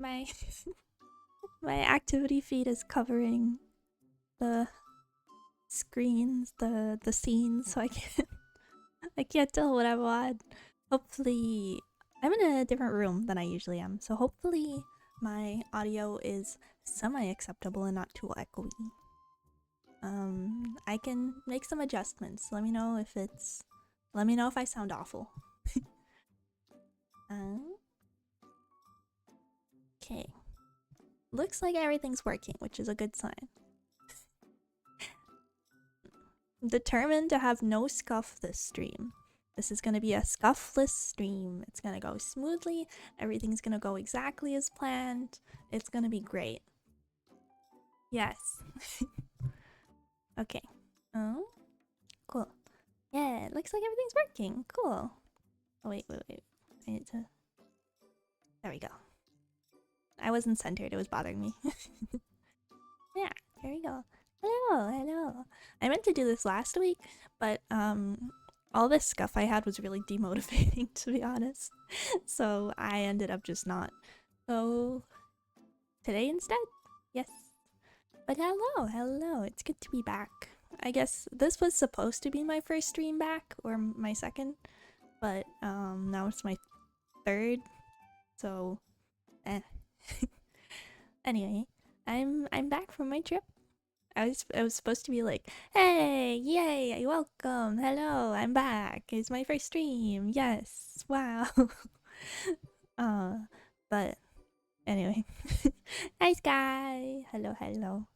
my my activity feed is covering the screens, the scenes, so I can't tell what I want. Hopefully, I'm in a different room than I usually am, so hopefully my audio is semi-acceptable and not too echoey. I can make some adjustments. Let me know if I sound awful. Okay. Looks like everything's working, which is a good sign. Determined to have no scuff this stream. This is gonna be a scuffless stream. It's gonna go smoothly. Everything's gonna go exactly as planned. It's gonna be great. Yes. Okay. Oh, cool. Yeah, it looks like everything's working. Cool. Oh, wait. I need to... There we go. I wasn't centered. It was bothering me. Yeah, there we go. Hello. I meant to do this last week, but all this scuff I had was really demotivating, to be honest. So I ended up just not. So today instead? Yes. But hello. It's good to be back. I guess this was supposed to be my first stream back, or my second, but now it's my third. So anyway, I'm back from my trip. I was supposed to be like, hey, yay, welcome, hello, I'm back. It's my first stream. Yes, wow. But anyway, hi Sky. Hello.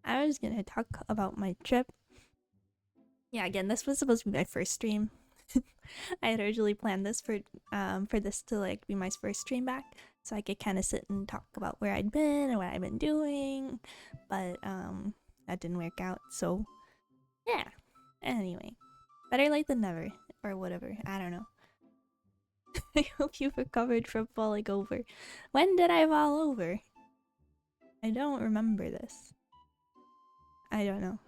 I was gonna talk about my trip. Yeah, again, this was supposed to be my first stream. I had originally planned this for this to like be my first stream back, so I could kind of sit and talk about where I'd been and what I'd been doing, but that didn't work out. So yeah. Anyway, better late than never, or whatever. I don't know. I hope you've recovered from falling over. When did I fall over? I don't remember this. I don't know.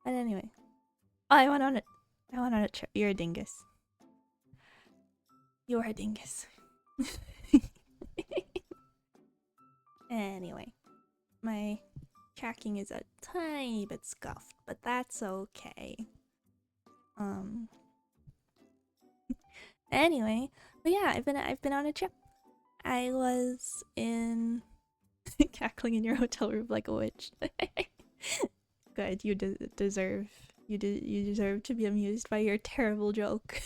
But anyway. Oh, I went on a trip. You're a dingus. You're a dingus. Anyway. My tracking is a tiny bit scuffed, but that's okay. Anyway, but yeah, I've been on a trip. I was in cackling in your hotel room like a witch. Good, you deserve to be amused by your terrible joke.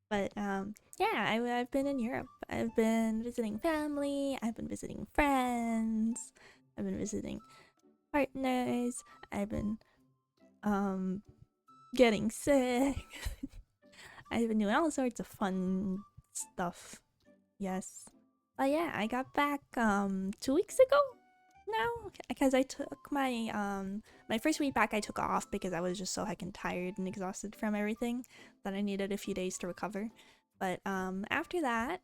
But yeah, I've been in Europe. I've been visiting family, I've been visiting friends, I've been visiting partners, I've been getting sick. I've been doing all sorts of fun stuff. Yes. But yeah, I got back 2 weeks ago now, because I took my first week back I took off because I was just so heckin' tired and exhausted from everything that I needed a few days to recover. But after that,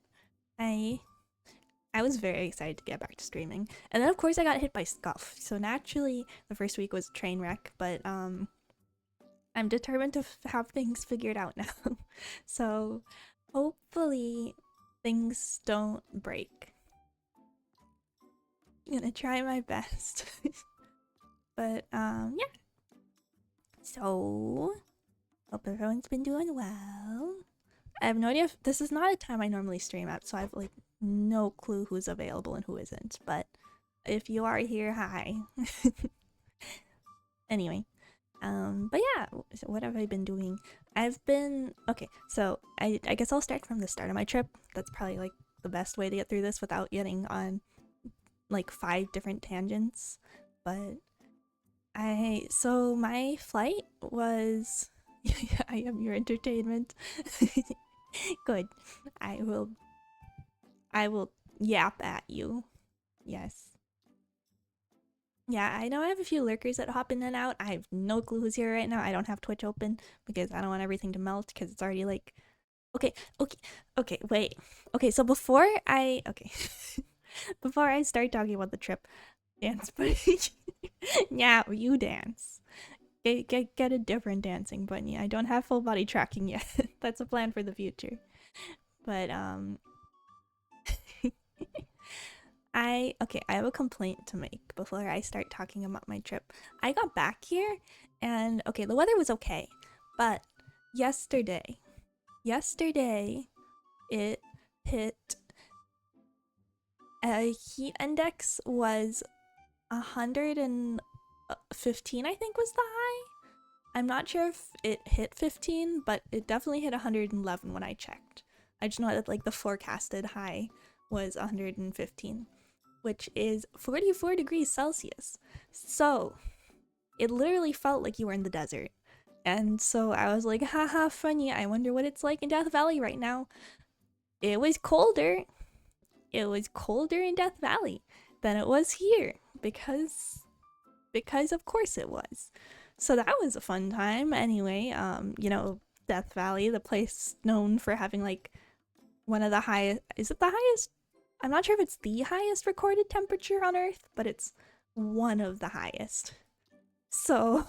I was very excited to get back to streaming. And then of course I got hit by scuff. So naturally the first week was a train wreck, but I'm determined to have things figured out now. So hopefully things don't break. I'm gonna try my best. But yeah. So hope everyone's been doing well. I have no idea if this is not a time I normally stream at, so I have like no clue who's available and who isn't. But if you are here, hi. Anyway, but yeah, so what have I been doing? Okay, so I guess I'll start from the start of my trip. That's probably like the best way to get through this without getting on like 5 different tangents. But so my flight was I am your entertainment. Good. I will yap at you. Yes. Yeah, I know I have a few lurkers that hop in and out. I have no clue who's here right now. I don't have Twitch open because I don't want everything to melt because it's already like... Okay, wait. Okay, so before I start talking about the trip, dance, but... Yeah, you dance. Get a different dancing bunny. I don't have full body tracking yet. That's a plan for the future. But I have a complaint to make before I start talking about my trip. I got back here and okay, the weather was okay, but yesterday it hit a heat index was 115, I think was the high. I'm not sure if it hit 15, but it definitely hit 111 when I checked. I just know that like the forecasted high was 115, which is 44 degrees Celsius. So it literally felt like you were in the desert. And so I was like, haha, funny. I wonder what it's like in Death Valley right now. It was colder. It was colder in Death Valley than it was here because of course it was. So that was a fun time. Anyway, you know, Death Valley, the place known for having like one of the highest, is it the highest? I'm not sure if it's the highest recorded temperature on Earth, but it's one of the highest. So,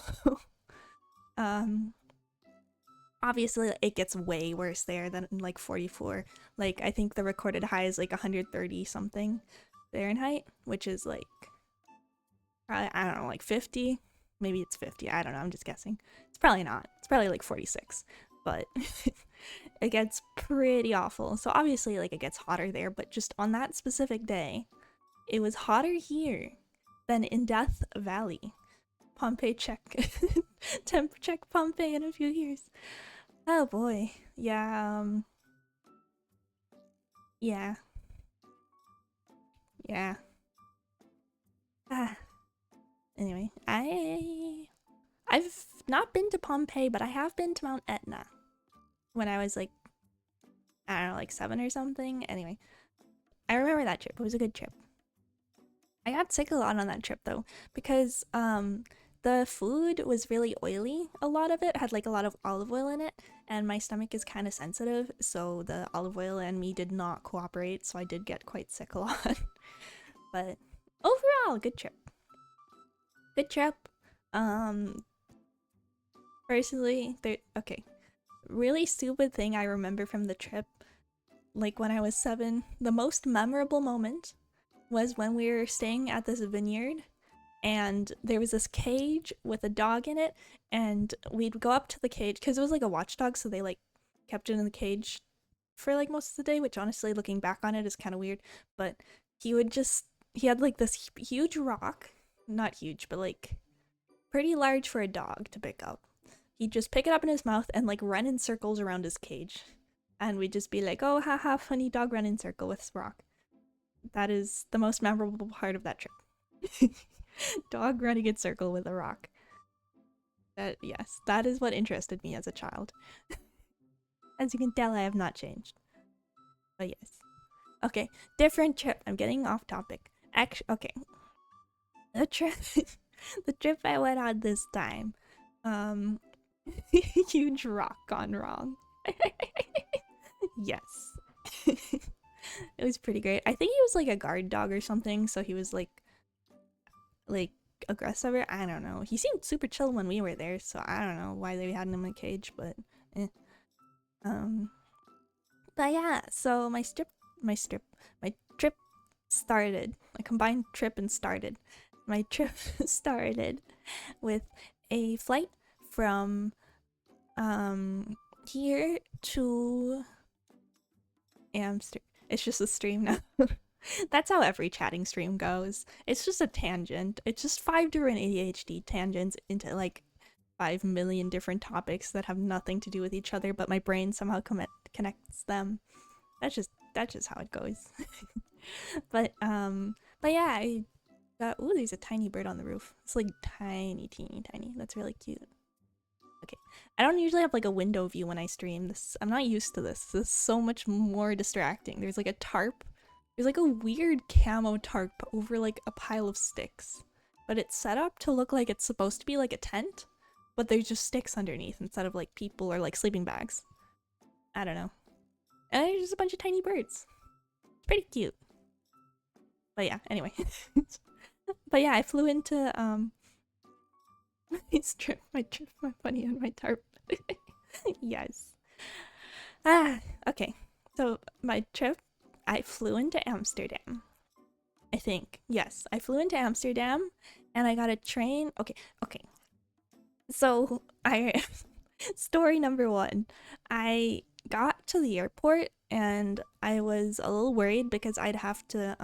obviously it gets way worse there than like 44. Like I think the recorded high is like 130 something Fahrenheit, which is like, I don't know, like 50. Maybe it's 50. I don't know. I'm just guessing. It's probably not. It's probably like 46. But it gets pretty awful. So obviously like it gets hotter there, but just on that specific day, it was hotter here than in Death Valley. Pompeii check. Temp check Pompeii in a few years. Oh boy. Yeah, yeah. Yeah. Ah. Anyway, I've not been to Pompeii, but I have been to Mount Etna when I was like, I don't know, like 7 or something. Anyway, I remember that trip. It was a good trip. I got sick a lot on that trip though, because the food was really oily. A lot of it had like a lot of olive oil in it, and my stomach is kind of sensitive, so the olive oil and me did not cooperate, so I did get quite sick a lot. But overall, good trip. Good trip. Personally, okay. Really stupid thing I remember from the trip, like when I was 7, the most memorable moment was when we were staying at this vineyard and there was this cage with a dog in it, and we'd go up to the cage because it was like a watchdog, so they like kept it in the cage for like most of the day, which honestly looking back on it is kind of weird. But he had like this huge rock, not huge but like pretty large for a dog to pick up. He'd just pick it up in his mouth and like run in circles around his cage, and we'd just be like, oh haha, funny dog run in circle with this rock. That is the most memorable part of that trip. Dog running in circle with a rock. Yes, that is what interested me as a child. As you can tell, I have not changed. But yes. Okay, different trip. I'm getting off topic. Actually, okay. The trip the trip I went on this time. Huge rock gone wrong. Yes. It was pretty great. I think he was like a guard dog or something, so he was like aggressive. I don't know. He seemed super chill when we were there, so I don't know why they had him in a cage, but eh. But yeah, so my trip started. My combined trip and started. My trip started with a flight from here to Amsterdam. It's just a stream now. That's how every chatting stream goes. It's just a tangent. It's just 5 different ADHD tangents into like 5 million different topics that have nothing to do with each other, but my brain somehow connects them. That's just how it goes. But yeah, I got, ooh, there's a tiny bird on the roof. It's like tiny, teeny, tiny. That's really cute. Okay, I don't usually have like a window view when I stream. I'm not used to this. This is so much more distracting. There's like a tarp. There's like a weird camo tarp over like a pile of sticks. But it's set up to look like it's supposed to be like a tent, but there's just sticks underneath instead of like people or like sleeping bags. I don't know. And there's just a bunch of tiny birds. It's pretty cute. But yeah, anyway. But yeah, I flew into my trip, my bunny, and my tarp. Yes. Ah, okay. So my trip, I flew into Amsterdam. I think. Yes, I flew into Amsterdam and I got a train. Okay, okay. So I story number one. I got to the airport and I was a little worried because I'd have to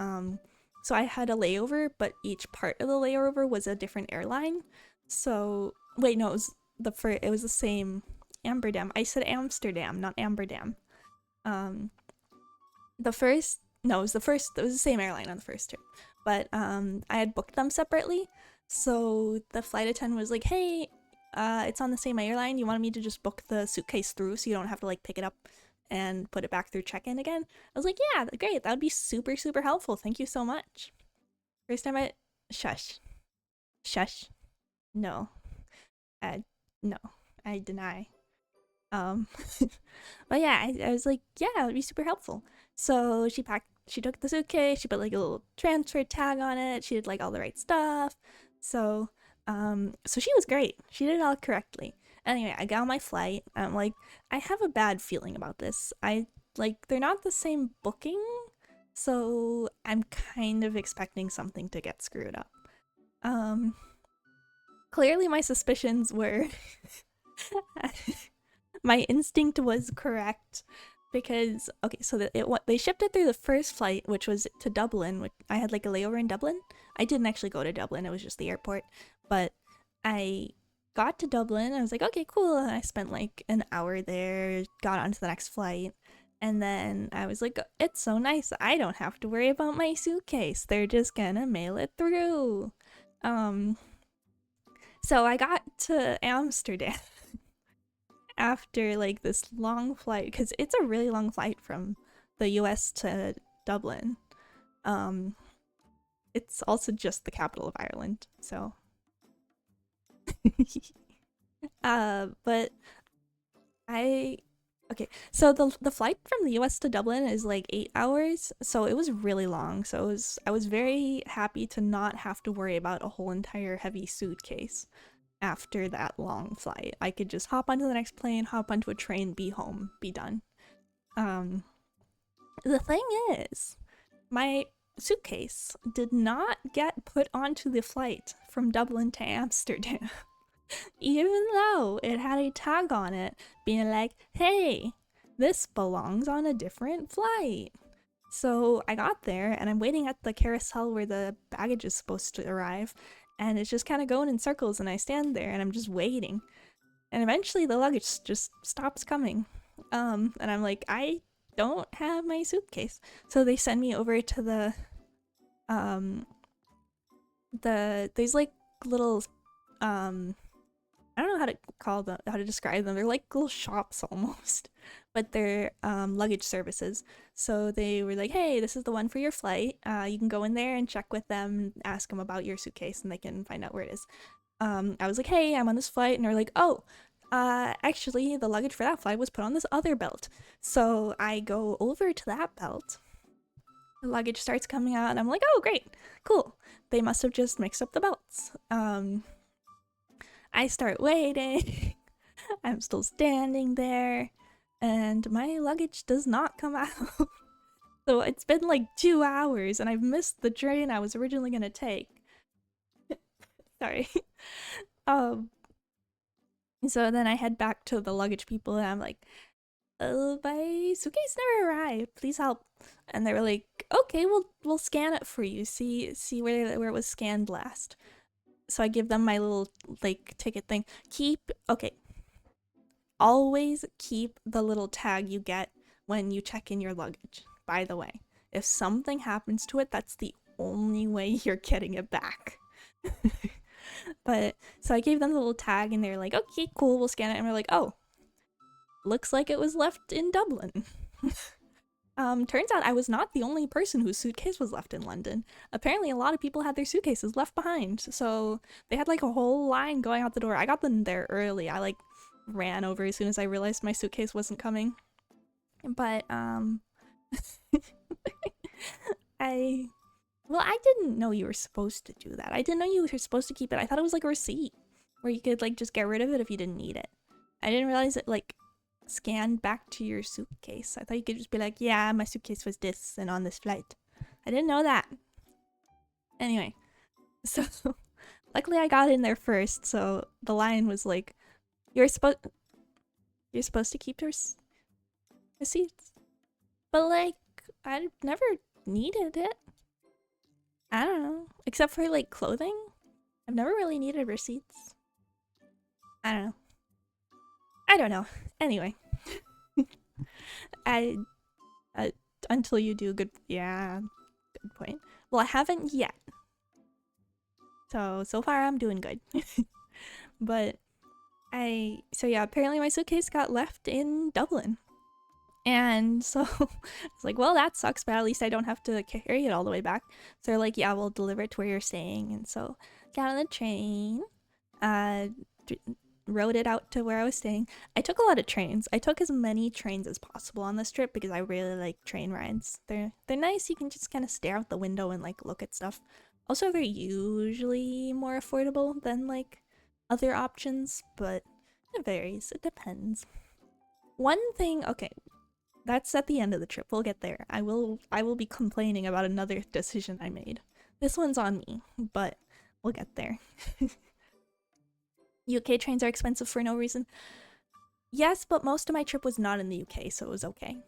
so I had a layover, but each part of the layover was a different airline. So wait, no, it was the same Amsterdam. I said Amsterdam, not Amsterdam. Um the first no, it was the same airline on the first trip. But I had booked them separately. So the flight attendant was like, "Hey, it's on the same airline. You wanted me to just book the suitcase through so you don't have to like pick it up and put it back through check-in again." I was like, "Yeah, great. That would be super, super helpful. Thank you so much." First time I shush. Shush. No. No. I deny. Um but yeah, I was like, yeah, it would be super helpful. So she took the suitcase, she put like a little transfer tag on it, she did like all the right stuff. So so she was great. She did it all correctly. Anyway, I got on my flight. I'm like, I have a bad feeling about this. They're not the same booking, so I'm kind of expecting something to get screwed up. Um Clearly my suspicions were my instinct was correct because okay, so they shipped it through the first flight, which was to Dublin. Which I had like a layover in Dublin. I didn't actually go to Dublin; it was just the airport. But I got to Dublin. I was like, okay, cool. And I spent like an hour there. Got onto the next flight, and then I was like, it's so nice. I don't have to worry about my suitcase. They're just gonna mail it through. Um, so I got to Amsterdam after like this long flight because it's a really long flight from the US to Dublin. Um it's also just the capital of Ireland, so but I okay, so the flight from the US to Dublin is like 8 hours, so it was really long. So I was very happy to not have to worry about a whole entire heavy suitcase after that long flight. I could just hop onto the next plane, hop onto a train, be home, be done. Um, the thing is, my suitcase did not get put onto the flight from Dublin to Amsterdam, even though it had a tag on it being like, hey, this belongs on a different flight. So I got there and I'm waiting at the carousel where the baggage is supposed to arrive, and it's just kind of going in circles, and I stand there and I'm just waiting. And eventually the luggage just stops coming. And I'm like, I don't have my suitcase. So they send me over to um there's like little I don't know how to describe them. They're like little shops almost, but they're luggage services. So they were like, "Hey, this is the one for your flight. You can go in there and check with them, ask them about your suitcase, and they can find out where it is." I was like, "Hey, I'm on this flight," and they're like, "Oh, actually, the luggage for that flight was put on this other belt." So I go over to that belt. The luggage starts coming out, and I'm like, "Oh, great, cool." They must have just mixed up the belts. I start waiting. I'm still standing there, and my luggage does not come out. So it's been like 2 hours, and I've missed the train I was originally gonna take. Sorry. Um. So then I head back to the luggage people, and I'm like, "Oh, my suitcase never arrived. Please help." And they were like, "Okay, we'll scan it for you. See where it was scanned last." So I give them my little like ticket thing. Always keep the little tag you get when you check in your luggage. By the way, if something happens to it, that's the only way you're getting it back. But so I gave them the little tag, and they're like, "Okay, cool, we'll scan it." And we're like, "Oh, looks like it was left in Dublin." Turns out I was not the only person whose suitcase was left in London. Apparently a lot of people had their suitcases left behind, so they had like a whole line going out the door. I got them there early. I like ran over as soon as I realized my suitcase wasn't coming. But I didn't know you were supposed to do that. I didn't know you were supposed to keep it. I thought it was like a receipt. where you could like just get rid of it if you didn't need it. I didn't realize it like scanned back to your suitcase. I thought you could just be like, yeah, my suitcase was this and on this flight. I didn't know that. Anyway, so luckily I got in there first, so the line was like, you're supposed to keep your receipts. But like, I never needed it. I don't know. Except for like clothing. I've never really needed receipts. I don't know. I don't know. Anyway. I until you do good point. Well, I haven't yet. So far I'm doing good. But so yeah, apparently my suitcase got left in Dublin. And so it's like, well, that sucks, but at least I don't have to carry it all the way back. So they're like, yeah, we'll deliver it to where you're staying. And so got on the train, rode it out to where I was staying. I took a lot of trains. I took as many trains as possible on this trip because I really like train rides. They're nice. You can just kind of stare out the window and like look at stuff. Also, they're usually more affordable than like other options, but it varies. It depends. One thing, okay, that's at the end of the trip. We'll get there. I will be complaining about another decision I made. This one's on me, but we'll get there. UK trains are expensive for no reason. Yes, but most of my trip was not in the UK, so it was okay.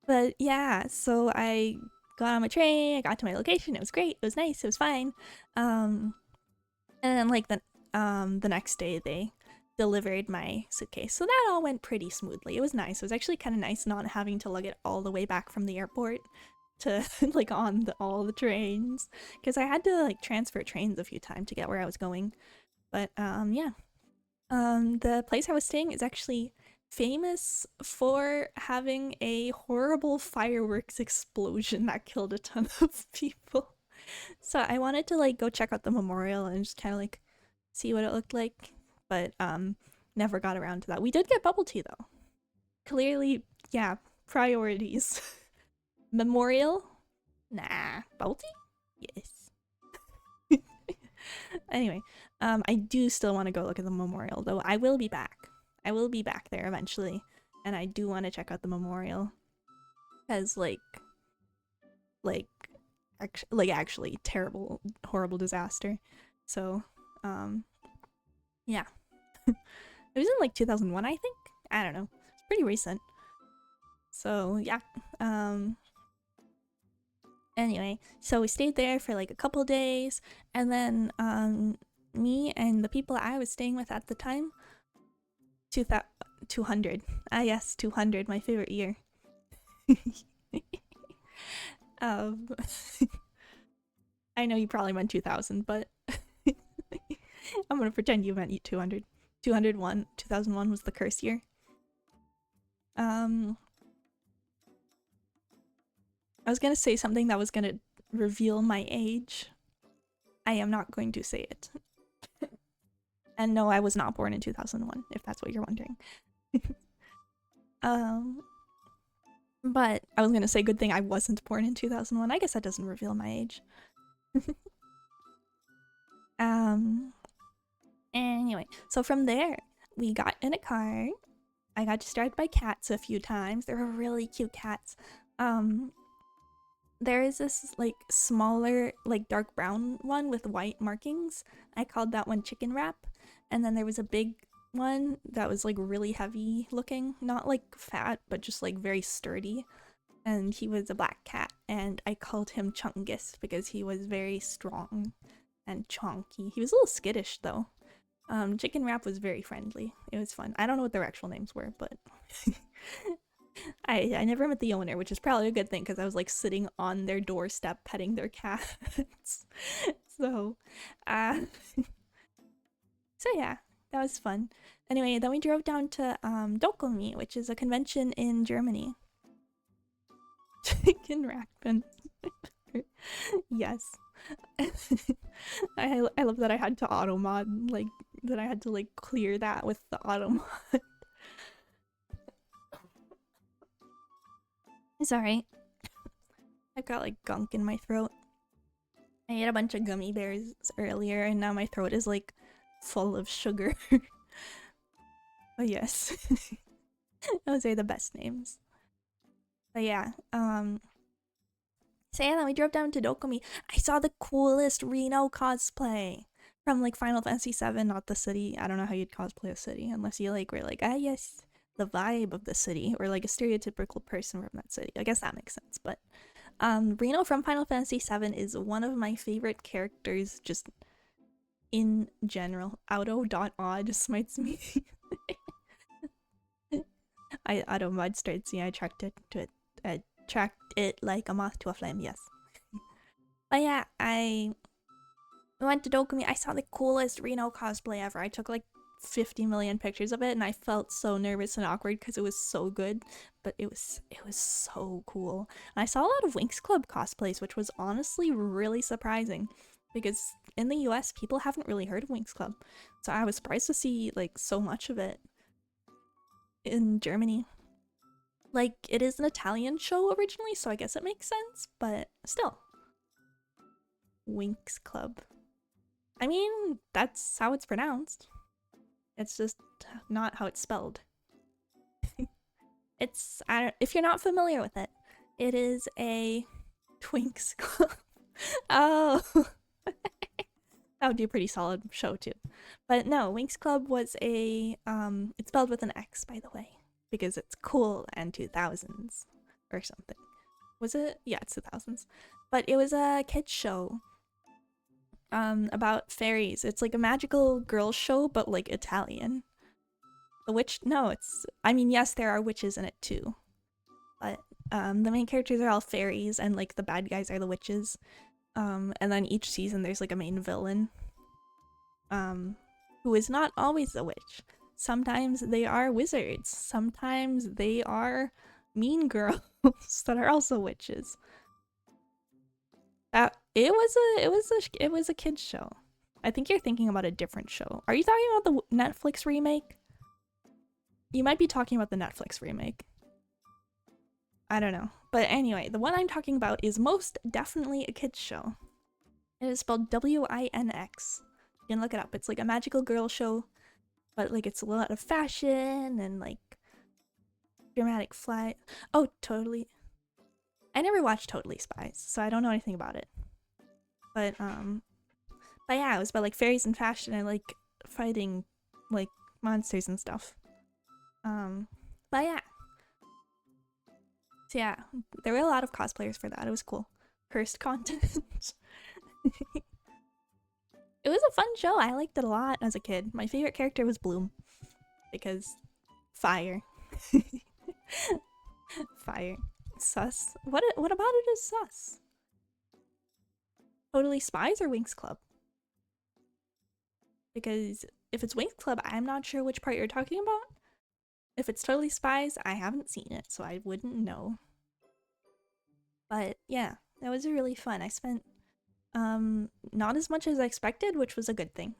But yeah, so I got on my train, I got to my location, it was great, it was nice, it was fine. And then like the next day they delivered my suitcase. So that all went pretty smoothly. It was nice. It was actually kind of nice not having to lug it all the way back from the airport to like on all the trains, because I had to like transfer trains a few times to get where I was going. But yeah. The place I was staying is actually famous for having a horrible fireworks explosion that killed a ton of people. So I wanted to like go check out the memorial and just kind of like see what it looked like, but never got around to that. We did get bubble tea though. Clearly, yeah, priorities. Memorial? Nah. Bubble tea? Yes. Anyway, I do still want to go look at the memorial though. I will be back. I will be back there eventually, and I do want to check out the memorial as actually terrible, horrible disaster. So, yeah. It was in like 2001, I think. I don't know. It's pretty recent. So yeah. Anyway, so we stayed there for like a couple days, and then me and the people I was staying with at the time, 200. Ah yes, 200, my favorite year. I know you probably meant 2000, but I'm gonna pretend you meant 200. 2001 was the curse year. I was gonna say something that was gonna reveal my age. I am not going to say it. And no, I was not born in 2001, if that's what you're wondering. But I was gonna say, good thing I wasn't born in 2001. I guess that doesn't reveal my age. Anyway, so from there, we got in a car. I got distracted by cats a few times. They were really cute cats. There is this like smaller, like dark brown one with white markings. I called that one Chicken Wrap. And then there was a big one that was like really heavy looking, not like fat, but just like very sturdy. And he was a black cat, and I called him Chungus because he was very strong and chunky. He was a little skittish though. Chicken Wrap was very friendly. It was fun. I don't know what their actual names were, but I never met the owner, which is probably a good thing because I was like sitting on their doorstep petting their cats. So so yeah, that was fun. Anyway, then we drove down to Dokumi, which is a convention in Germany. Chicken Wrap and yes. I love that I had to auto mod, like that I had to like clear that with the auto mod. Sorry. I've got like gunk in my throat. I ate a bunch of gummy bears earlier and now my throat is like full of sugar. But yes, those are the best names. But yeah, so yeah, then we drove down to Dokumi. I saw the coolest Reno cosplay from like Final Fantasy VII, not the city. I don't know how you'd cosplay a city unless you like were like, ah yes, the vibe of the city, or like a stereotypical person from that city. I guess that makes sense. But Reno from Final Fantasy VII is one of my favorite characters just in general. Auto.odd smites me. Auto mod starts me. I tracked it to it. Tracked it like a moth to a flame. Yes. But yeah, I went to Dokumi. I saw the coolest Reno cosplay ever. I took like 50 million pictures of it, and I felt so nervous and awkward because it was so good. But it was so cool. And I saw a lot of Winx Club cosplays, which was honestly really surprising because in the US people haven't really heard of Winx Club. So I was surprised to see like so much of it in Germany. Like, it is an Italian show originally, so I guess it makes sense, but still. Winx Club. I mean, that's how it's pronounced. It's just not how it's spelled. It's, if you're not familiar with it, it is a Twinks Club. Oh! That would be a pretty solid show too. But no, Winx Club was a, it's spelled with an X, by the way. Because it's cool and 2000s or something. Was it? Yeah, it's 2000s. But it was a kids show about fairies. It's like a magical girl show, but like Italian. The witch? No, it's, I mean, yes, there are witches in it too. But the main characters are all fairies and like the bad guys are the witches. And then each season there's like a main villain who is not always a witch. Sometimes they are wizards. Sometimes they are mean girls that are also witches. It was a kids show. I think you're thinking about a different show. Are you talking about the Netflix remake? You might be talking about the Netflix remake. I don't know. But anyway, the one I'm talking about is most definitely a kids show. It is spelled W-I-N-X. You can look it up. It's like a magical girl show. But like it's a lot of fashion and like dramatic flight. Oh, totally. I never watched Totally Spies, so I don't know anything about it. But yeah, it was about like fairies and fashion and like fighting like monsters and stuff. But yeah. So yeah, there were a lot of cosplayers for that. It was cool. Cursed content. It was a fun show. I liked it a lot as a kid. My favorite character was Bloom. Because fire. Fire. Sus. What about it is sus? Totally Spies or Winx Club? Because if it's Winx Club, I'm not sure which part you're talking about. If it's Totally Spies, I haven't seen it, so I wouldn't know. But yeah, that was really fun. I spent not as much as I expected, which was a good thing.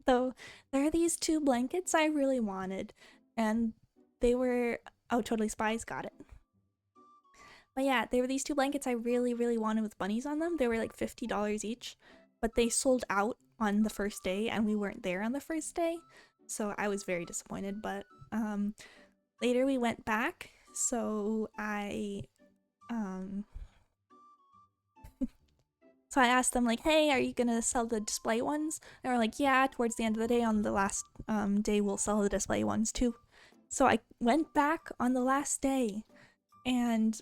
Though there are these two blankets I really wanted, and they were, oh, Totally Spies, got it. But yeah, there were these two blankets I really, really wanted with bunnies on them. They were like $50 each, but they sold out on the first day and we weren't there on the first day. So I was very disappointed, but later we went back, so I so I asked them like, hey, are you gonna sell the display ones? And they were like, yeah, towards the end of the day on the last day we'll sell the display ones too. So I went back on the last day and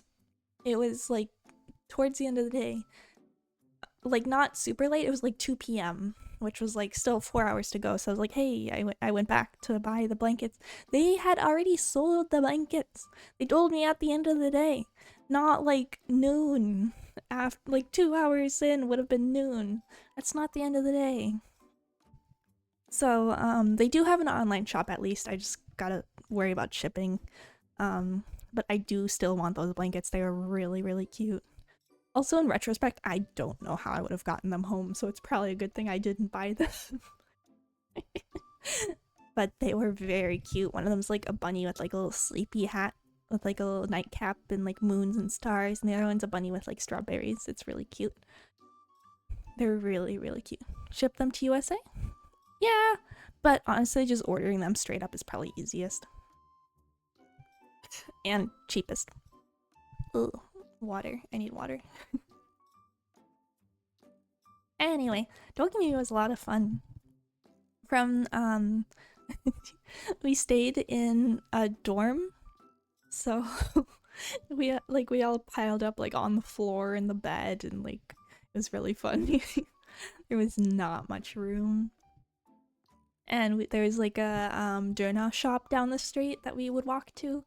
it was like towards the end of the day, like not super late, it was like 2 p.m, which was like still 4 hours to go. So I was like, hey, I went back to buy the blankets. They had already sold the blankets. They told me at the end of the day, not like noon. After like 2 hours in would have been noon. That's not the end of the day. So they do have an online shop at least. I just gotta worry about shipping. But I do still want those blankets. They are really, really cute. Also, in retrospect, I don't know how I would have gotten them home, so it's probably a good thing I didn't buy them. But they were very cute. One of them's like a bunny with like a little sleepy hat with like a little nightcap and like moons and stars, and the other one's a bunny with like strawberries. It's really cute. They're really, really cute. Ship them to USA? Yeah, but honestly, just ordering them straight up is probably easiest. And cheapest. Ooh, water. I need water. Anyway, Dokumi was a lot of fun. From, we stayed in a dorm, so we all piled up like on the floor in the bed, and like it was really fun. There was not much room. And there was like a doorknob shop down the street that we would walk to,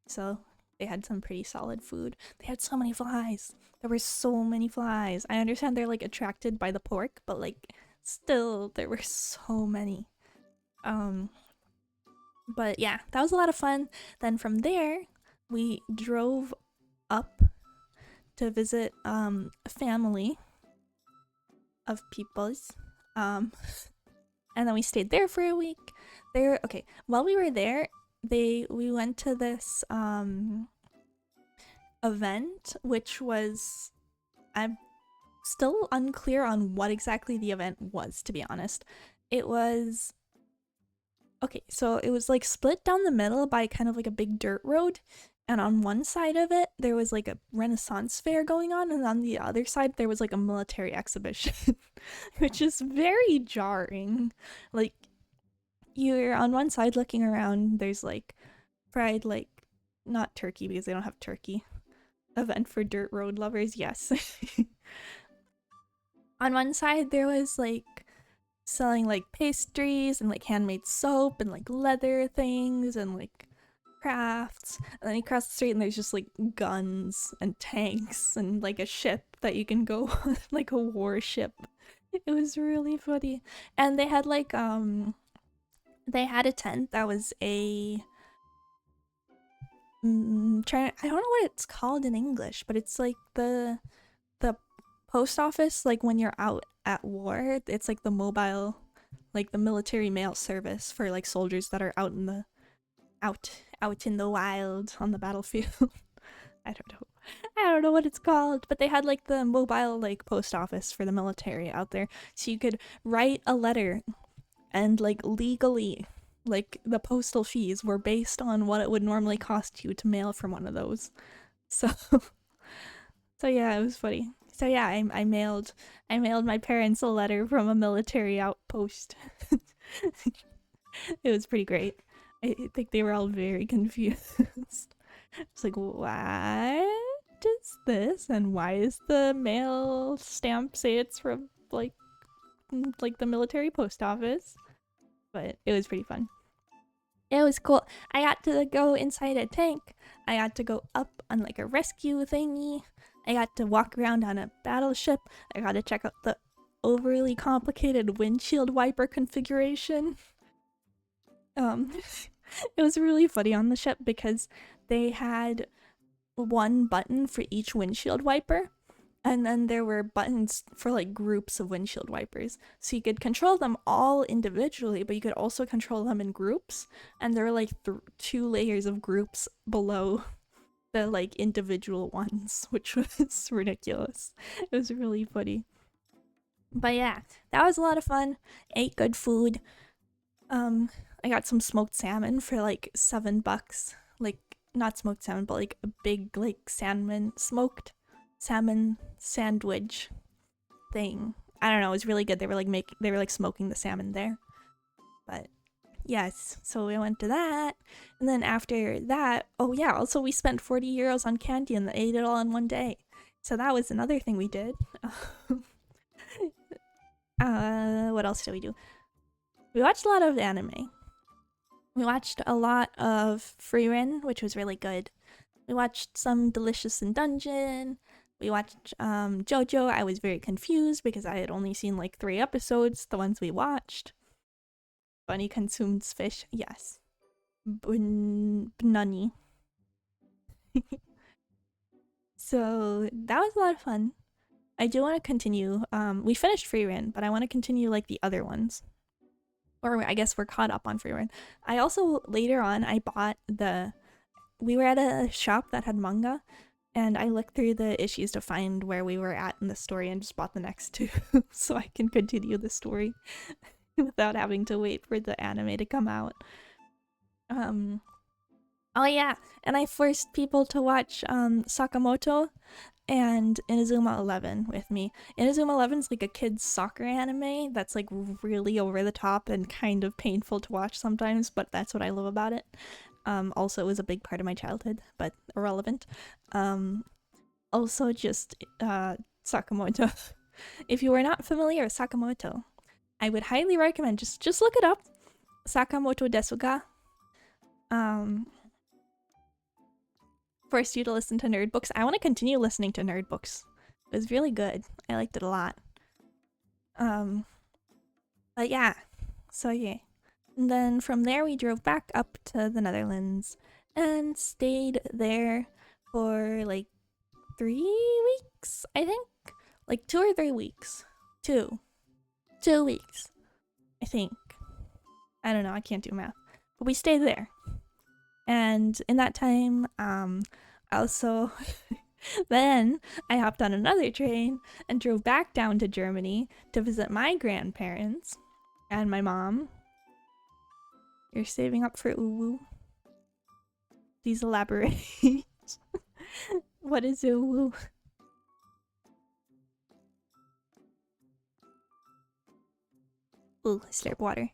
so they had some pretty solid food. They had so many flies. There were so many flies. I understand they're like attracted by the pork, but like still there were so many. But yeah, that was a lot of fun. Then from there we drove up to visit a family of peoples. And then we stayed there for a week. Okay, while we were there, we went to this event, which was, I'm still unclear on what exactly the event was, to be honest. It was, okay, so it was like split down the middle by kind of like a big dirt road, and on one side of it there was like a Renaissance fair going on, and on the other side there was like a military exhibition. Which is very jarring. Like, you're on one side looking around, there's like fried, like, not turkey because they don't have turkey. Event for dirt road lovers, yes. On one side there was like selling like pastries and like handmade soap and like leather things and like crafts, and then you cross the street and there's just like guns and tanks and like a ship that you can go on, like a warship. It was really funny. And they had like they had a tent that was a I don't know what it's called in English, but it's like the post office, like when you're out at war. It's like the mobile, like the military mail service for like soldiers that are out in the out in the wild on the battlefield. I don't know what it's called, but they had like the mobile like post office for the military out there, so you could write a letter, and like legally, like the postal fees were based on what it would normally cost you to mail from one of those. So so yeah, it was funny. So yeah, I mailed my parents a letter from a military outpost. It was pretty great. I think they were all very confused. It's like, what is this? And why is the mail stamp say it's from like the military post office? But it was pretty fun. It was cool. I got to go inside a tank. I got to go up on like a rescue thingy. I got to walk around on a battleship. I got to check out the overly complicated windshield wiper configuration. It was really funny on the ship because they had one button for each windshield wiper, and then there were buttons for like groups of windshield wipers, so you could control them all individually, but you could also control them in groups, and there were like 2 layers of groups below the like individual ones, which was ridiculous. It was really funny. But yeah, that was a lot of fun. Ate good food. I got some smoked salmon for like $7. Like, not smoked salmon, but like a big like smoked salmon sandwich thing. I don't know, it was really good. They were like smoking the salmon there. But yes, so we went to that, and then after that, oh yeah, also we spent 40 euros on candy and ate it all in one day. So that was another thing we did. What else did we do? We watched a lot of anime. We watched a lot of Frieren, which was really good. We watched some Delicious in Dungeon. We watched JoJo. I was very confused because I had only seen like 3 episodes, the ones we watched. Bunny consumes fish. Yes. Bunny. So that was a lot of fun. I do want to continue. We finished Frieren, but I want to continue like the other ones. Or I guess we're caught up on Frieren. I also, later on, I bought we were at a shop that had manga, And I looked through the issues to find where we were at in the story and just bought the next two so I can continue the story without having to wait for the anime to come out. Oh yeah, and I forced people to watch Sakamoto and Inazuma 11 with me. Inazuma 11 is like a kid's soccer anime that's like really over the top and kind of painful to watch sometimes, but that's what I love about it. Also, it was a big part of my childhood, but irrelevant. Also, just Sakamoto. If you are not familiar with Sakamoto, I would highly recommend just look it up. Sakamoto desu ga. Forced you to listen to nerd books. I want to continue listening to nerd books. It was really good. I liked it a lot. But yeah. So yeah. And then from there we drove back up to the Netherlands and stayed there for like 3 weeks, I think. Like 2 or 3 weeks. 2 weeks, I think. I don't know, I can't do math. But we stayed there. And in that time, also, then I hopped on another train and drove back down to Germany to visit my grandparents and my mom. You're saving up for uwu. Please elaborate. What is uwu? Ooh, slurp water.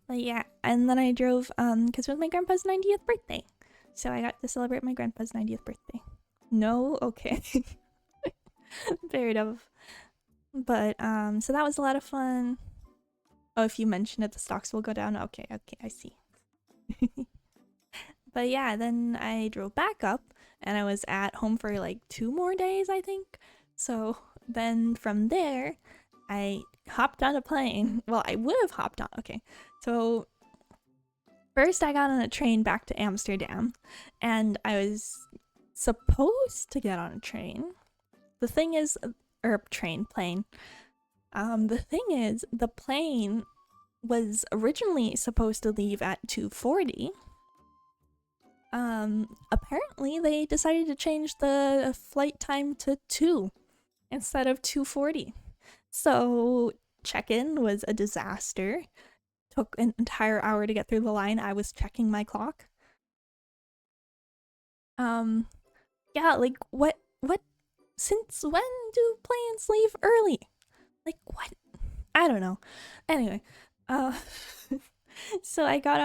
But yeah, and then I drove, because it was my grandpa's 90th birthday. So I got to celebrate my grandpa's 90th birthday. No? Okay. Fair enough. But, so that was a lot of fun. Oh, if you mention it, the stocks will go down. Okay, I see. But yeah, then I drove back up, and I was at home for like 2 more days, I think. So then from there, I hopped on a plane. Well, I would have hopped on. Okay, so first I got on a train back to Amsterdam, and I was supposed to get on a train. The thing is, or plane. The thing is, the plane was originally supposed to leave at 2:40. Apparently they decided to change the flight time to 2 instead of 2:40. So check-in was a disaster. Took an entire hour to get through the line. I was checking my clock. Yeah, like what since when do planes leave early? Like what? I don't know. Anyway, so I got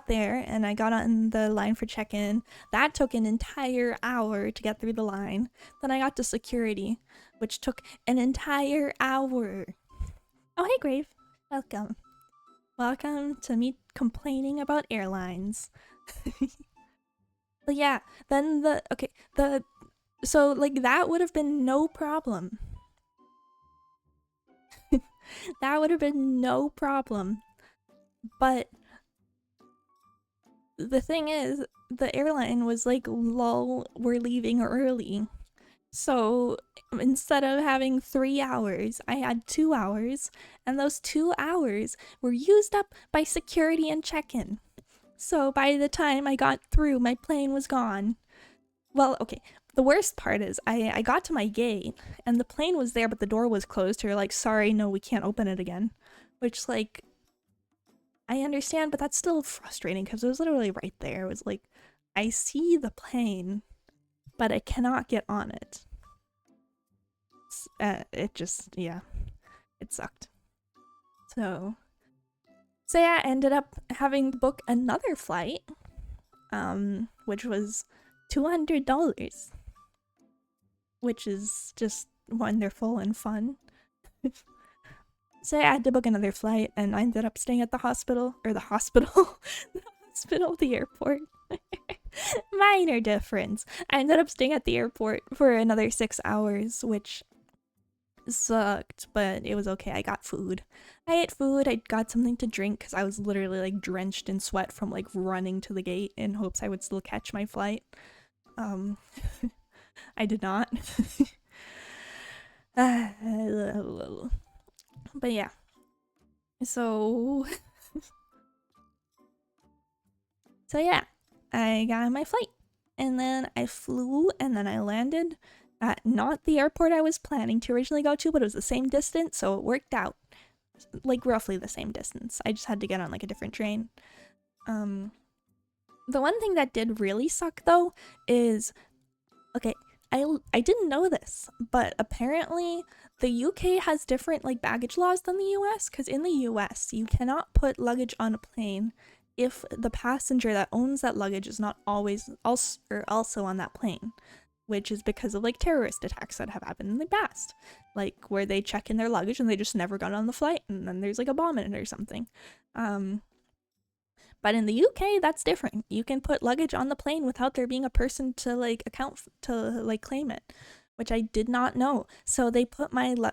there and I got on the line for check-in. That took an entire hour to get through the line. Then I got to security, which took an entire hour. Oh, hey, Grave. Welcome. Welcome to me complaining about airlines. But yeah, then so like that would have been no problem. That would have been no problem. But the thing is, the airline was like, lol, we're leaving early. So instead of having 3 hours, I had 2 hours, and those 2 hours were used up by security and check-in. So by the time I got through, my plane was gone. Well, okay, the worst part is I got to my gate, and the plane was there, but the door was closed. You're like, sorry, no, we can't open it again. Which, like, I understand, but that's still frustrating because it was literally right there. It was like, I see the plane, but I cannot get on it. It just, yeah, it sucked. So yeah, I ended up having to book another flight, which was $200, which is just wonderful and fun. So I had to book another flight, and I ended up staying at the hospital, the airport. Minor difference. I ended up staying at the airport for another 6 hours, which sucked, but it was okay. I got food. I ate food. I got something to drink because I was literally like drenched in sweat from like running to the gate in hopes I would still catch my flight. I did not. But yeah. So yeah. I got on my flight, and then I flew, and then I landed at not the airport I was planning to originally go to, but it was the same distance, so it worked out. Like roughly the same distance. I just had to get on like a different train. The one thing that did really suck though is, okay, I didn't know this, but apparently the UK has different like baggage laws than the US, because in the US you cannot put luggage on a plane if the passenger that owns that luggage is not always also on that plane, which is because of like terrorist attacks that have happened in the past, like where they check in their luggage and they just never got on the flight and then there's like a bomb in it or something. But in the UK, that's different. You can put luggage on the plane without there being a person to like claim it, which I did not know. So they put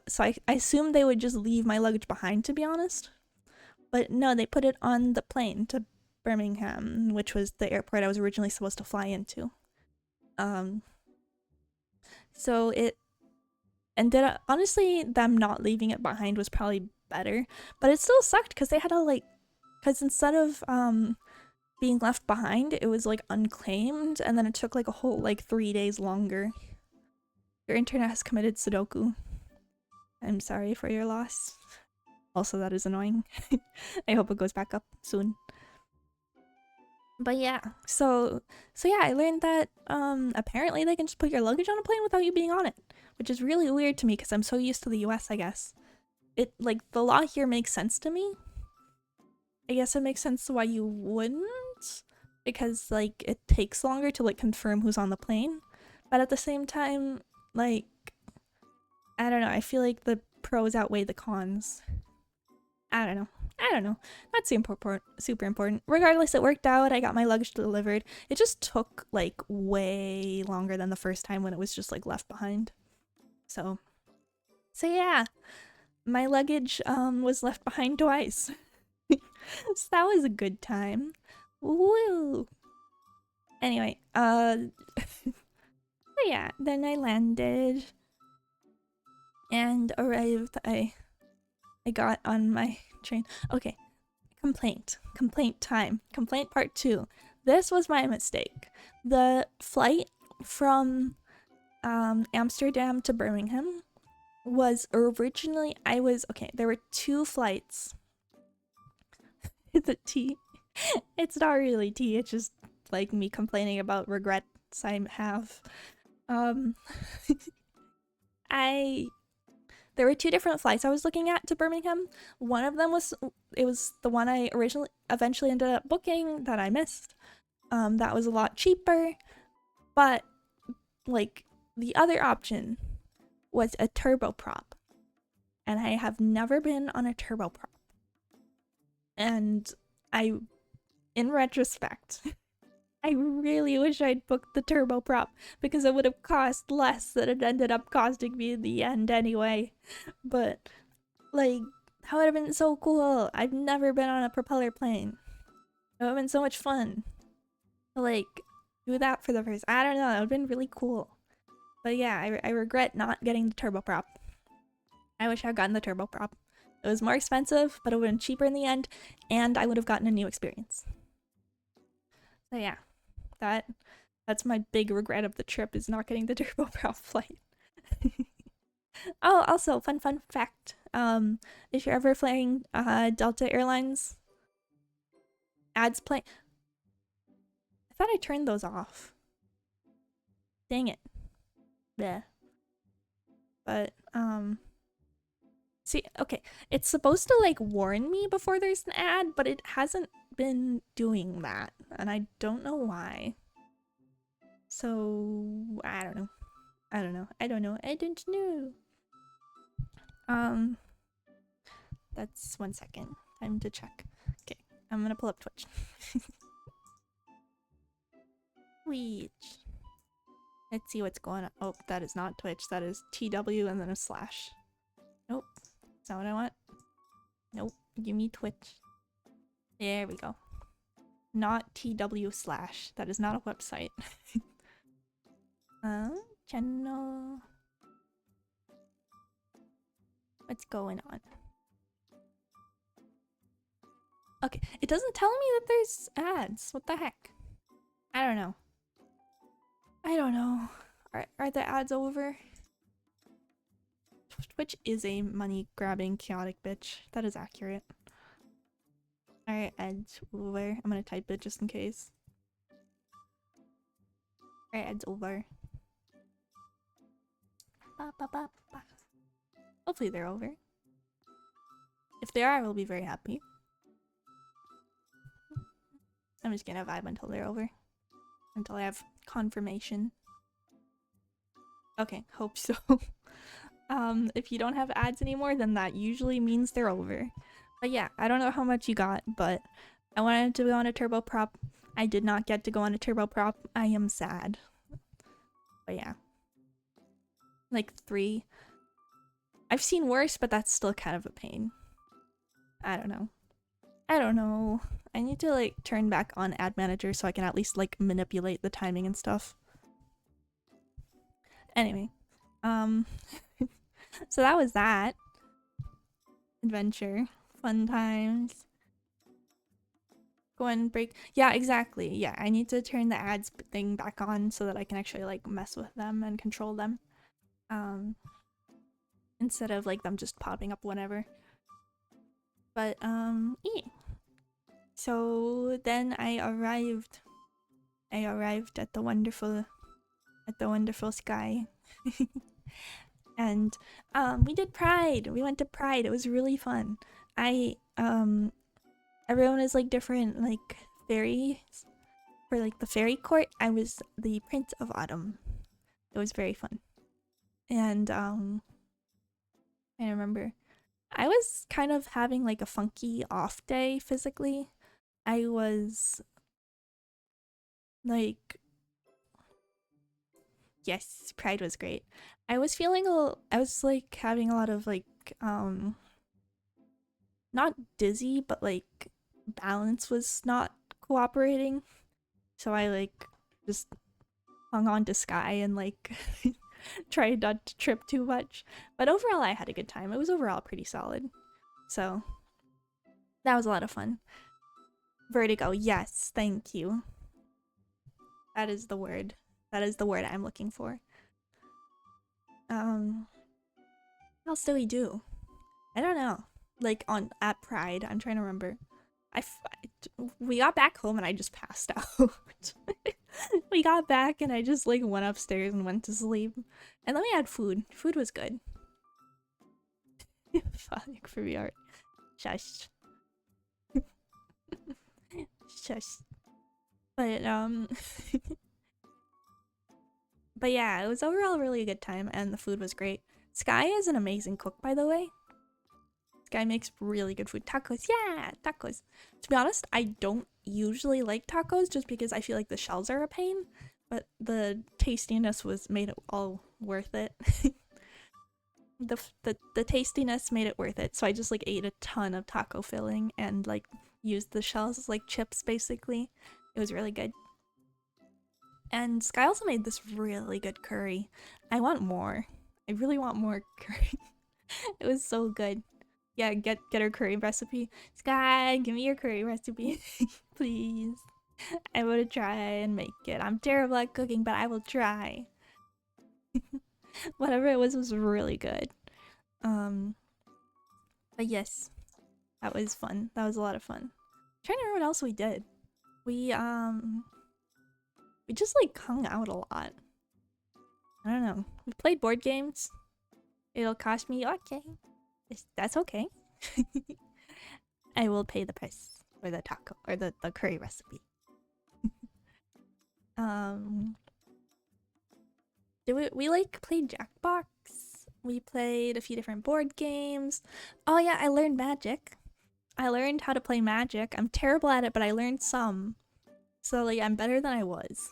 so I assumed they would just leave my luggage behind, to be honest. But no, they put it on the plane to Birmingham, which was the airport I was originally supposed to fly into. So it ended up, honestly, them not leaving it behind was probably better, but it still sucked because they had to like, because instead of being left behind, it was like unclaimed, and then it took like a whole like 3 days longer. Your internet has committed Sudoku. I'm sorry for your loss. Also, that is annoying. I hope it goes back up soon. But yeah, so yeah, I learned that apparently they can just put your luggage on a plane without you being on it, which is really weird to me because I'm so used to the US, I guess. It like the law here makes sense to me. I guess it makes sense why you wouldn't, because like it takes longer to like confirm who's on the plane, but at the same time, like, I don't know, I feel like the pros outweigh the cons. I don't know. Not super important. Regardless, it worked out. I got my luggage delivered. It just took like way longer than the first time when it was just like left behind. So yeah, my luggage was left behind twice. So that was a good time. Woo! Anyway, yeah, then I landed and arrived. I got on my train. Okay, complaint time. Complaint part 2. This was my mistake. The flight from Amsterdam to Birmingham was originally, there were 2 flights. It's a tea. It's not really tea, it's just like me complaining about regrets I have. There were 2 different flights I was looking at to Birmingham. One of them was the one I eventually ended up booking that I missed. That was a lot cheaper, but like the other option was a turboprop, and I have never been on a turboprop. And in retrospect, I really wish I'd booked the turboprop because it would have cost less than it ended up costing me in the end anyway. But like, that would have been so cool. I've never been on a propeller plane. It would have been so much fun to like do that for the first. I don't know. It would have been really cool. But yeah, I regret not getting the turboprop. I wish I had gotten the turboprop. It was more expensive, but it would have been cheaper in the end, and I would have gotten a new experience. So yeah, that's my big regret of the trip, is not getting the turboprop flight. Oh, also, fun fact. If you're ever flying Delta Airlines ads play, I thought I turned those off. Dang it. Yeah. But see, okay, it's supposed to like warn me before there's an ad, but it hasn't been doing that, and I don't know why. So I don't know. That's 1 second. Time to check. Okay, I'm gonna pull up Twitch. Twitch. Let's see what's going on. Oh, that is not Twitch. That is TW and then a slash. Nope. Is that what I want? Nope. Give me Twitch. There we go. Not TW slash. That is not a website. Channel. What's going on? Okay, it doesn't tell me that there's ads. What the heck? I don't know. I don't know. Are the ads over? Twitch is a money-grabbing, chaotic bitch. That is accurate. Alright, ads over. I'm gonna type it just in case. Alright, ads over. Ba, ba, ba, ba. Hopefully they're over. If they are, I will be very happy. I'm just gonna vibe until they're over. Until I have confirmation. Okay, hope so. If you don't have ads anymore, then that usually means they're over. But yeah, I don't know how much you got, but I wanted to go on a turboprop. I did not get to go on a turboprop. I am sad. But yeah. Like 3. I've seen worse, but that's still kind of a pain. I don't know. I don't know. I need to like turn back on ad manager so I can at least like manipulate the timing and stuff. Anyway, so that was that. Adventure. Fun times. Go and break. Yeah, exactly. Yeah, I need to turn the ads thing back on so that I can actually like mess with them and control them. Instead of like them just popping up whenever. But yeah. So then I arrived at the wonderful sky. And we did Pride. We went to Pride. It was really fun. Everyone is like different like fairies. For like the fairy court, I was the Prince of Autumn. It was very fun. And I remember I was kind of having like a funky off day physically. I was like, yes, Pride was great. I was feeling I was like having a lot of like not dizzy, but like balance was not cooperating. So I like just hung on to Sky and like tried not to trip too much. But overall I had a good time. It was overall pretty solid. So that was a lot of fun. Vertigo, yes, thank you. That is the word. That is the word I'm looking for. What else do we do? I don't know. Like at Pride, I'm trying to remember. We got back home and I just passed out. We got back and I just like went upstairs and went to sleep. And then we had food. Food was good. Fuck for VR. Shush. Shush. But but yeah, it was overall a really good time and the food was great. Sky is an amazing cook, by the way. This guy makes really good food. Tacos, yeah, tacos. To be honest, I don't usually like tacos just because I feel like the shells are a pain, but the tastiness made it all worth it. the tastiness made it worth it. So I just like ate a ton of taco filling and like used the shells as like chips basically. It was really good. And Sky also made this really good curry. I want more. I really want more curry. It was so good. Yeah, get her curry recipe. Sky, give me your curry recipe, please. I want to try and make it. I'm terrible at cooking, but I will try. Whatever it was really good. But yes, that was fun. That was a lot of fun. I'm trying to remember what else we did. We just like hung out a lot. I don't know. We played board games. It'll cost me okay. That's okay. I will pay the price for the taco or the curry recipe. We like played Jackbox. We played a few different board games. Oh yeah, I learned Magic. I learned how to play Magic. I'm terrible at it, but I learned some. So like I'm better than I was.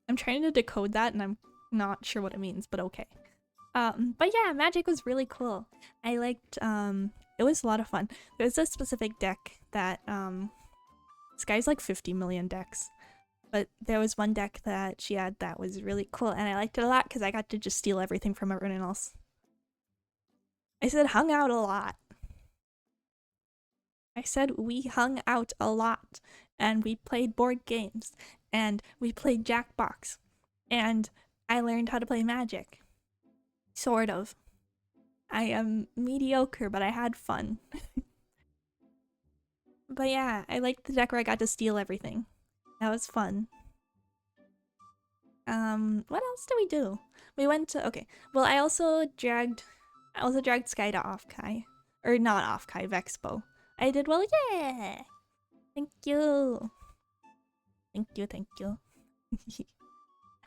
I'm trying to decode that and I'm not sure what it means, but okay. But yeah, Magic was really cool. I liked, it was a lot of fun. There's a specific deck that, this guy's like 50 million decks. But there was one deck that she had that was really cool and I liked it a lot because I got to just steal everything from everyone else. I said hung out a lot. I said we hung out a lot, and we played board games, and we played Jackbox, and I learned how to play Magic. Sort of. I am mediocre, but I had fun. But yeah, I liked the deck where I got to steal everything. That was fun. What else did we do? We went to, okay. Well, I also dragged Sky to Offkai. Or not Offkai, Vexpo. I did well, yeah! Thank you. Thank you, thank you.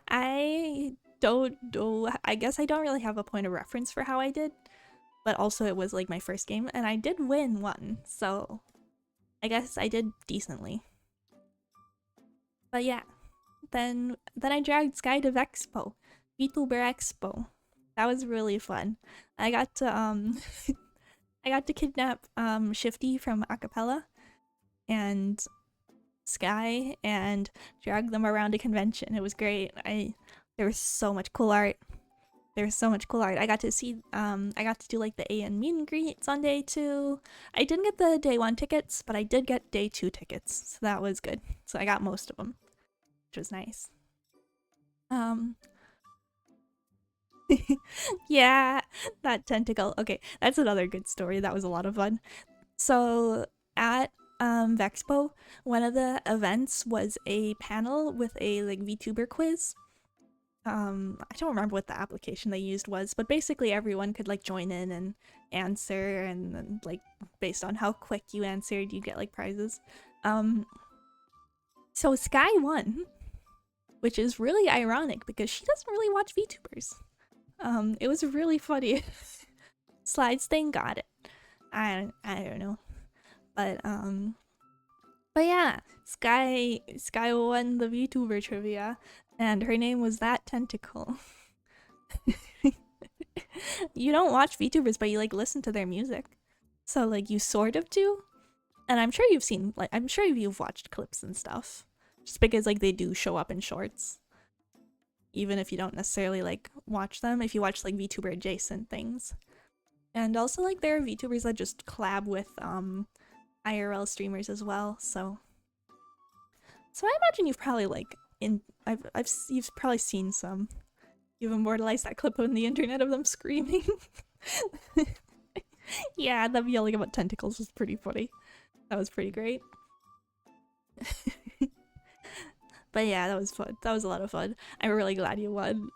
I don't know, I guess I don't really have a point of reference for how I did. But also it was like my first game, and I did win one, so I guess I did decently. But yeah, then I dragged Sky to Vexpo, VTuber Expo. That was really fun. I got to I got to kidnap Shifty from Acapella and Sky and drag them around a convention. It was great. There was so much cool art. There's so much cool art. I got to see, I got to do like the AN meet and greets on day 2. I didn't get the day 1 tickets, but I did get day 2 tickets, so that was good. So I got most of them, which was nice. Yeah, that tentacle. Okay, that's another good story. That was a lot of fun. So at Vexpo, one of the events was a panel with a like VTuber quiz. I don't remember what the application they used was, but basically everyone could like join in and answer, and then like based on how quick you answered, you get like prizes. So Sky won, which is really ironic because she doesn't really watch VTubers. It was really funny. Slides thing got it. I don't know, but yeah, Sky won the VTuber trivia, and her name was That Tentacle. You don't watch VTubers, but you like listen to their music, so like you sort of do. And I'm sure you've seen, like, I'm sure you've watched clips and stuff, just because like they do show up in shorts, even if you don't necessarily like watch them. If you watch like VTuber adjacent things, and also like there are VTubers that just collab with IRL streamers as well. So I imagine you've probably like you've probably seen some. You've immortalized that clip on the internet of them screaming. Yeah, them yelling about tentacles was pretty funny. That was pretty great. But yeah, that was fun. That was a lot of fun. I'm really glad you won.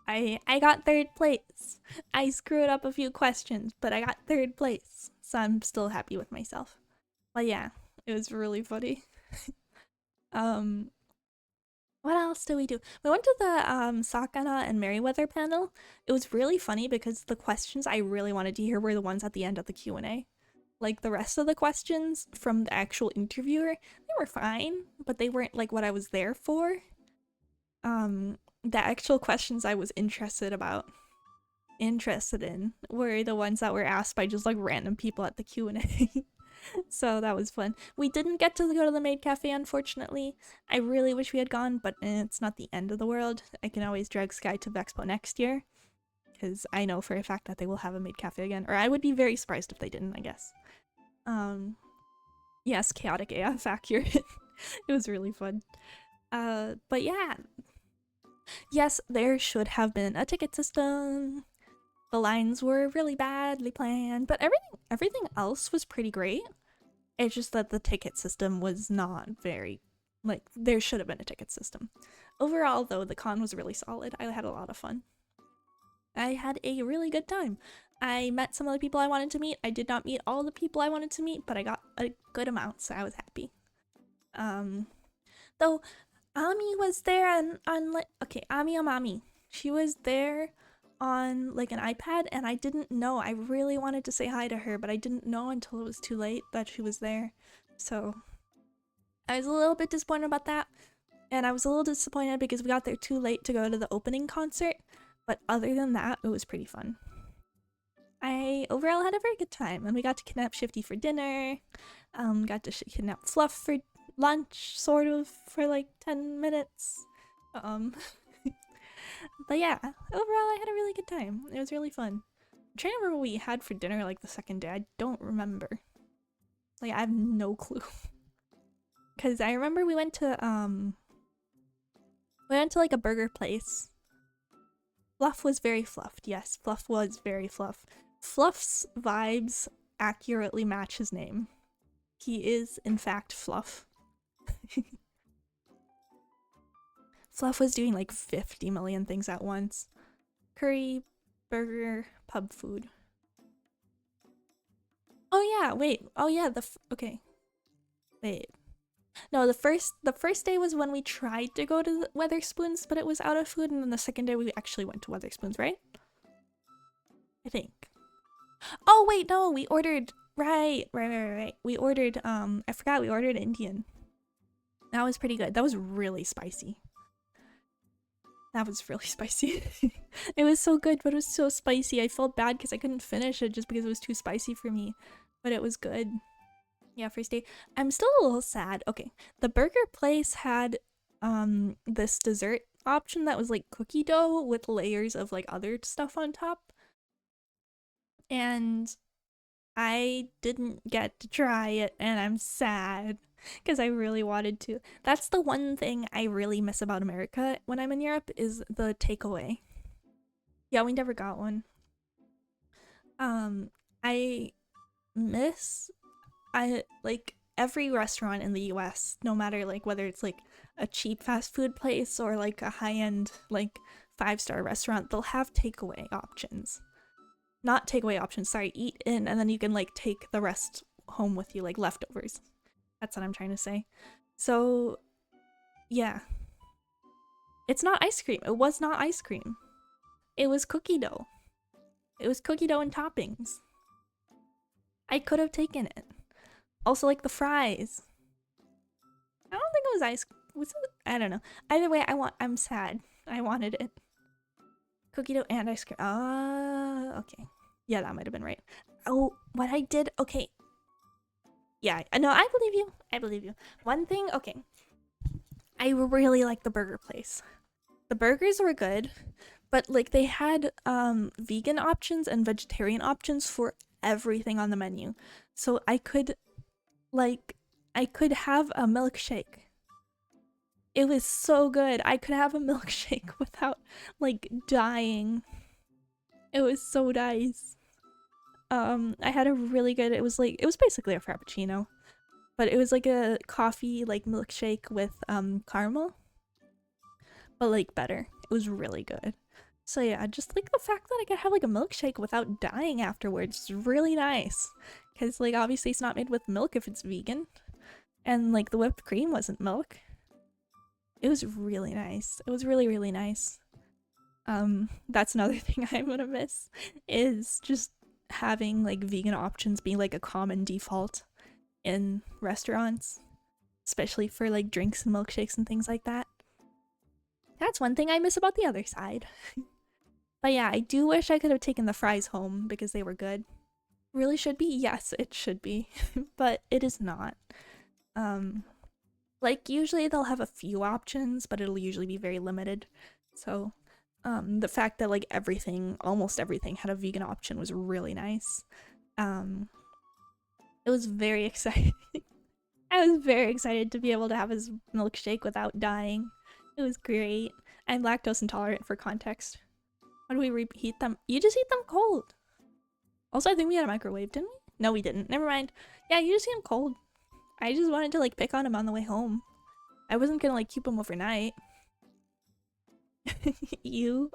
I got 3rd place. I screwed up a few questions, but I got 3rd place, so I'm still happy with myself. But yeah, it was really funny. What else did we do? We went to the Sakana and Merryweather panel. It was really funny because the questions I really wanted to hear were the ones at the end of the Q&A. Like the rest of the questions from the actual interviewer, they were fine, but they weren't like what I was there for. The actual questions I was interested in were the ones that were asked by just like random people at the Q&A. So that was fun. We didn't get to go to the maid cafe, unfortunately. I really wish we had gone, but it's not the end of the world. I can always drag Sky to Vexpo next year, because I know for a fact that they will have a maid cafe again. Or I would be very surprised if they didn't, I guess. Yes, chaotic AF, accurate. It was really fun. But yeah. Yes, there should have been a ticket system. The lines were really badly planned, but everything else was pretty great. It's just that the ticket system was not very, like, there should have been a ticket system. Overall, though, the con was really solid. I had a lot of fun. I had a really good time. I met some of the people I wanted to meet. I did not meet all the people I wanted to meet, but I got a good amount, so I was happy. Though Ami was there on like, okay, Ami Amami. She was there on like an iPad, and I didn't know. I really wanted to say hi to her, but I didn't know until it was too late that she was there. So I was a little bit disappointed about that, and I was a little disappointed because we got there too late to go to the opening concert, but other than that, it was pretty fun. I overall had a very good time, and we got to kidnap Shifty for dinner, got to kidnap Fluff for lunch, sort of, for like 10 minutes. But yeah, overall I had a really good time. It was really fun. I'm trying to remember what we had for dinner like the second day. I don't remember. Like, I have no clue. Cause I remember we went to like a burger place. Fluff was very fluffed. Yes, Fluff was very fluff. Fluff's vibes accurately match his name. He is, in fact, Fluff. Fluff was doing like 50 million things at once. Curry, burger, pub food. Oh yeah, wait. Oh yeah, okay. Wait. No, the first day was when we tried to go to Weatherspoons, but it was out of food, and then the second day we actually went to Weatherspoons, right? I think. Oh wait, no, we ordered right. We ordered I forgot we ordered Indian. That was pretty good. That was really spicy. That was really spicy. It was so good, but it was so spicy. I felt bad because I couldn't finish it just because it was too spicy for me. But it was good. Yeah, first day. I'm still a little sad. Okay, the burger place had this dessert option that was like cookie dough with layers of like other stuff on top. And I didn't get to try it, and I'm sad because I really wanted to. That's the one thing I really miss about America when I'm in Europe is the takeaway. Yeah, we never got one. I miss like every restaurant in the US, no matter like whether it's like a cheap fast food place or like a high-end like 5-star restaurant, they'll have takeaway options. Not takeaway options, sorry, eat in, and then you can like take the rest home with you, like leftovers. That's what I'm trying to say. So, yeah. It's not ice cream. It was not ice cream. It was cookie dough. It was cookie dough and toppings. I could have taken it. Also, like the fries. I don't think it was ice cream. Was it? I don't know. Either way, I'm sad. I wanted it. Cookie dough and ice cream. Ah, okay. Yeah, that might have been right. Oh, what I did. Okay. Yeah, no, I believe you. I believe you. One thing, okay. I really like the burger place. The burgers were good, but like they had vegan options and vegetarian options for everything on the menu. So I could have a milkshake. It was so good. I could have a milkshake without like dying. It was so nice. I had a really good, it was basically a frappuccino, but it was like a coffee like milkshake with caramel, but like better. It was really good. So yeah, just like the fact that I could have like a milkshake without dying afterwards is really nice. Cause like obviously it's not made with milk if it's vegan, and like the whipped cream wasn't milk. It was really nice. It was really, really nice. That's another thing I'm gonna miss is just having like vegan options be like a common default in restaurants, especially for like drinks and milkshakes and things like that. That's one thing I miss about the other side. But yeah, I do wish I could have taken the fries home because they were good. Really should be? Yes, it should be. But it is not. Like usually they'll have a few options, but it'll usually be very limited. So the fact that like almost everything had a vegan option was really nice. It was very exciting. I was very excited to be able to have his milkshake without dying. It was great. I'm lactose intolerant for context. How do we reheat them? You just eat them cold. Also, I think we had a microwave, didn't we? No, we didn't. Never mind. Yeah, you just eat them cold. I just wanted to like pick on him on the way home. I wasn't gonna like keep him overnight. You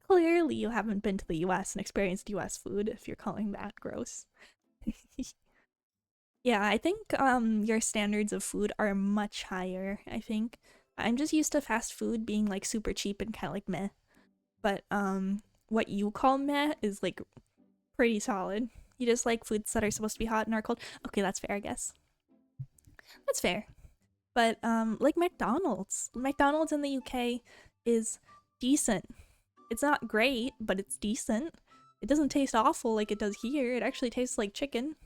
clearly you haven't been to the US and experienced US food if you're calling that gross. Yeah, I think your standards of food are much higher, I think. I'm just used to fast food being like super cheap and kind of like meh. But what you call meh is like pretty solid. You just like foods that are supposed to be hot and are cold. Okay, that's fair, I guess. That's fair. But like McDonald's in the UK is decent. It's not great, but it's decent. It doesn't taste awful like it does here. It actually tastes like chicken,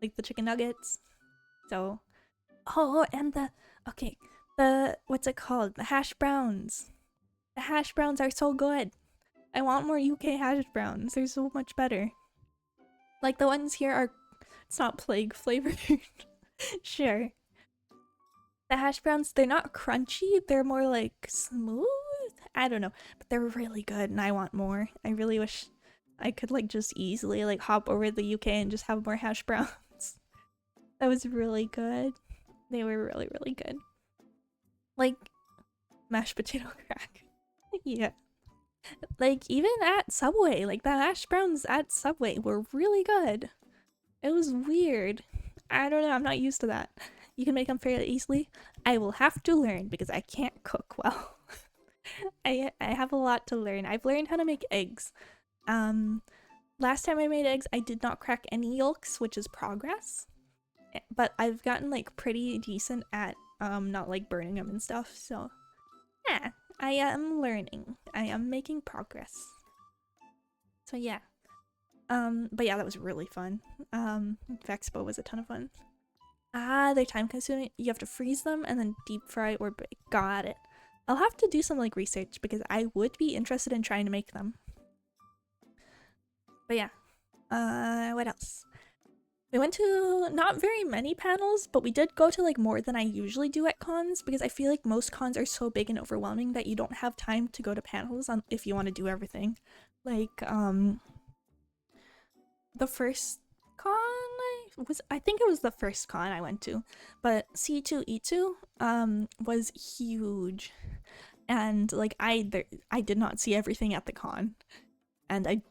like the chicken nuggets. So, oh, and the what's it called? The hash browns. The hash browns are so good. I want more UK hash browns. They're so much better. Like the ones here are, it's not plague flavored. Sure. The hash browns, they're not crunchy, they're more like smooth? I don't know, but they're really good and I want more. I really wish I could like just easily like hop over to the UK and just have more hash browns. That was really good. They were really, really good. Like mashed potato crack. Yeah. Like even at Subway, like the hash browns at Subway were really good. It was weird. I don't know, I'm not used to that. You can make them fairly easily. I will have to learn because I can't cook well. I have a lot to learn. I've learned how to make eggs. Last time I made eggs, I did not crack any yolks, which is progress. But I've gotten like pretty decent at not like burning them and stuff. So yeah, I am learning. I am making progress. So yeah. But yeah, that was really fun. Vexpo was a ton of fun. Ah, they're time consuming. You have to freeze them and then deep fry or bake. Got it. I'll have to do some like research because I would be interested in trying to make them. But yeah. What else? We went to not very many panels, but we did go to like more than I usually do at cons because I feel like most cons are so big and overwhelming that you don't have time to go to panels if you want to do everything. Like, the first con I think it was the first con I went to, but C2E2 was huge, and like I did not see everything at the con, and I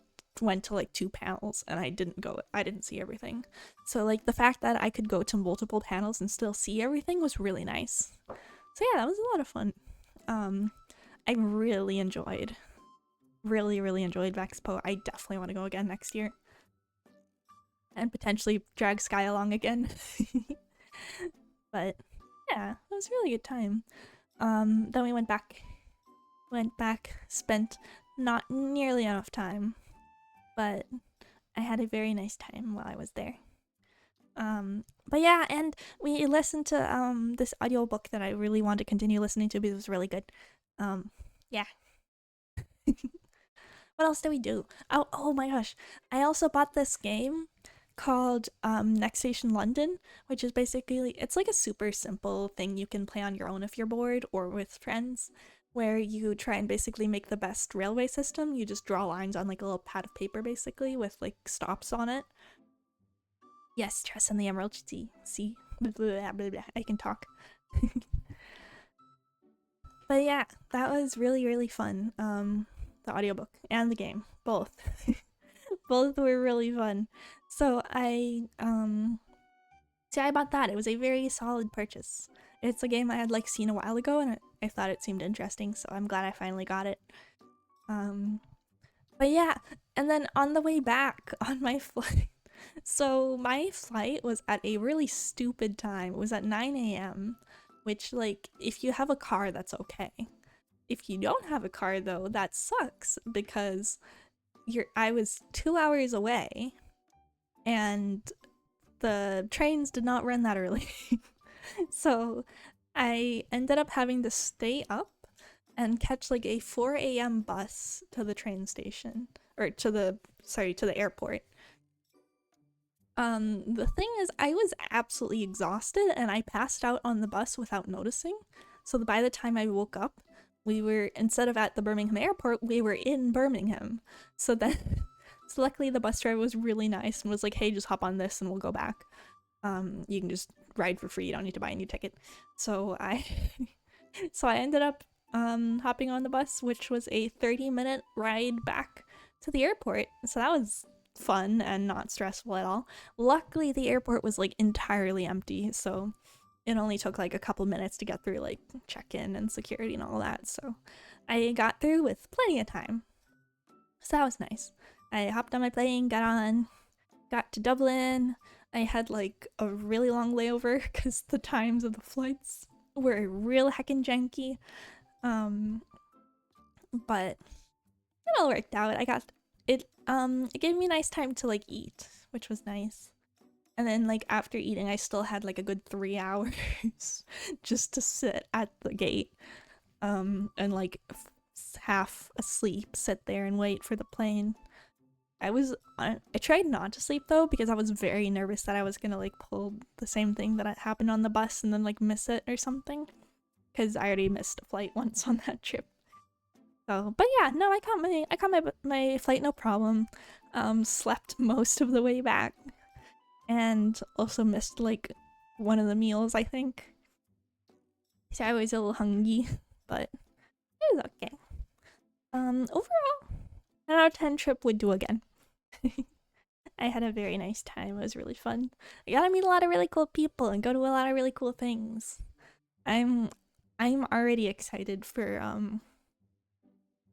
went to like 2 panels and I didn't see everything. So like the fact that I could go to multiple panels and still see everything was really nice. So yeah, that was a lot of fun. I really enjoyed Vexpo. I definitely want to go again next year. And potentially drag Sky along again. But yeah, it was a really good time. Then we went back, spent not nearly enough time, but I had a very nice time while I was there. But yeah, and we listened to this audiobook that I really want to continue listening to because it was really good. Yeah. What else did we do? Oh my gosh. I also bought this game called Next Station London, which is basically, it's like a super simple thing you can play on your own if you're bored or with friends, where you try and basically make the best railway system. You just draw lines on like a little pad of paper basically with like stops on it. Yes, Tress and the Emerald Sea. See? Blah, blah, blah, blah. I can talk. But yeah, that was really, really fun. The audiobook and the game, both. Both were really fun. So I bought that. It was a very solid purchase. It's a game I had like seen a while ago and I thought it seemed interesting, so I'm glad I finally got it. But yeah, and then on the way back on my flight, so my flight was at a really stupid time. It was at 9 a.m, which like if you have a car that's okay. If you don't have a car though, that sucks because I was 2 hours away and the trains did not run that early. So I ended up having to stay up and catch like a 4 a.m. bus to the train station, or to the airport. The thing is, I was absolutely exhausted and I passed out on the bus without noticing. So by the time I woke up, we were, instead of at the Birmingham airport, we were in Birmingham. So luckily the bus driver was really nice and was like, hey, just hop on this and we'll go back. You can just ride for free, you don't need to buy a new ticket. So I ended up hopping on the bus, which was a 30-minute ride back to the airport. So that was fun and not stressful at all. Luckily the airport was like entirely empty, so it only took like a couple minutes to get through like check-in and security and all that. So I got through with plenty of time. So that was nice. I hopped on my plane, got to Dublin. I had like a really long layover because the times of the flights were real heckin' janky. But it all worked out. It gave me a nice time to like eat, which was nice. And then like after eating, I still had like a good 3 hours just to sit at the gate and like half asleep, sit there and wait for the plane. I tried not to sleep though because I was very nervous that I was gonna like pull the same thing that happened on the bus and then like miss it or something, because I already missed a flight once on that trip. So, but yeah, no, I caught my flight no problem. Slept most of the way back, and also missed like one of the meals, I think. So I was a little hungry, but it was okay. Overall, 10 out of 10 trip would do again. I had a very nice time. It was really fun. I got to meet a lot of really cool people and go to a lot of really cool things. I'm already excited for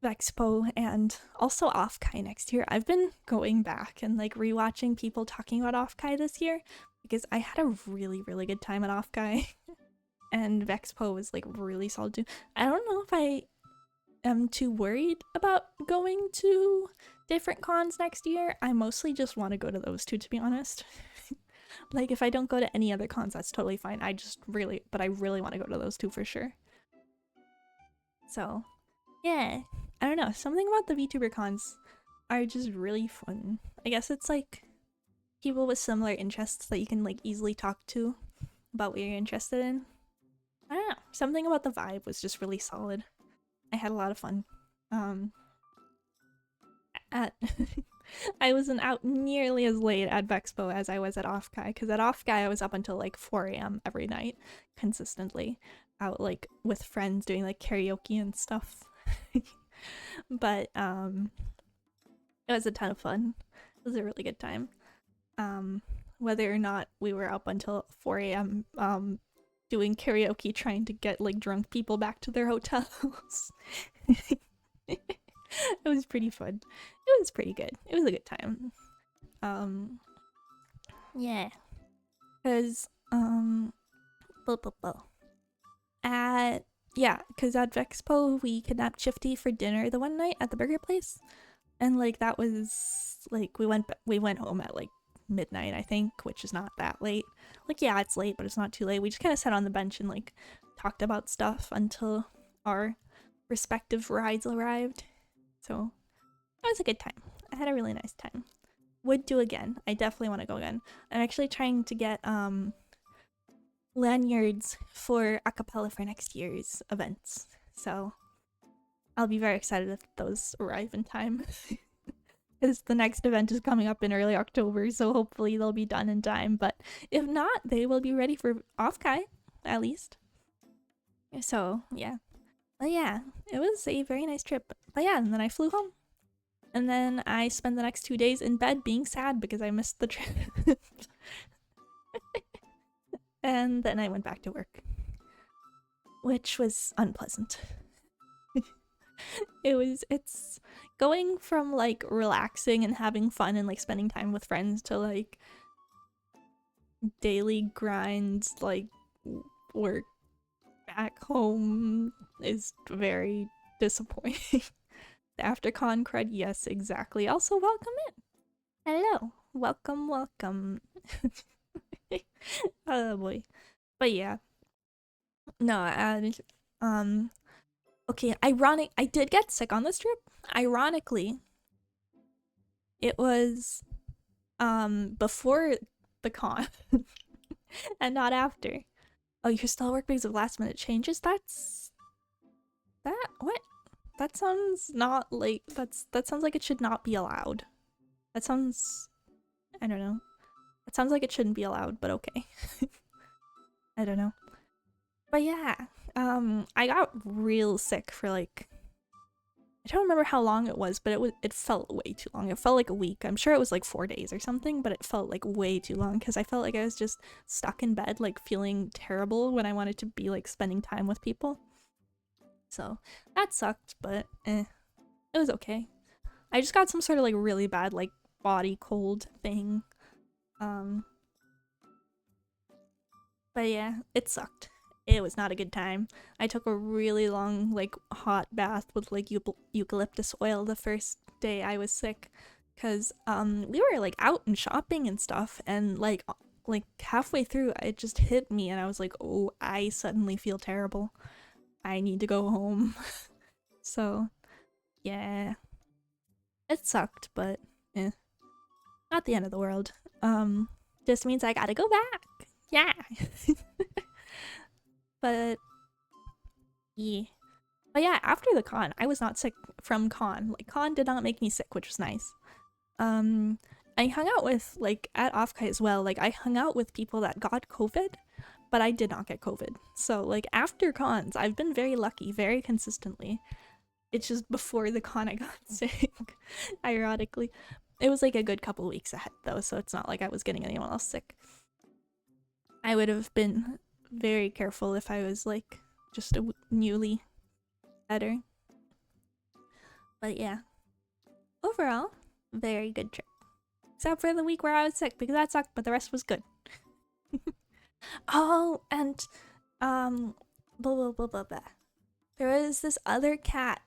Vexpo and also Offkai next year. I've been going back and like rewatching people talking about Offkai this year because I had a really good time at Offkai. And Vexpo was like really solid too. I don't know if I am too worried about going to different cons next year. I mostly just want to go to those two, to be honest. Like if I don't go to any other cons, that's totally fine. I really want to go to those two for sure. So yeah, I don't know, something about the VTuber cons are just really fun. I guess it's like people with similar interests that you can like easily talk to about what you're interested in. I don't know, something about the vibe was just really solid. I had a lot of fun. I wasn't out nearly as late at Vexpo as I was at Offkai, because at Offkai I was up until like 4 a.m. every night, consistently, out like with friends doing like karaoke and stuff. But it was a ton of fun. It was a really good time. Whether or not we were up until 4 a.m. Doing karaoke, trying to get like drunk people back to their hotels. It was pretty fun. It was pretty good. It was a good time. Yeah. Cause at Vexpo we kidnapped Shifty for dinner the one night at the burger place. And like that was like we went home at like midnight, I think, which is not that late. Like yeah, it's late, but it's not too late. We just kind of sat on the bench and like talked about stuff until our respective rides arrived. So it was a good time. I had a really nice time. Would do again. I definitely want to go again. I'm actually trying to get lanyards for acapella for next year's events. So I'll be very excited if those arrive in time. Because the next event is coming up in early October, so hopefully they'll be done in time. But if not, they will be ready for Offkai, at least. So yeah. But yeah, it was a very nice trip. But yeah, and then I flew home. And then I spent the next 2 days in bed being sad because I missed the trip. And then I went back to work, which was unpleasant. It's going from like relaxing and having fun and like spending time with friends to like daily grinds, like work back home is very disappointing. Aftercon cred, yes, exactly. Also, welcome in. Hello, welcome. Oh boy, but yeah, no, okay. I did get sick on this trip. Ironically, it was before the con and not after. Oh, you're still at work because of last minute changes? What? That sounds not like that sounds like it should not be allowed. That sounds, I don't know. It sounds like it shouldn't be allowed, but okay. I don't know. But yeah, I got real sick for like, I don't remember how long it was, but it felt way too long. It felt like a week. I'm sure it was like 4 days or something, but it felt like way too long because I felt like I was just stuck in bed, like feeling terrible when I wanted to be like spending time with people. So that sucked, but it was okay. I just got some sort of like really bad like body cold thing. But yeah, it sucked. It was not a good time. I took a really long like hot bath with like eucalyptus oil the first day I was sick, because we were like out and shopping and stuff, and like halfway through it just hit me and I was like, oh, I suddenly feel terrible. I need to go home. So yeah, it sucked, but eh, not the end of the world. Just means I gotta go back. Yeah. But yeah. But yeah, after the con, I was not sick from con. Like con did not make me sick, which was nice. Um, I hung out with like at Offkai as well. Like I hung out with people that got COVID, but I did not get COVID. So like after cons, I've been very lucky, very consistently. It's just before the con I got sick. Ironically, it was like a good couple weeks ahead though, so it's not like I was getting anyone else sick. I would have been very careful if I was like just a newly better. But yeah, overall, very good trip. Except for the week where I was sick because that sucked, but the rest was good. Oh, and blah blah blah blah blah. There was this other cat.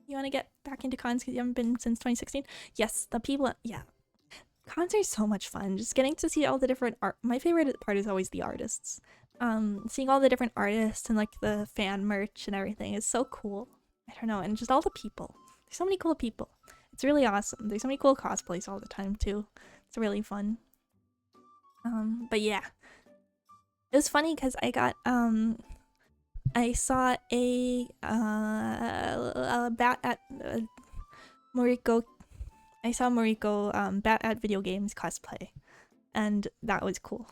You want to get back into cons because you haven't been since 2016? Yes, the people. Yeah, cons are so much fun. Just getting to see all the different art. My favorite part is always the artists. Seeing all the different artists and like the fan merch and everything is so cool. I don't know, and just all the people. There's so many cool people. It's really awesome. There's so many cool cosplays all the time too. It's really fun. But yeah, it was funny because I got I saw a bat at Moriko. I saw Moriko bat at video games cosplay, and that was cool.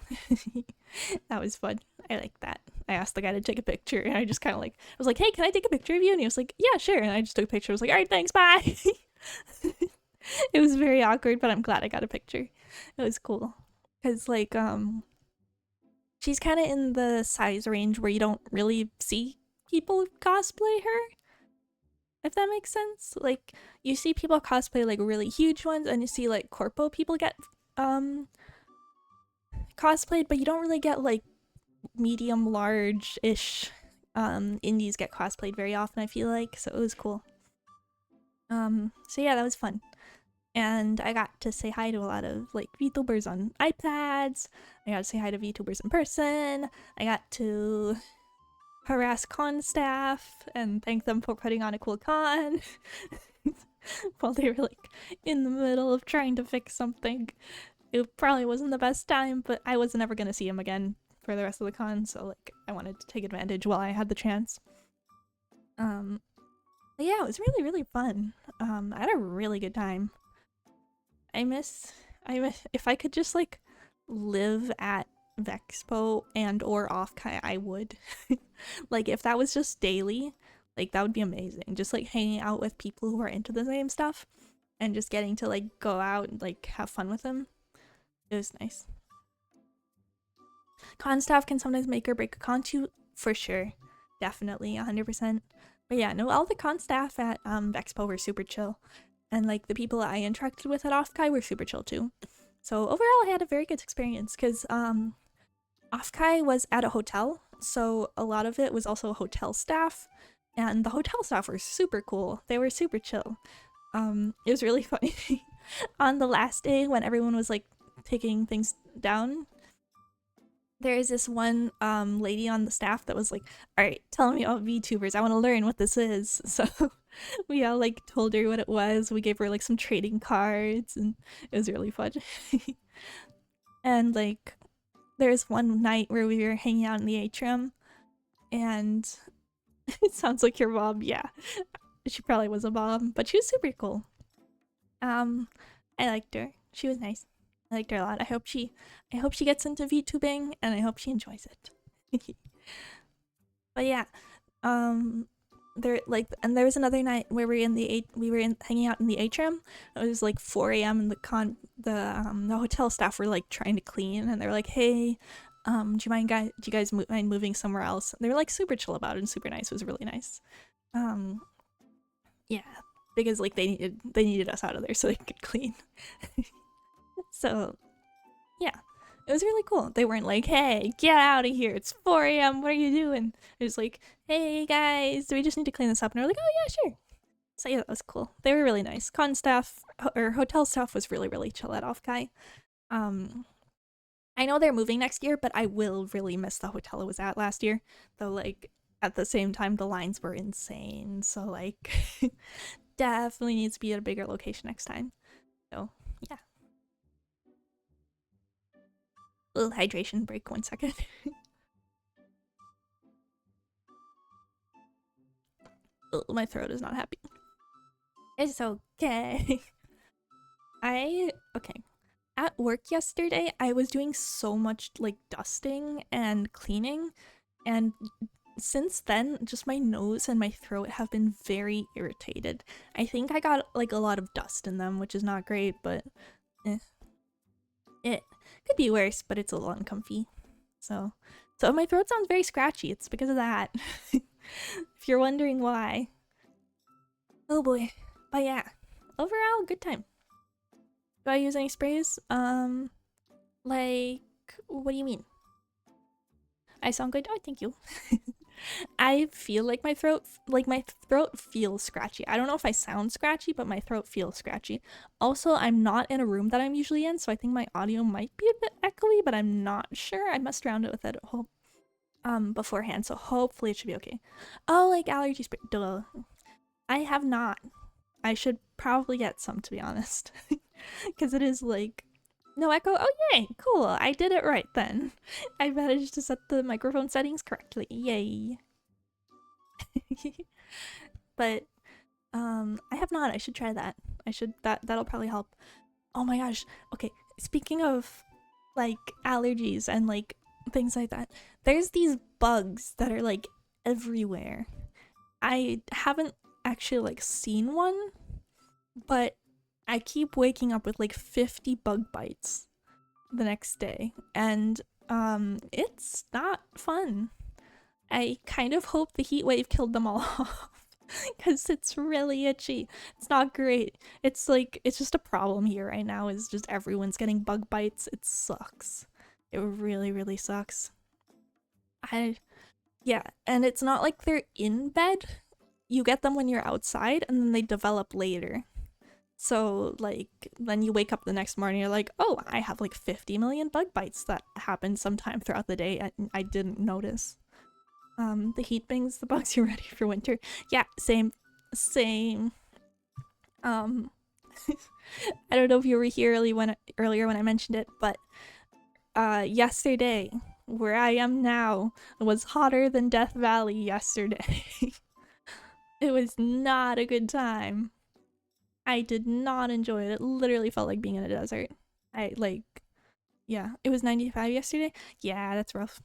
That was fun. I like that. I asked the guy to take a picture, and I just kind of like I was like, "Hey, can I take a picture of you?" And he was like, "Yeah, sure." And I just took a picture. I was like, "All right, thanks, bye." It was very awkward, but I'm glad I got a picture. It was cool because like she's kind of in the size range where you don't really see people cosplay her, if that makes sense. Like you see people cosplay like really huge ones, and you see like corpo people get cosplayed, but you don't really get like medium large ish indies get cosplayed very often, I feel like. So it was cool. So yeah, that was fun. And I got to say hi to a lot of like VTubers on iPads. I got to say hi to VTubers in person. I got to harass con staff and thank them for putting on a cool con while they were like in the middle of trying to fix something. It probably wasn't the best time, but I was never gonna see him again for the rest of the con, so like I wanted to take advantage while I had the chance. But yeah, it was really, really fun. I had a really good time. I miss if I could just like live at Vexpo and or Offkai, I would. Like if that was just daily, like that would be amazing. Just like hanging out with people who are into the same stuff and just getting to like go out and like have fun with them. It was nice. Con staff can sometimes make or break a con too, for sure. Definitely, 100%. But yeah, no, all the con staff at Vexpo were super chill. And like the people I interacted with at Offkai were super chill too. So overall I had a very good experience because Offkai was at a hotel, so a lot of it was also hotel staff, and the hotel staff were super cool. They were super chill. It was really funny. On the last day when everyone was like taking things down, there is this one lady on the staff that was like, "All right, tell me about VTubers. I want to learn what this is." So we all like told her what it was. We gave her like some trading cards, and it was really fun. And like there's one night where we were hanging out in the atrium, and it sounds like your mom. Yeah, she probably was a mom, but she was super cool. I liked her. She was nice. I liked her a lot. I hope she gets into VTubing, and I hope she enjoys it. But yeah, there was another night where we were hanging out in the atrium. It was like 4 a.m. and the hotel staff were like trying to clean, and they were like, "Hey, do you guys mind moving somewhere else?" And they were like super chill about it and super nice. It was really nice. Yeah, because like they needed us out of there so they could clean. So yeah, it was really cool. They weren't like, "Hey, get out of here, it's 4 a.m, what are you doing?" It was like, "Hey guys, do we just need to clean this up?" And they're like, "Oh yeah, sure." So yeah, that was cool. They were really nice. Con staff or hotel staff was really, really chill at Offkai. I know they're moving next year, but I will really miss the hotel I was at last year. Though like at the same time, the lines were insane. So, like, definitely needs to be at a bigger location next time. So, yeah. Little hydration break, 1 second. Oh, my throat is not happy. It's okay. Okay. At work yesterday, I was doing so much like dusting and cleaning, and since then, just my nose and my throat have been very irritated. I think I got like a lot of dust in them, which is not great, but eh. It could be worse, but it's a little uncomfy. So if my throat sounds very scratchy, it's because of that. If you're wondering why. Oh boy. But yeah, overall, good time. Do I use any sprays? Like, what do you mean? I sound good? Oh, thank you. I feel like my throat feels scratchy. I don't know if I sound scratchy, but my throat feels scratchy. Also, I'm not in a room that I'm usually in, so I think my audio might be a bit echoey, but I'm not sure. I messed around with it beforehand, so hopefully it should be okay. Oh, like allergy spray. Duh. I have not. I should probably get some, to be honest. Because it is like no echo. Oh yay, cool. I did it right then. I managed to set the microphone settings correctly. Yay. But I have not. I should try that. That'll probably help. Oh my gosh. Okay, speaking of like allergies and like things like that, there's these bugs that are like everywhere. I haven't actually like seen one, but I keep waking up with like 50 bug bites the next day, and it's not fun. I kind of hope the heat wave killed them all off because it's really itchy. It's not great. It's like it's just a problem here right now is just everyone's getting bug bites. It sucks. It really sucks. Yeah, and it's not like they're in bed. You get them when you're outside and then they develop later. So, like, then you wake up the next morning, you're like, oh, I have like 50 million bug bites that happened sometime throughout the day and I didn't notice. The heat brings the bugs, you're ready for winter. Yeah, same. Um, I don't know if you were here earlier when I mentioned it, but yesterday, where I am now, was hotter than Death Valley yesterday. It was not a good time. I did not enjoy it. It literally felt like being in a desert. Yeah, it was 95 yesterday. Yeah, that's rough.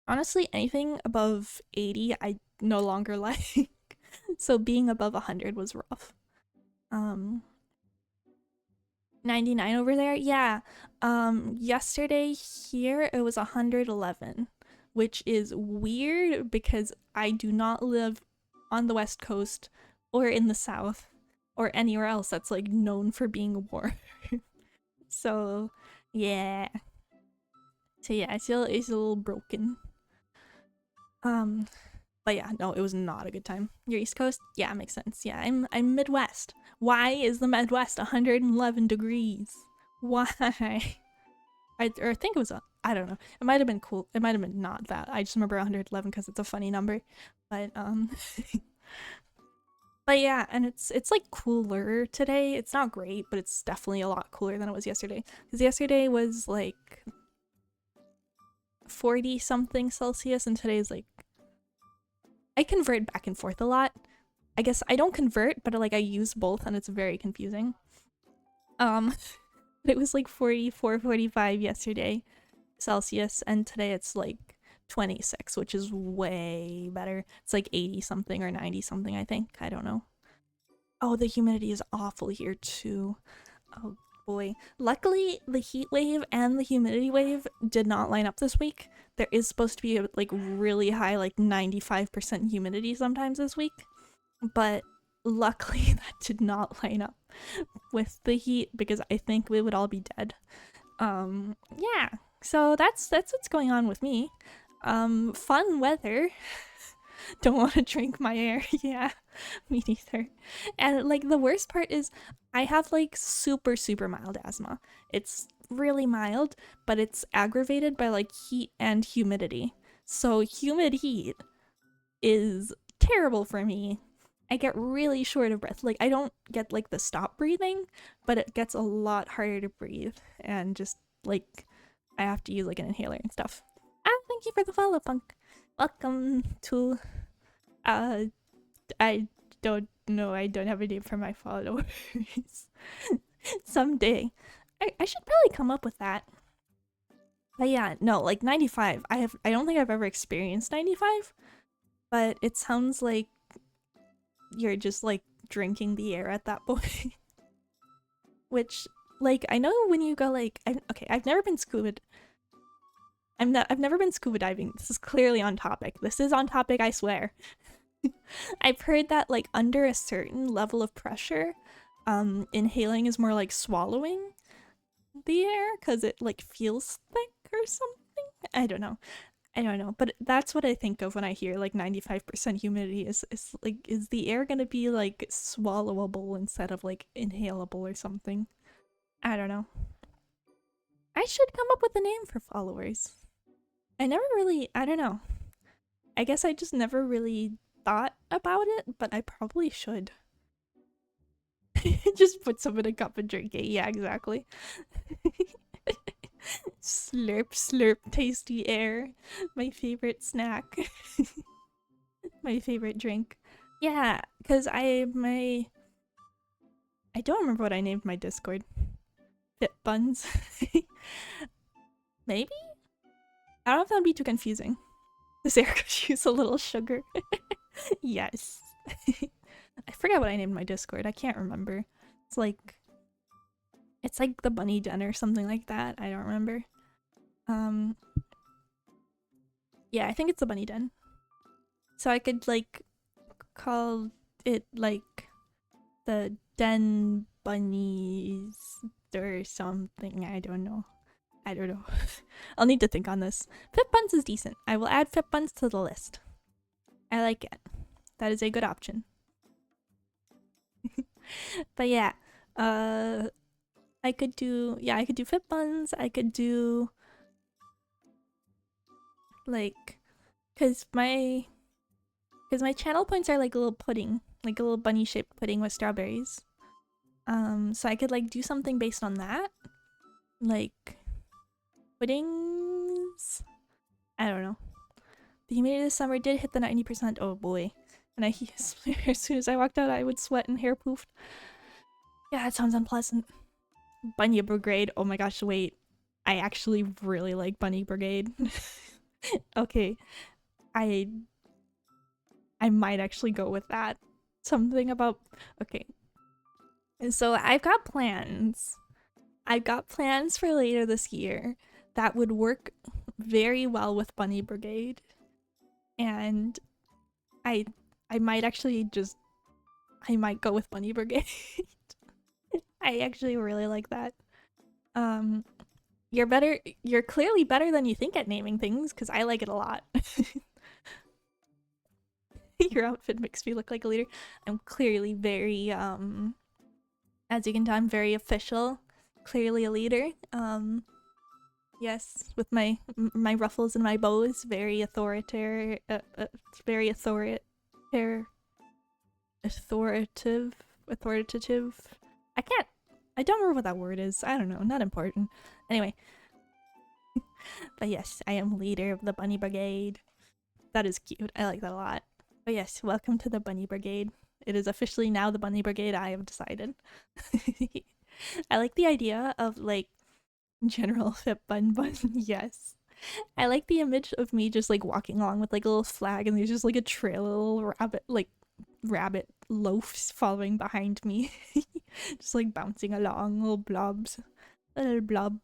Honestly, anything above 80, I no longer like. So being above 100 was rough. 99 over there? Yeah. Yesterday here it was 111, which is weird because I do not live on the West Coast or in the South or anywhere else that's like known for being warm. So, yeah. So yeah, it's a little broken. But yeah, no, it was not a good time. Your East Coast? Yeah, makes sense. Yeah, I'm Midwest. Why is the Midwest 111 degrees? Why? I think it was I don't know. It might have been cool. It might have been not that. I just remember 111 because it's a funny number. But but yeah, and it's like cooler today. It's not great, but it's definitely a lot cooler than it was yesterday. Because yesterday was like 40 something Celsius and today's like I convert back and forth a lot. I guess I don't convert, but like I use both and it's very confusing. It was like 44, 45 yesterday Celsius, and today it's like 26, which is way better. It's like 80 something or 90 something, I think. I don't know. Oh, the humidity is awful here too. Oh boy. Luckily, the heat wave and the humidity wave did not line up this week. There is supposed to be a like really high, like 95% humidity sometimes this week, but luckily that did not line up with the heat because I think we would all be dead. Yeah. So that's what's going on with me. Fun weather. Don't want to drink my air. Yeah, me neither. And like the worst part is I have like super mild asthma. It's really mild, but it's aggravated by like heat and humidity. So humid heat is terrible for me. I get really short of breath. Like, I don't get like the stop breathing, but it gets a lot harder to breathe, and just like I have to use like an inhaler and stuff. Ah, thank you for the follow, Punk. Welcome to I don't know, I don't have a name for my followers. Someday. I should probably come up with that. But yeah, no, like 95. I don't think I've ever experienced 95, but it sounds like you're just like drinking the air at that point. Which, like, I know when you go like I've never been scuba. I've never been scuba diving. This is clearly on topic. This is on topic, I swear. I've heard that like under a certain level of pressure, inhaling is more like swallowing the air because it like feels thick or something. I don't know, but that's what I think of when I hear like 95% humidity. Is like, is the air gonna be like swallowable instead of like inhalable or something? I don't know. I should come up with a name for followers. I don't know. I guess I just never really thought about it, but I probably should. Just put some in a cup and drink it. Yeah, exactly. Slurp, slurp, tasty air. My favorite snack. My favorite drink. Yeah, because I don't remember what I named my Discord. Fit buns. Maybe? I don't know if that'd be too confusing. This air could use a little sugar. Yes. I forgot what I named my Discord. I can't remember. It's like the Bunny Den or something like that. I don't remember. Yeah, I think it's the Bunny Den. So I could like call it like the Den Bunnies or something. I don't know. I'll need to think on this. Fit Buns is decent. I will add Fit Buns to the list. I like it. That is a good option. But yeah, I could do Fit Buns. I could do like, cause my channel points are like a little pudding, like a little bunny shaped pudding with strawberries. So I could like do something based on that, like puddings. I don't know. The humidity this summer did hit the 90%. Oh boy. And as soon as I walked out, I would sweat and hair poofed. Yeah, that sounds unpleasant. Bunny Brigade. Oh my gosh, wait. I actually really like Bunny Brigade. Okay. I might actually go with that. Something about... Okay. And so I've got plans. I've got plans for later this year that would work very well with Bunny Brigade. And I might actually just... I might go with Bunny Brigade. I actually really like that. You're clearly better than you think at naming things, because I like it a lot. Your outfit makes me look like a leader. I'm clearly very, as you can tell, I'm very official. Clearly a leader. Yes, with my ruffles and my bows, very authoritative. Authoritative. I don't remember what that word is. I don't know, not important. Anyway. But yes, I am leader of the Bunny Brigade. That is cute. I like that a lot. But yes, welcome to the Bunny Brigade. It is officially now the Bunny Brigade, I have decided. I like the idea of like General Fit Bun Bun. Yes. I like the image of me just like walking along with like a little flag and there's just like a trail of little rabbit loafs following behind me. Just like bouncing along, little blob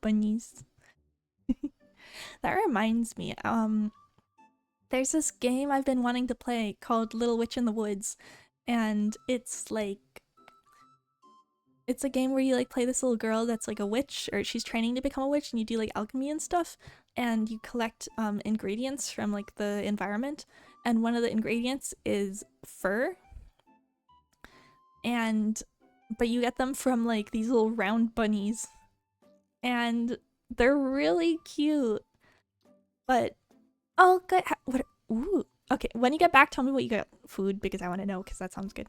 bunnies. That reminds me, there's this game I've been wanting to play called Little Witch in the Woods, and it's a game where you like play this little girl that's like a witch, or she's training to become a witch, and you do like alchemy and stuff, and you collect ingredients from like the environment, and one of the ingredients is fur, but you get them from like these little round bunnies, and they're really cute. But oh good, what? Ooh, Okay, when you get back, tell me what you got food because I want to know because that sounds good.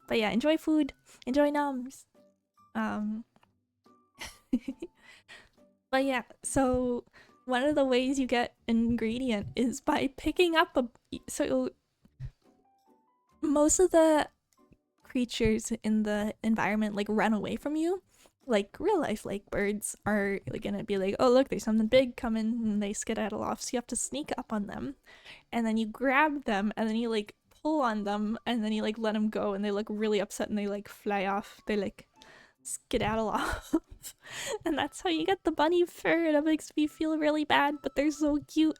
But yeah, enjoy food, enjoy nums. Um, but yeah, so one of the ways you get an ingredient is by picking up a. So most of the creatures in the environment like run away from you. Like real life, like birds are like gonna be like, oh look, there's something big coming, and they skedaddle off. So you have to sneak up on them, and then you grab them, and then you like pull on them, and then you like let them go, and they look really upset, and they like fly off. They like skedaddle off, and that's how you get the bunny fur. That makes me feel really bad, but they're so cute.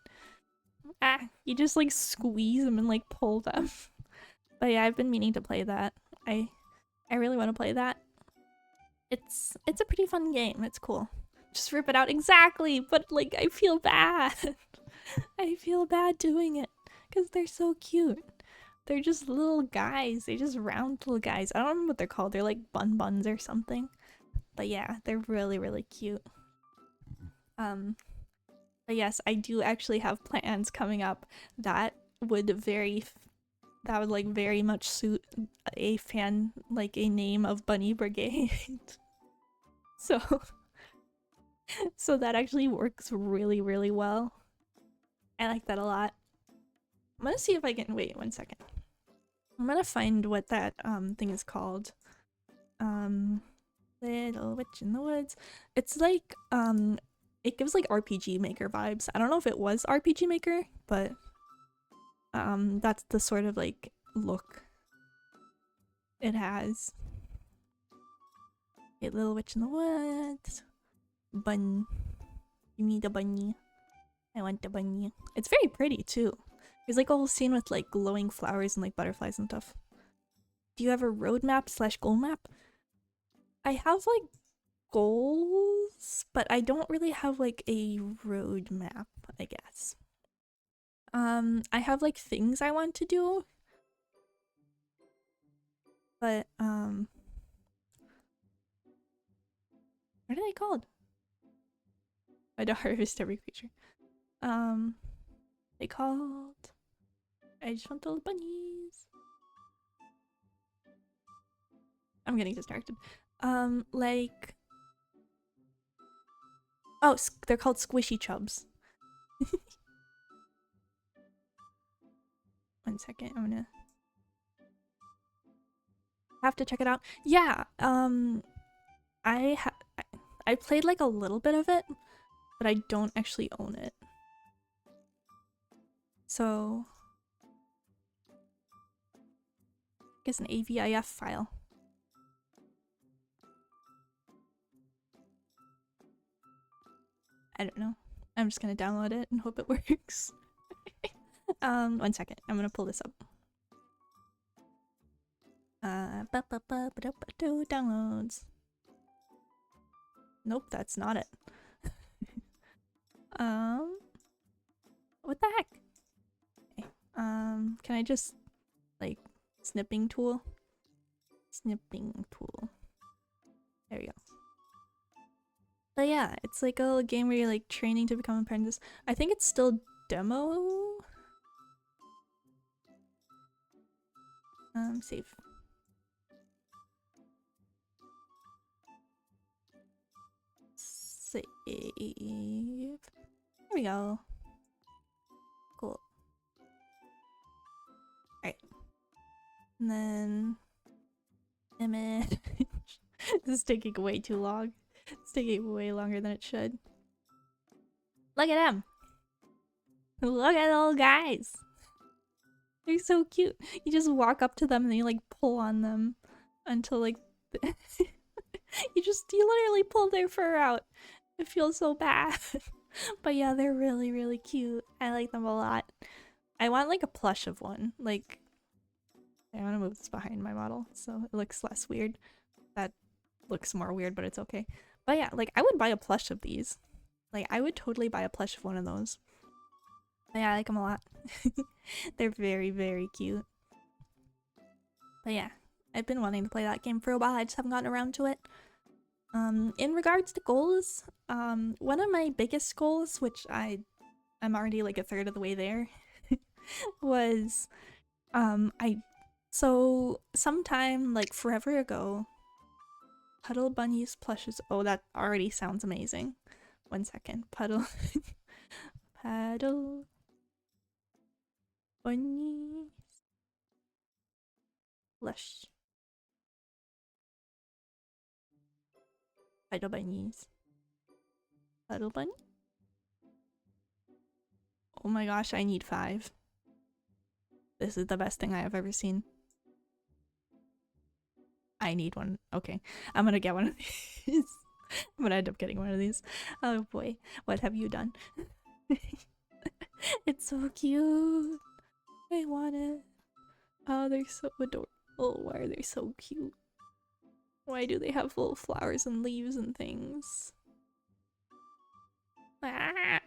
Ah, you just like squeeze them and like pull them. But yeah, I've been meaning to play that. I really want to play that. It's a pretty fun game. It's cool. Just rip it out exactly, but like I feel bad. I feel bad doing it because they're so cute. They're just little guys. They're just round little guys. I don't know what they're called. They're like buns or something. But yeah, they're really really cute. But yes, I do actually have plans coming up that would like very much suit a fan, like a name of Bunny Brigade. So so that actually works really really well. I like that a lot. I'm gonna see if I can wait 1 second. I'm gonna find what that thing is called. Little Witch in the Woods. It's like it gives like RPG Maker vibes. I don't know if it was RPG Maker, but that's the sort of like look it has. Okay, Little Witch in the Woods. Bun. You need a bunny. I want a bunny. It's very pretty too. There's like a whole scene with like glowing flowers and like butterflies and stuff. Do you have a roadmap / goal map? I have like goals, but I don't really have like a roadmap, I guess. I have like things I want to do, but what are they called? I don't harvest every creature. They called. I just want the little bunnies. I'm getting distracted. Like. Oh, they're called squishy chubs. 1 second, I'm gonna have to check it out. Yeah, I played like a little bit of it, but I don't actually own it. So I guess an AVIF file. I don't know. I'm just gonna download it and hope it works. 1 second. I'm gonna pull this up. Downloads. Nope, that's not it. What the heck? Okay. Can I just like snipping tool? Snipping tool. There we go. But yeah, it's like a little game where you're like training to become an apprentice. I think it's still demo. Save. Save. There we go. Cool. Alright. And then image. This is taking way too long. It's taking way longer than it should. Look at them! Look at the little guys! They're so cute. You just walk up to them and you like pull on them until like you literally pull their fur out. It feels so bad. But yeah, they're really really cute. I like them a lot. I want like a plush of one. Like I want to move this behind my model so it looks less weird. That looks more weird, but it's okay. But yeah, like I would buy a plush of these. Like I would totally buy a plush of one of those. But yeah, I like them a lot. They're very, very cute. But yeah, I've been wanting to play that game for a while. I just haven't gotten around to it. In regards to goals, one of my biggest goals, which I I'm already like a third of the way there. Was so sometime like forever ago, Puddle Bunnies plushes. Oh, that already sounds amazing. 1 second. Puddle Puddle Bunnies plush. Puddle Bunnies. Puddle Bunny? Oh my gosh, I need 5. This is the best thing I have ever seen. I need one. Okay, I'm gonna get one of these. I'm gonna end up getting one of these. Oh boy, what have you done? It's so cute. I want it. Oh, they're so adorable. Why are they so cute? Why do they have little flowers and leaves and things? Ah!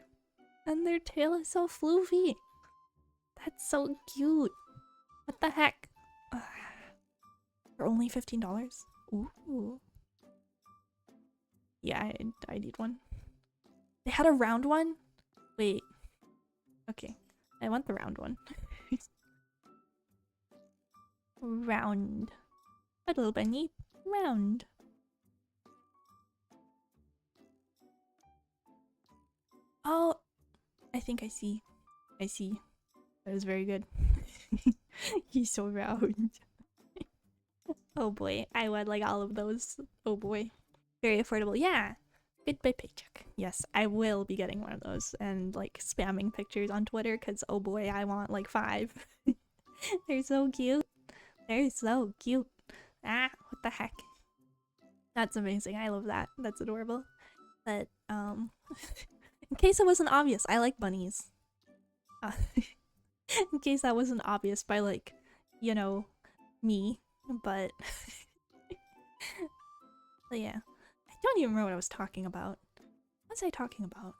And their tail is so floofy. That's so cute. What the heck? For only $15? Ooh. Yeah, I need one. They had a round one? Wait. Okay. I want the round one. Round. A little bunny. Round. Oh, I think I see. I see. That is very good. He's so round. Oh boy, I would like all of those. Oh boy. Very affordable. Yeah. Good by paycheck. Yes, I will be getting one of those and like spamming pictures on Twitter because oh boy, I want like 5. They're so cute. They're so cute. Ah, what the heck? That's amazing. I love that. That's adorable. But in case it wasn't obvious, I like bunnies. In case that wasn't obvious by like, you know, me, but but yeah. I don't even remember what I was talking about. What was I talking about?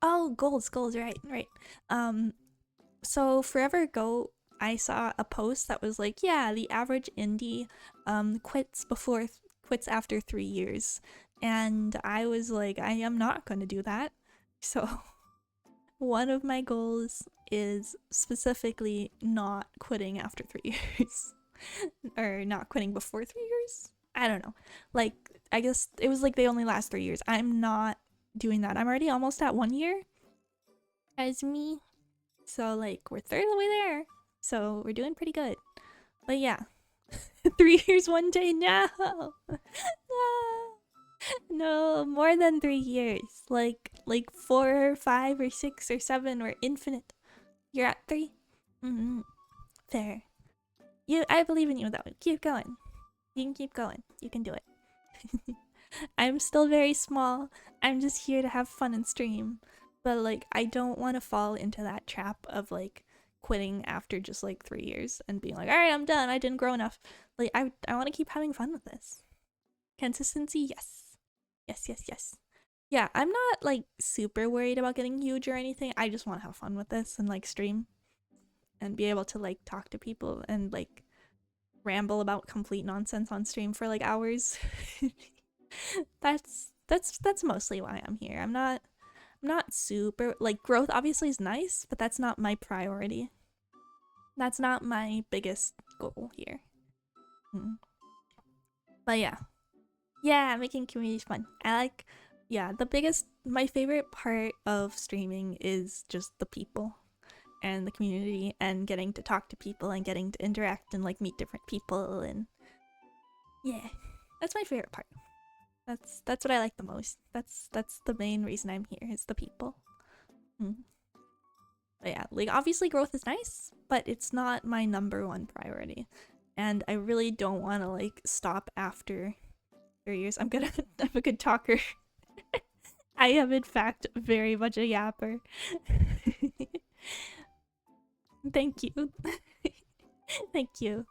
Oh, goals, right. So forever ago, I saw a post that was like, yeah, the average indie quits after 3 years. And I was like, I am not going to do that. So one of my goals is specifically not quitting after 3 years. Or not quitting before 3 years? I don't know. Like, I guess it was like they only last 3 years. I'm not doing that. I'm already almost at 1 year as me. So like we're third of the way there. So we're doing pretty good. But yeah. 3 years 1 day? No. No, more than 3 years. Like 4 or 5 or 6 or 7 or infinite. You're at 3? Mm-hmm. Fair. I believe in you though. Keep going. You can keep going. You can do it. I'm still very small. I'm just here to have fun and stream. But like I don't want to fall into that trap of like quitting after just like 3 years and being like, alright, I'm done. I didn't grow enough. Like I want to keep having fun with this. Consistency, yes. Yes. Yeah, I'm not like super worried about getting huge or anything. I just want to have fun with this and like stream and be able to like talk to people and like ramble about complete nonsense on stream for like hours. That's mostly why I'm here. I'm not super like growth obviously is nice, but that's not my priority. That's not my biggest goal here. But yeah, making community fun. My favorite part of streaming is just the people and the community and getting to talk to people and getting to interact and like meet different people and yeah, that's my favorite part. That's what I like the most. That's the main reason I'm here is the people. But yeah, like obviously growth is nice, but it's not my #1 priority. And I really don't want to like stop after 3 years. I'm a good talker. I am in fact very much a yapper. Thank you. Thank you.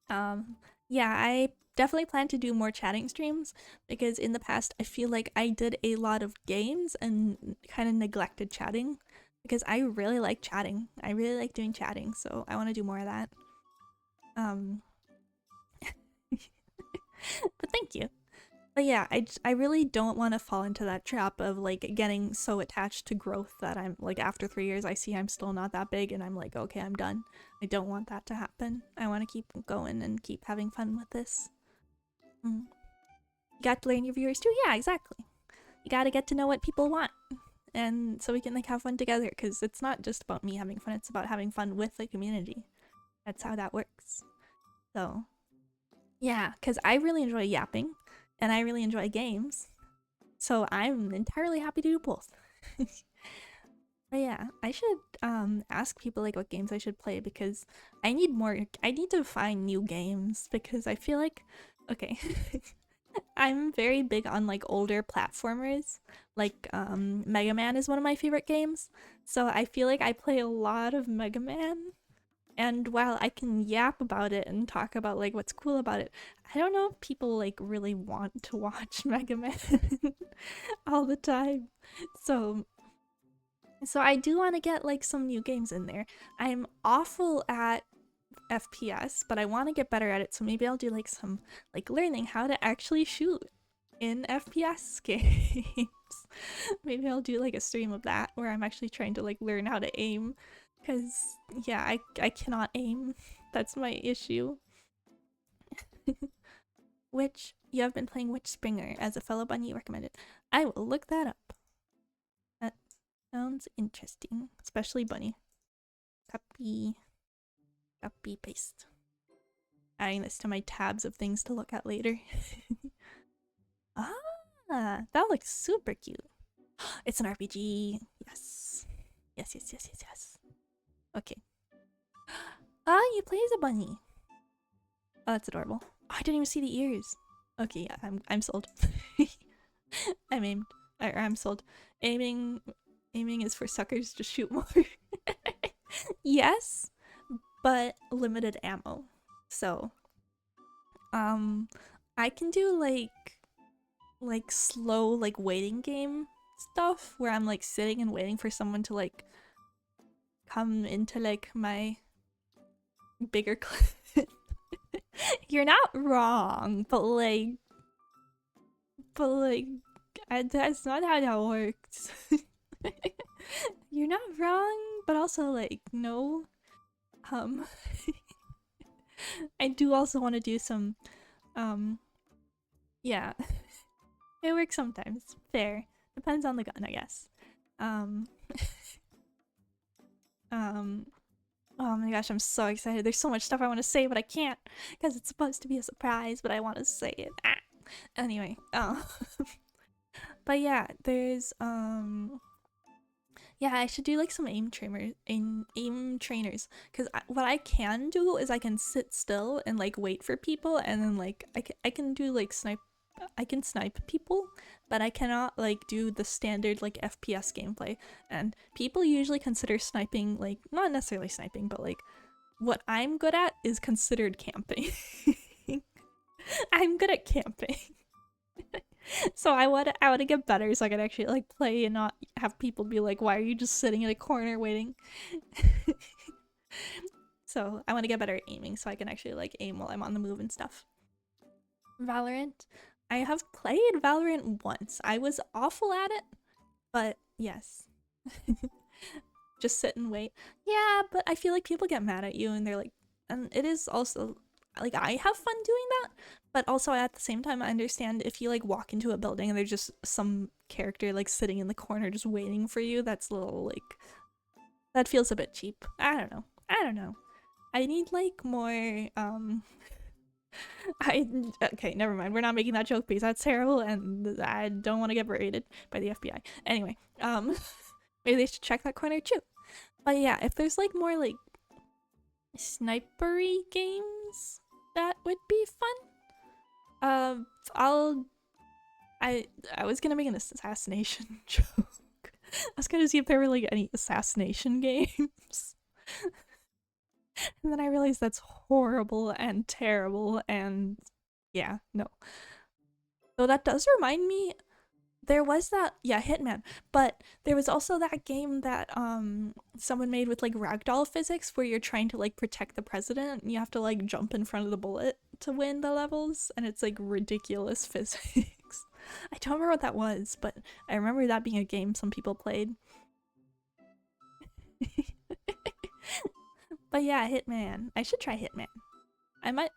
Yeah, I definitely plan to do more chatting streams because in the past I feel like I did a lot of games and kind of neglected chatting because I really like chatting. I really like doing chatting, so I want to do more of that. But thank you. But yeah, I really don't want to fall into that trap of like getting so attached to growth that I'm like after 3 years I see I'm still not that big and I'm like, okay, I'm done. I don't want that to happen. I want to keep going and keep having fun with this. You got to learn your viewers too? Yeah, exactly. You got to get to know what people want. And so we can like have fun together, because it's not just about me having fun, it's about having fun with the community. That's how that works. So yeah, because I really enjoy yapping and I really enjoy games. So I'm entirely happy to do both. But yeah, I should ask people like what games I should play, because I need to find new games, because I feel like, okay, I'm very big on like older platformers. Like Mega Man is one of my favorite games. So I feel like I play a lot of Mega Man, and while I can yap about it and talk about like what's cool about it, I don't know if people like really want to watch Mega Man all the time. So I do want to get like some new games in there. I'm awful at FPS, but I want to get better at it, so maybe I'll do like some like learning how to actually shoot in FPS games. Maybe I'll do like a stream of that where I'm actually trying to like learn how to aim, because yeah, I cannot aim. That's my issue. Which you have been playing Witch Springer as a fellow bunny recommended. I will look that up. That sounds interesting, especially bunny. Copy paste. Adding this to my tabs of things to look at later. Ah, that looks super cute. It's an RPG. Yes. Yes. Okay. Ah, you play as a bunny. Oh, that's adorable. Oh, I didn't even see the ears. Okay, yeah, I'm sold. I'm aimed. I'm sold. Aiming is for suckers to shoot more. Yes, but limited ammo. So, I can do like slow like waiting game stuff where I'm like sitting and waiting for someone to like come into like my bigger clip. You're not wrong, but that's not how that works. You're not wrong, but also like no. I do also want to do some yeah. It works sometimes. Fair. Depends on the gun, I guess. Oh my gosh, I'm so excited. There's so much stuff I want to say, but I can't because it's supposed to be a surprise, but I want to say it. Ah. Anyway, but yeah, there's yeah, I should do like some aim trainers, because what I can do is I can sit still and like wait for people, and then like I can do like I can snipe people, but I cannot like do the standard like FPS gameplay. And people usually consider sniping like not necessarily sniping, but like what I'm good at is considered camping. I'm good at camping. So I want to get better so I can actually like play and not have people be like, why are you just sitting in a corner waiting? So I want to get better at aiming so I can actually like aim while I'm on the move and stuff. Valorant. I have played Valorant once. I was awful at it, but yes. Just sit and wait. Yeah, but I feel like people get mad at you and they're like, and it is also like I have fun doing that, but also at the same time I understand if you like walk into a building and there's just some character like sitting in the corner just waiting for you, that's a little like, that feels a bit cheap. I don't know. I need like more okay, never mind. We're not making that joke because that's terrible and I don't want to get berated by the FBI. Anyway, maybe they should check that corner too. But yeah, if there's like more like snipery games, that would be fun. I was gonna make an assassination joke. I was gonna see if there were like any assassination games. And then I realized that's horrible and terrible, and yeah, no. Though that does remind me, there was that, yeah, Hitman, but there was also that game that someone made with like ragdoll physics where you're trying to like protect the president and you have to like jump in front of the bullet to win the levels, and it's like ridiculous physics. I don't remember what that was, but I remember that being a game some people played. But yeah, Hitman. I should try Hitman. I might.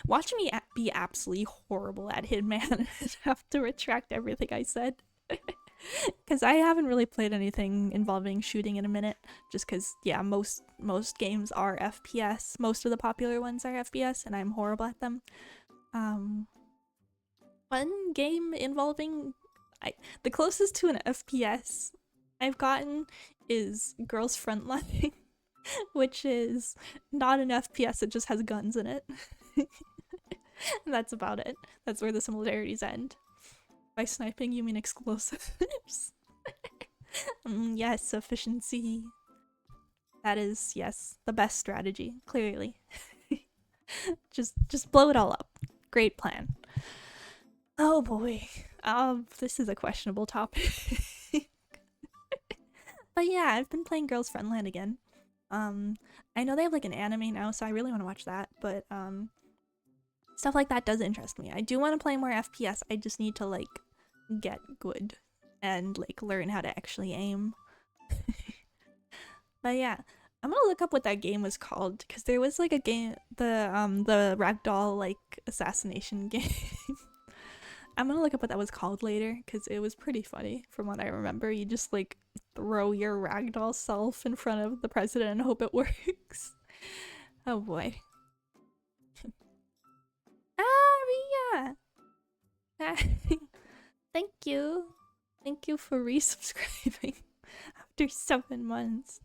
Watching me be absolutely horrible at Hitman. I'd have to retract everything I said. Because I haven't really played anything involving shooting in a minute. Just because, yeah, most games are FPS. Most of the popular ones are FPS, and I'm horrible at them. One game involving the closest to an FPS I've gotten is Girls Frontline, which is not an FPS, it just has guns in it. And that's about it. That's where the similarities end. By sniping, you mean explosives? Yes, efficiency. That is, yes, the best strategy, clearly. just blow it all up. Great plan. Oh boy. This is a questionable topic. But yeah, I've been playing Girls Frontline again. I know they have like an anime now, so I really want to watch that, but stuff like that does interest me. I do want to play more FPS. I just need to like get good and like learn how to actually aim. But yeah, I'm gonna look up what that game was called because there was like a game, the ragdoll like assassination game. I'm gonna look up what that was called later because it was pretty funny from what I remember. You just like throw your ragdoll self in front of the president and hope it works. Oh boy. Ria! Thank you. Thank you for resubscribing after 7 months.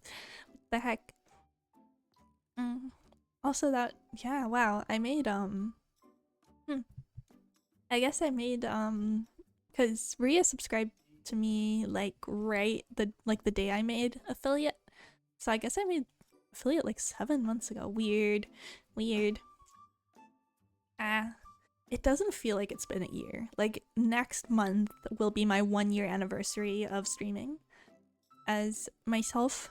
What the heck? Also that, yeah, wow, I made, I guess I made, because Ria subscribed to me, like, the day I made affiliate. So I guess I made affiliate, like, 7 months ago. Weird. Weird. It doesn't feel like it's been a year. Like, next month will be my 1-year anniversary of streaming as myself.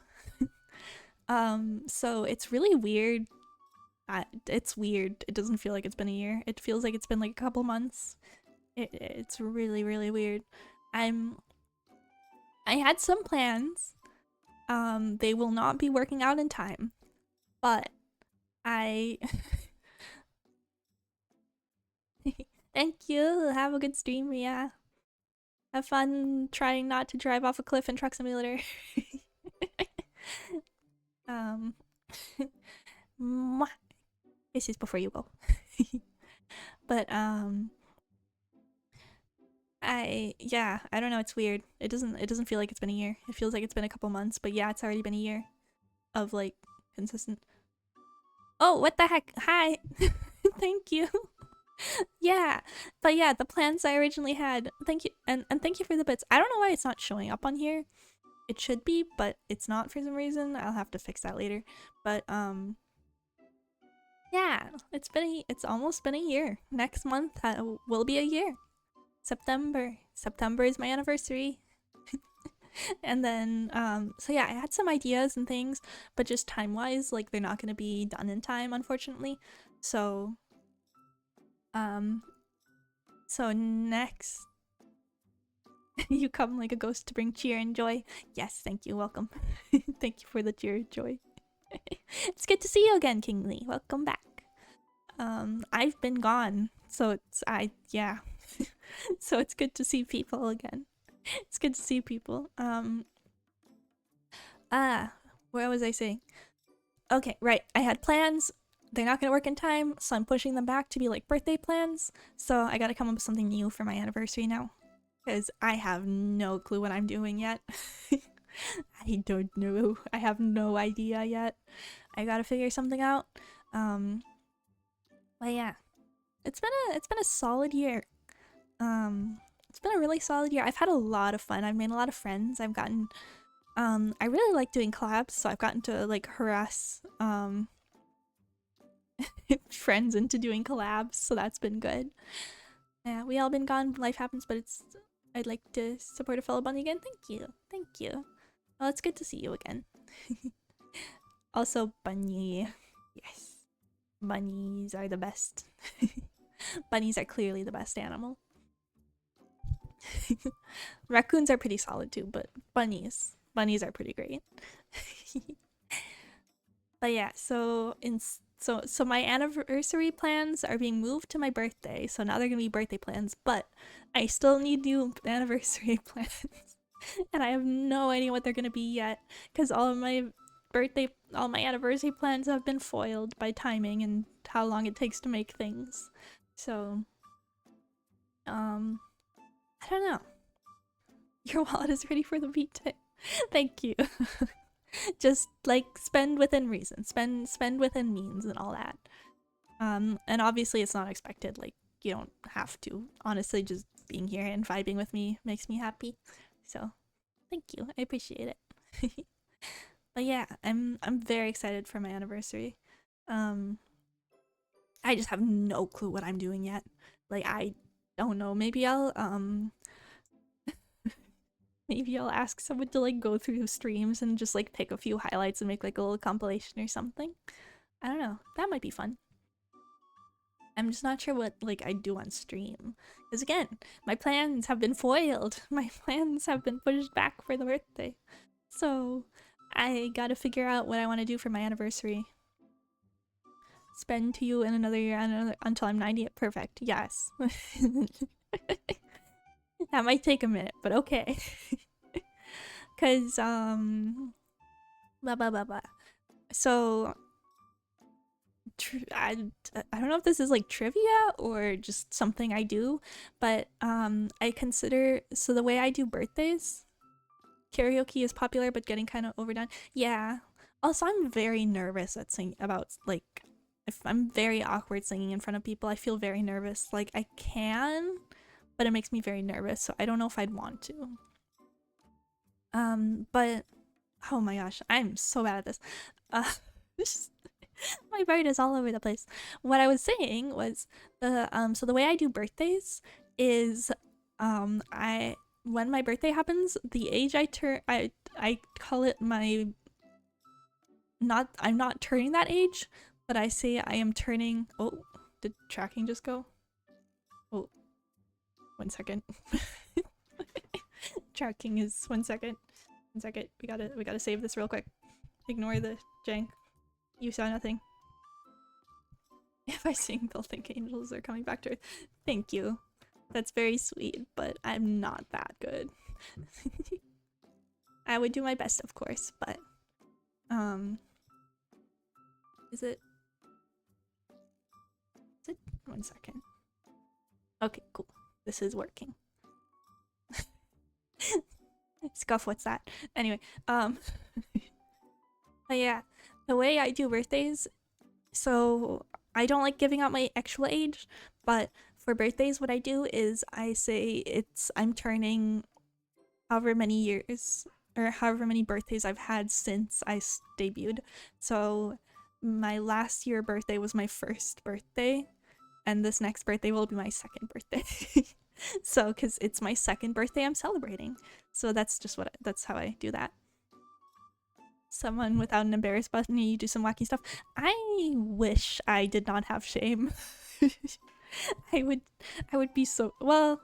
So it's really weird. It's weird. It doesn't feel like it's been a year. It feels like it's been like a couple months. It's really, really weird. I had some plans. They will not be working out in time, but I thank you. Have a good stream, yeah. Have fun trying not to drive off a cliff in Truck Simulator. This is before you go. But I don't know, it's weird. It doesn't feel like it's been a year. It feels like it's been a couple months, but yeah, it's already been a year of like consistent. Oh, what the heck? Hi. Thank you. Yeah. But yeah, the plans I originally had. Thank you. And thank you for the bits. I don't know why it's not showing up on here. It should be, but it's not for some reason. I'll have to fix that later. But yeah, it's almost been a year. Next month will be a year. September is my anniversary. And then so yeah, I had some ideas and things, but just time-wise, like they're not gonna be done in time, unfortunately. So next you come like a ghost to bring cheer and joy. Yes, thank you, welcome. Thank you for the cheer and joy. It's good to see you again, Kingly. Welcome back. I've been gone, so yeah. So it's good to see people again. It's good to see people. Where was I saying? Okay, right. I had plans. They're not gonna work in time, so I'm pushing them back to be like birthday plans. So I gotta come up with something new for my anniversary now. Because I have no clue what I'm doing yet. I don't know. I have no idea yet. I gotta figure something out. But yeah. It's been a solid year. It's been a really solid year. I've had a lot of fun. I've made a lot of friends. I've gotten I really like doing collabs, so I've gotten to like harass friends into doing collabs, so that's been good. Yeah, we all been gone, life happens, but I'd like to support a fellow bunny again. Thank you. Thank you. Well, it's good to see you again. Also, bunny. Yes. Bunnies are the best. Bunnies are clearly the best animal. Raccoons are pretty solid too, but bunnies are pretty great. But yeah, so my anniversary plans are being moved to my birthday, so now they're gonna be birthday plans, but I still need new anniversary plans. And I have no idea what they're gonna be yet, because all my anniversary plans have been foiled by timing and how long it takes to make things. So, I don't know. Your wallet is ready for the beat. Thank you. Just like spend within reason, spend within means and all that. And obviously it's not expected. Like you don't have to. Honestly, just being here and vibing with me makes me happy. So, thank you. I appreciate it. But yeah, I'm very excited for my anniversary. I just have no clue what I'm doing yet. Like I don't know. Maybe I'll ask someone to like go through streams and just like pick a few highlights and make like a little compilation or something. I don't know. That might be fun. I'm just not sure what like I do on stream. Because again, my plans have been foiled. My plans have been pushed back for the birthday. So I gotta figure out what I want to do for my anniversary. Spend to you in another year until I'm 90. Perfect. Yes. That might take a minute, but okay. Cause blah blah blah blah. So I don't know if this is like trivia or just something I do, but I consider, so the way I do birthdays, karaoke is popular but getting kind of overdone. Yeah. Also, I'm very nervous at singing about like if I'm very awkward singing in front of people. I feel very nervous. Like I can, but it makes me very nervous, so I don't know if I'd want to. But oh my gosh, I'm so bad at this. My brain is all over the place. What I was saying was so the way I do birthdays is I when my birthday happens, the age I turn, I call it my, I'm not turning that age, but I say I am turning. Oh, did tracking just go? Oh, 1 second. Tracking is 1 second. 1 second. We gotta save this real quick. Ignore the jank. You saw nothing. If I sing, they'll think angels are coming back to earth. Thank you. That's very sweet, but I'm not that good. I would do my best, of course, but is it 1 second? Okay, cool. This is working. Scuff, what's that? Anyway, but yeah, the way I do birthdays, so I don't like giving out my actual age, but for birthdays what I do is I say I'm turning however many years or however many birthdays I've had since I debuted. So my last year birthday was my first birthday, and this next birthday will be my second birthday. So because it's my second birthday I'm celebrating, so that's just that's how I do that. Someone without an embarrass button, you do some wacky stuff. I wish I did not have shame. I would be so, well,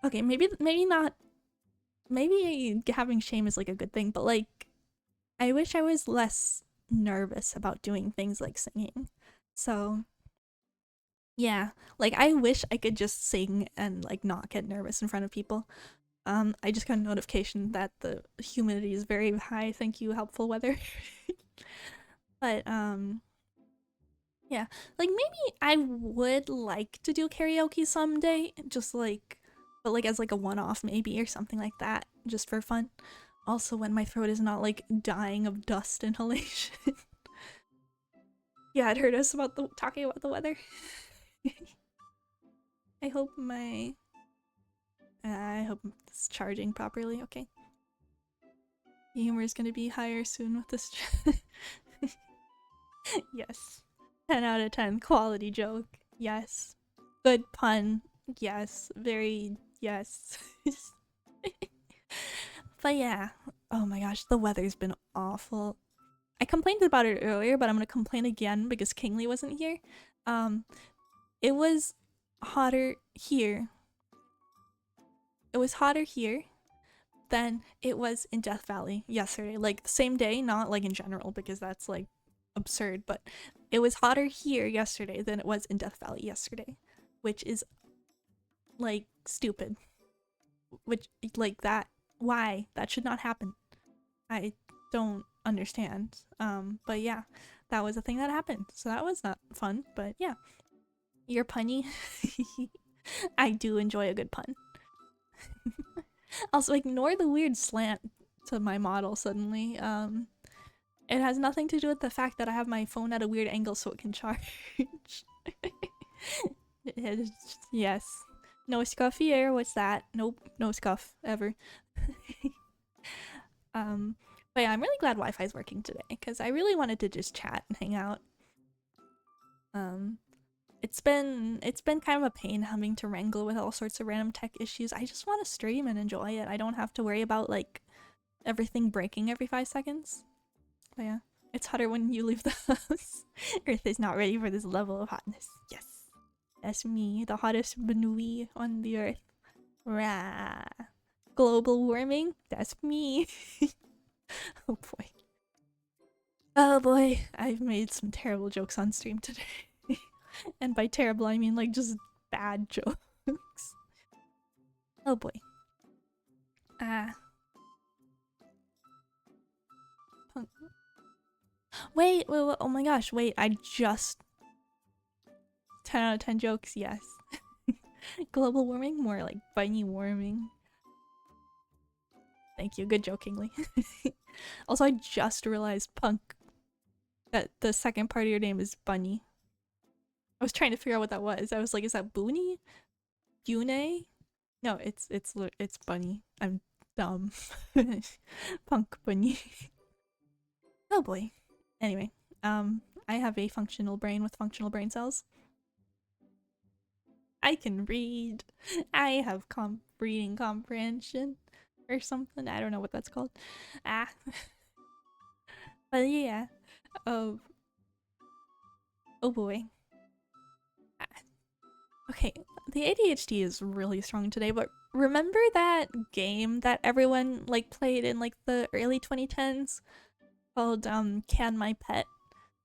okay, maybe not, maybe having shame is like a good thing, but like I wish I was less nervous about doing things like singing. So yeah, like I wish I could just sing and like not get nervous in front of people. I just got a notification that the humidity is very high. Thank you, helpful weather. But yeah, like maybe I would like to do karaoke someday, just like, but like as like a one-off maybe or something like that, just for fun. Also when my throat is not like dying of dust inhalation. Yeah, it hurt us about talking about the weather. I hope it's charging properly. Okay. The humor is gonna be higher soon with this. Yes. 10 out of 10. Quality joke. Yes. Good pun. Yes. Very yes. But yeah. Oh my gosh, the weather's been awful. I complained about it earlier, but I'm gonna complain again because Kingsley wasn't here. It was hotter here It was hotter here than it was in Death Valley yesterday. Like the same day, not like in general because that's like absurd, but it was hotter here yesterday than it was in Death Valley yesterday, which is like stupid. Which like that why? That should not happen. I don't understand. But yeah, that was a thing that happened. So that was not fun, but yeah. You're punny. I do enjoy a good pun. Also, ignore the weird slant to my model suddenly. It has nothing to do with the fact that I have my phone at a weird angle so it can charge. Yes. No scuff here. What's that? Nope. No scuff ever. But yeah, I'm really glad Wi-Fi is working today because I really wanted to just chat and hang out. It's been kind of a pain having to wrangle with all sorts of random tech issues. I just want to stream and enjoy it. I don't have to worry about like everything breaking every 5 seconds. But yeah, it's hotter when you leave the house. Earth is not ready for this level of hotness. Yes, that's me, the hottest Banui on the earth. Rah. Global warming? That's me. Oh boy. Oh boy, I've made some terrible jokes on stream today. And by terrible, I mean like just bad jokes. Oh boy. Ah. Punk. Wait, oh my gosh, wait, I just 10 out of 10 jokes, yes. Global warming? More like bunny warming. Thank you, good jokingly. Also, I just realized, Punk, that the second part of your name is Bunny. I was trying to figure out what that was. I was like, is that Booney? Bune? No, it's Bunny. I'm dumb. Punk Bunny. Oh boy. Anyway, I have a functional brain with functional brain cells. I can read. I have reading comprehension or something. I don't know what that's called. Ah. But yeah. Oh. Oh boy. Ah. Okay, the ADHD is really strong today, but remember that game that everyone like played in like the early 2010s called Can My Pet,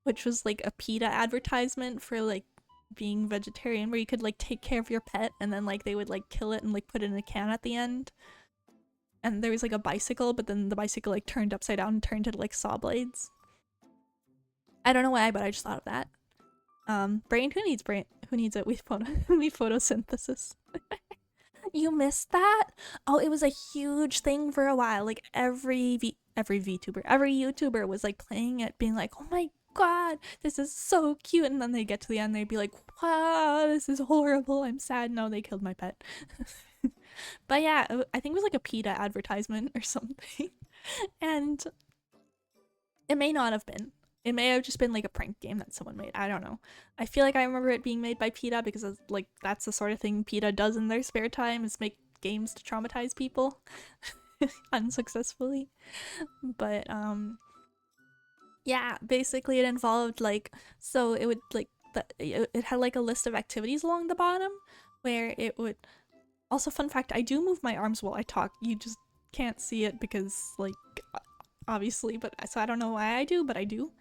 which was like a PETA advertisement for like being vegetarian where you could like take care of your pet and then like they would like kill it and like put it in a can at the end. And there was like a bicycle, but then the bicycle like turned upside down and turned into like saw blades. I don't know why, but I just thought of that. Brain? Who needs brain? Who needs it? We photosynthesis. You missed that? Oh, it was a huge thing for a while. Like every VTuber, every YouTuber was like playing it, being like, "Oh my god, this is so cute," and then they get to the end, they'd be like, "Wow, this is horrible. I'm sad. No, they killed my pet." But yeah, I think it was like a PETA advertisement or something, and it may not have been. It may have just been like a prank game that someone made. I don't know. I feel like I remember it being made by PETA because like that's the sort of thing PETA does in their spare time is make games to traumatize people unsuccessfully. But yeah, basically it involved like so it would like it had like a list of activities along the bottom where it would also fun fact, I do move my arms while I talk. You just can't see it because like obviously, but so I don't know why I do, but I do.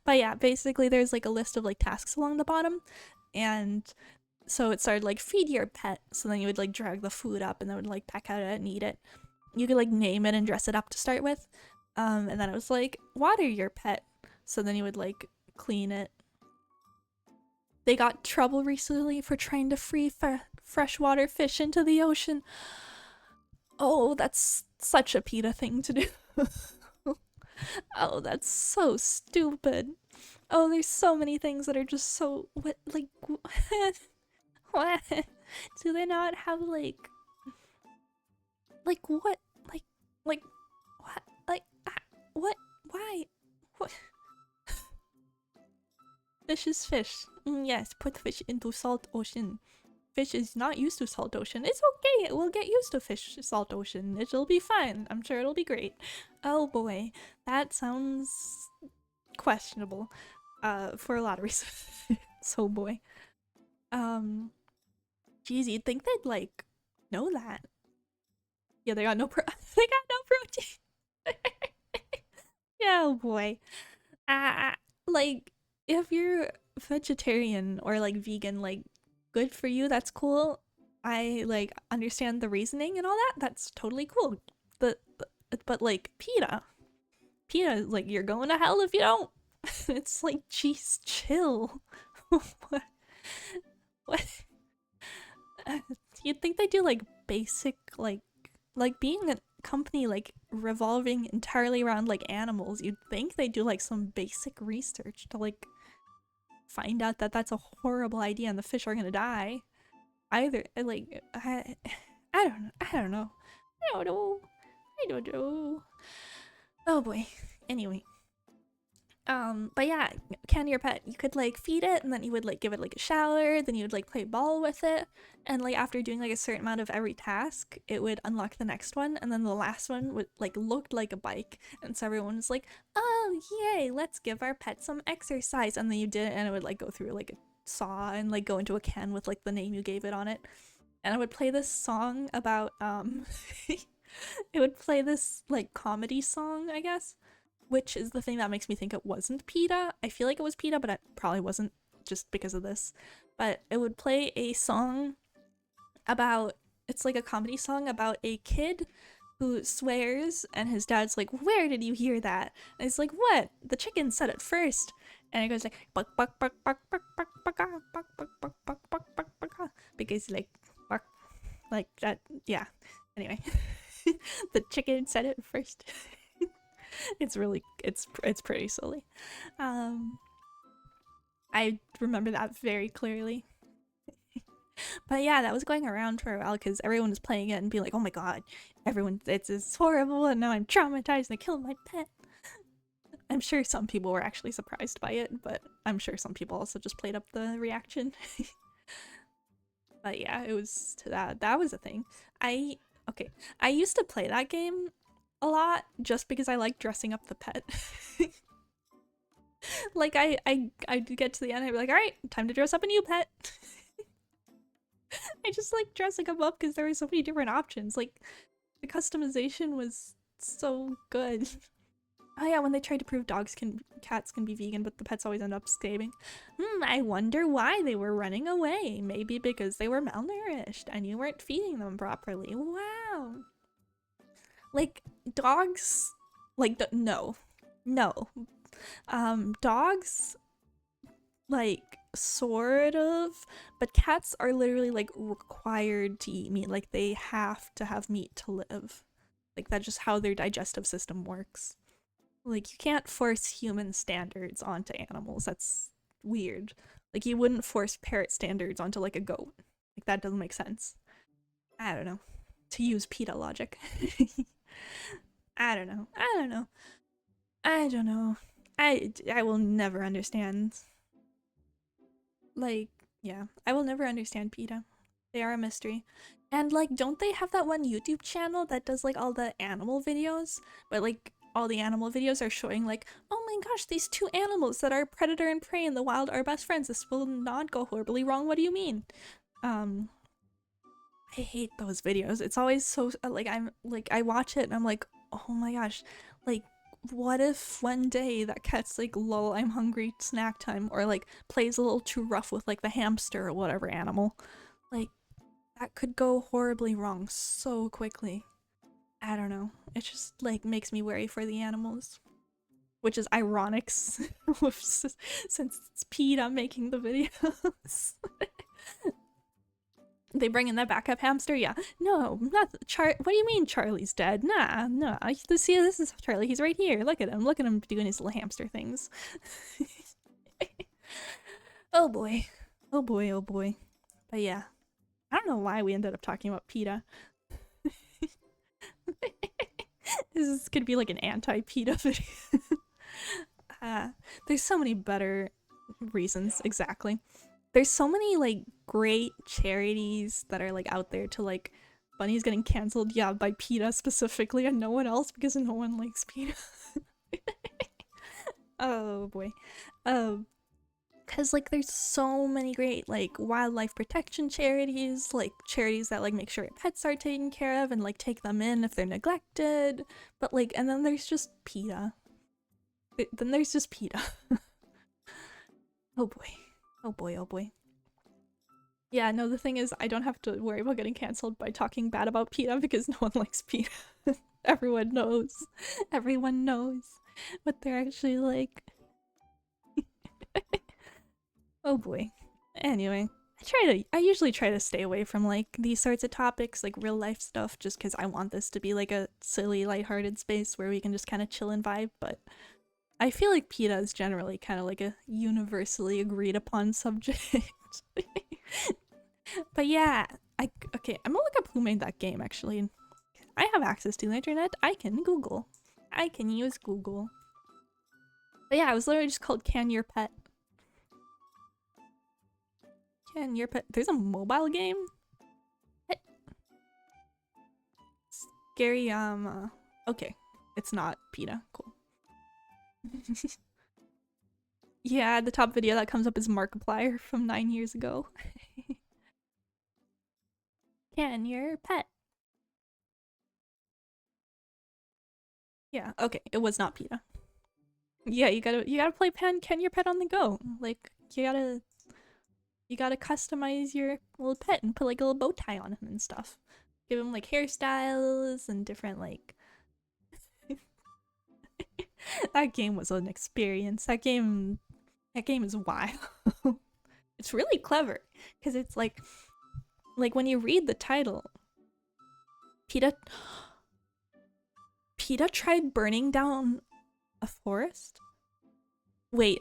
But yeah, basically there's like a list of like tasks along the bottom, and so it started like feed your pet, so then you would like drag the food up and then would like peck at it and eat it. You could like name it and dress it up to start with, and then it was like water your pet, so then you would like clean it. They got trouble recently for trying to free freshwater fish into the ocean. Oh, that's such a PETA thing to do. Oh, that's so stupid. Oh, there's so many things that are just so what like what? Do they not have like what like what like what why what? Fish is fish. Yes, put fish into salt ocean. Fish is not used to salt ocean. It's okay. It will get used to fish salt ocean. It'll be fine. I'm sure it'll be great. Oh boy, that sounds questionable. For a lot of reasons. So boy. Geez, you'd think they'd like know that. Yeah, they got no they got no protein. Yeah, oh boy. Uh, like, if you're vegetarian or like vegan, like, good for you, that's cool. I like understand the reasoning and all that. That's totally cool. But like PETA is like, you're going to hell if you don't. It's like, geez, chill. What? What? You'd think they do like basic like being a company like revolving entirely around like animals. You'd think they do like some basic research to like find out that that's a horrible idea and the fish are gonna die. Either like I don't know. I don't know. I don't know. I don't know. Oh boy. Anyway. But yeah, can your pet, you could like feed it and then you would like give it like a shower, then you would like play ball with it, and like after doing like a certain amount of every task, it would unlock the next one, and then the last one would like looked like a bike, and so everyone was like, oh yay, let's give our pet some exercise, and then you did it and it would like go through like a saw and like go into a can with like the name you gave it on it. And I would play this song about it would play this like comedy song, I guess, which is the thing that makes me think it wasn't PETA. I feel like it was PETA, but it probably wasn't just because of this. But it would play a song about, it's like a comedy song about a kid who swears, and his dad's like, where did you hear that? And it's like, what? The chicken said it first. And it goes like, buck, buck, buck, buck, buck, buck, buck, buck, buck, buck, buck, buck, buck, buck, buck, because like, bark, like that, yeah. Anyway, the chicken said it first. It's really, it's pretty silly. I remember that very clearly. But yeah, that was going around for a while because everyone was playing it and being like, oh my god, everyone, it's horrible, and now I'm traumatized and I killed my pet. I'm sure some people were actually surprised by it, but I'm sure some people also just played up the reaction. But yeah, it was to that was a thing. I used to play that game a lot just because I like dressing up the pet. Like I'd get to the end, I'd be like, all right, time to dress up a new pet. I just like dressing them up because there were so many different options. Like the customization was so good. Oh yeah, when they tried to prove cats can be vegan, but the pets always end up escaping. I wonder why they were running away. Maybe because they were malnourished and you weren't feeding them properly. Wow. Like dogs, like no. Dogs, like sort of, but cats are literally like required to eat meat. Like they have to have meat to live. Like that's just how their digestive system works. Like you can't force human standards onto animals. That's weird. Like you wouldn't force parrot standards onto like a goat. Like that doesn't make sense. I don't know. To use PETA logic. I don't know. I will never understand. Like, yeah, I will never understand PETA. They are a mystery. And like, don't they have that one YouTube channel that does like all the animal videos? But like, all the animal videos are showing like, oh my gosh, these two animals that are predator and prey in the wild are best friends. This will not go horribly wrong. What do you mean? I hate those videos. It's always so like, I watch it and I'm like, oh my gosh, like what if one day that cat's like, lol, I'm hungry, snack time, or like plays a little too rough with like the hamster or whatever animal. Like that could go horribly wrong so quickly. I don't know. It just like makes me worry for the animals. Which is ironic since it's PETA making the videos. They bring in that backup hamster? Yeah. No, not what do you mean Charlie's dead? Nah. See, this is Charlie. He's right here. Look at him. Look at him doing his little hamster things. Oh boy. Oh boy, oh boy. But yeah. I don't know why we ended up talking about PETA. This could be like an anti-PETA video. There's so many better reasons, exactly. There's so many like great charities that are like out there to like bunnies getting cancelled, yeah, by PETA specifically and no one else because no one likes PETA. Oh boy. Cause like there's so many great like wildlife protection charities, like charities that like make sure your pets are taken care of and like take them in if they're neglected. But like, and then there's just PETA. Then there's just PETA. Oh boy. Oh boy, oh boy. Yeah, no, the thing is I don't have to worry about getting cancelled by talking bad about PETA because no one likes PETA. Everyone knows. Everyone knows what they're actually like. Oh boy. Anyway, I usually try to stay away from like these sorts of topics, like real life stuff, just because I want this to be like a silly, lighthearted space where we can just kind of chill and vibe, but I feel like PETA is generally kind of like a universally agreed upon subject. But yeah, okay, I'm gonna look up who made that game actually. I have access to the internet, I can Google. I can use Google. But yeah, it was literally just called Can Your Pet. Can Your Pet. There's a mobile game? What? Scary, okay. It's not PETA. Cool. Yeah, the top video that comes up is Markiplier from 9 years ago. Can Your Pet. Yeah, okay, it was not PETA. Yeah, you gotta play Can Your Pet on the go. Like, you gotta customize your little pet and put like a little bow tie on him and stuff. Give him like hairstyles and different like that game was an experience. That game is wild. It's really clever because it's like when you read the title, PETA tried burning down a forest. Wait,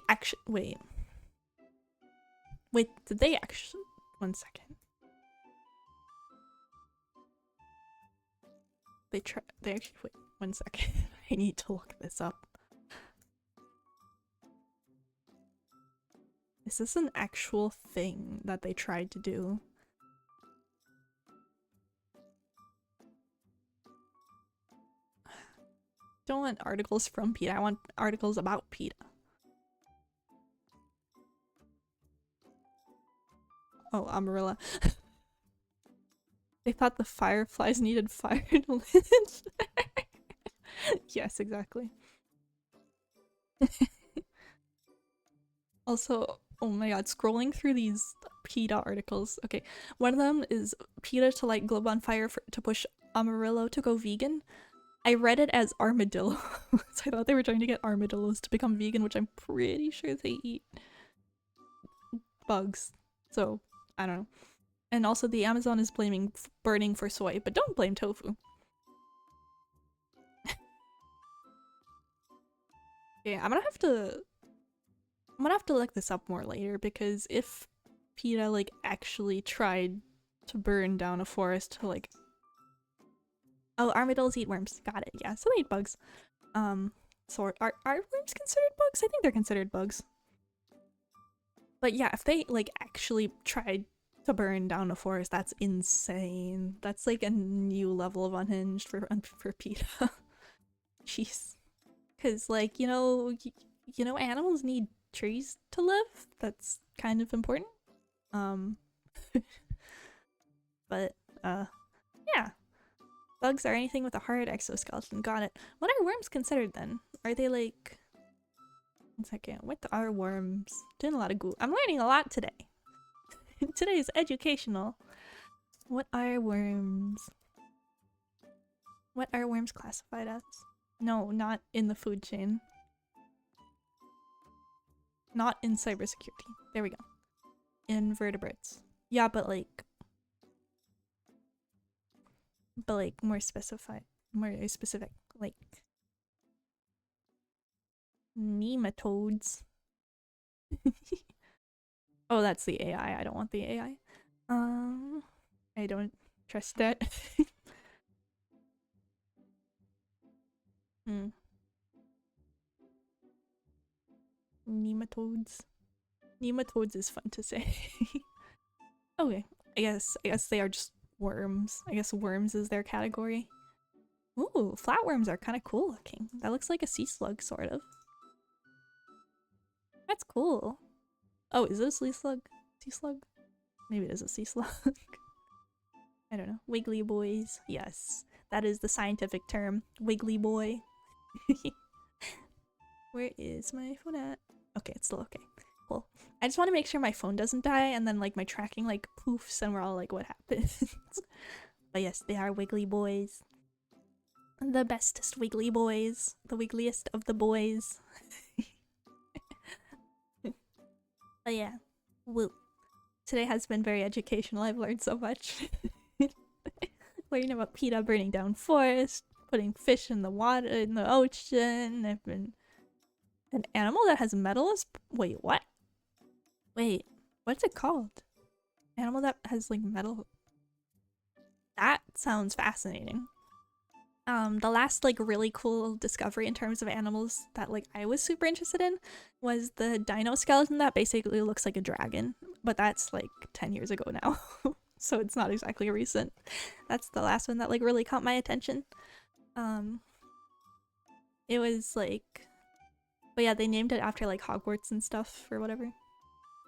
did they actually? One second. They actually, wait, one second. I need to look this up. Is this an actual thing that they tried to do? Don't want articles from PETA, I want articles about PETA. Oh, Umbrella. They thought the fireflies needed fire to live. Yes, exactly. Also, oh my god, scrolling through these PETA articles. Okay, one of them is PETA to light globe on fire to push Amarillo to go vegan. I read it as armadillo. So I thought they were trying to get armadillos to become vegan, which I'm pretty sure they eat bugs. So, I don't know. And also the Amazon is blaming burning for soy, but don't blame tofu. Yeah, I'm gonna have to look this up more later because if PETA like actually tried to burn down a forest to like oh, armadillos eat worms. Got it. Yeah, so they eat bugs. So are worms considered bugs? I think they're considered bugs. But yeah, if they like actually tried to burn down a forest, that's insane. That's like a new level of unhinged for PETA. Jeez. Cause like, you know, animals need trees to live. That's kind of important. But yeah. Bugs are anything with a hard exoskeleton. Got it. What are worms considered then? Are they like... One second. What are worms? Doing a lot of Google. I'm learning a lot today. Today is educational. What are worms? What are worms classified as? No, not in the food chain. Not in cybersecurity. There we go. Invertebrates. Yeah, but like more specific, like nematodes. Oh, that's the AI. I don't want the AI. I don't trust that. Nematodes. Nematodes is fun to say. Okay, I guess they are just worms. I guess worms is their category. Ooh, flatworms are kind of cool looking. That looks like a sea slug, sort of. That's cool. Oh, is it a sea slug? Sea slug? Maybe it is a sea slug. I don't know. Wiggly boys. Yes, that is the scientific term. Wiggly boy. Where is my phone at? Okay, it's still okay. Cool. I just want to make sure my phone doesn't die and then like my tracking like poofs and we're all like, what happened? But yes, they are wiggly boys. The bestest wiggly boys. The wiggliest of the boys. But yeah. Woo. Today has been very educational. I've learned so much. Learning about PETA burning down forest, putting fish in the water in the ocean. I've been an animal that has metal is wait, what? Wait, what's it called? Animal that has like metal. That sounds fascinating. The last like really cool discovery in terms of animals that like I was super interested in was the dino skeleton that basically looks like a dragon, but that's like 10 years ago now. So it's not exactly recent. That's the last one that like really caught my attention. It was like, but yeah, they named it after like Hogwarts and stuff or whatever.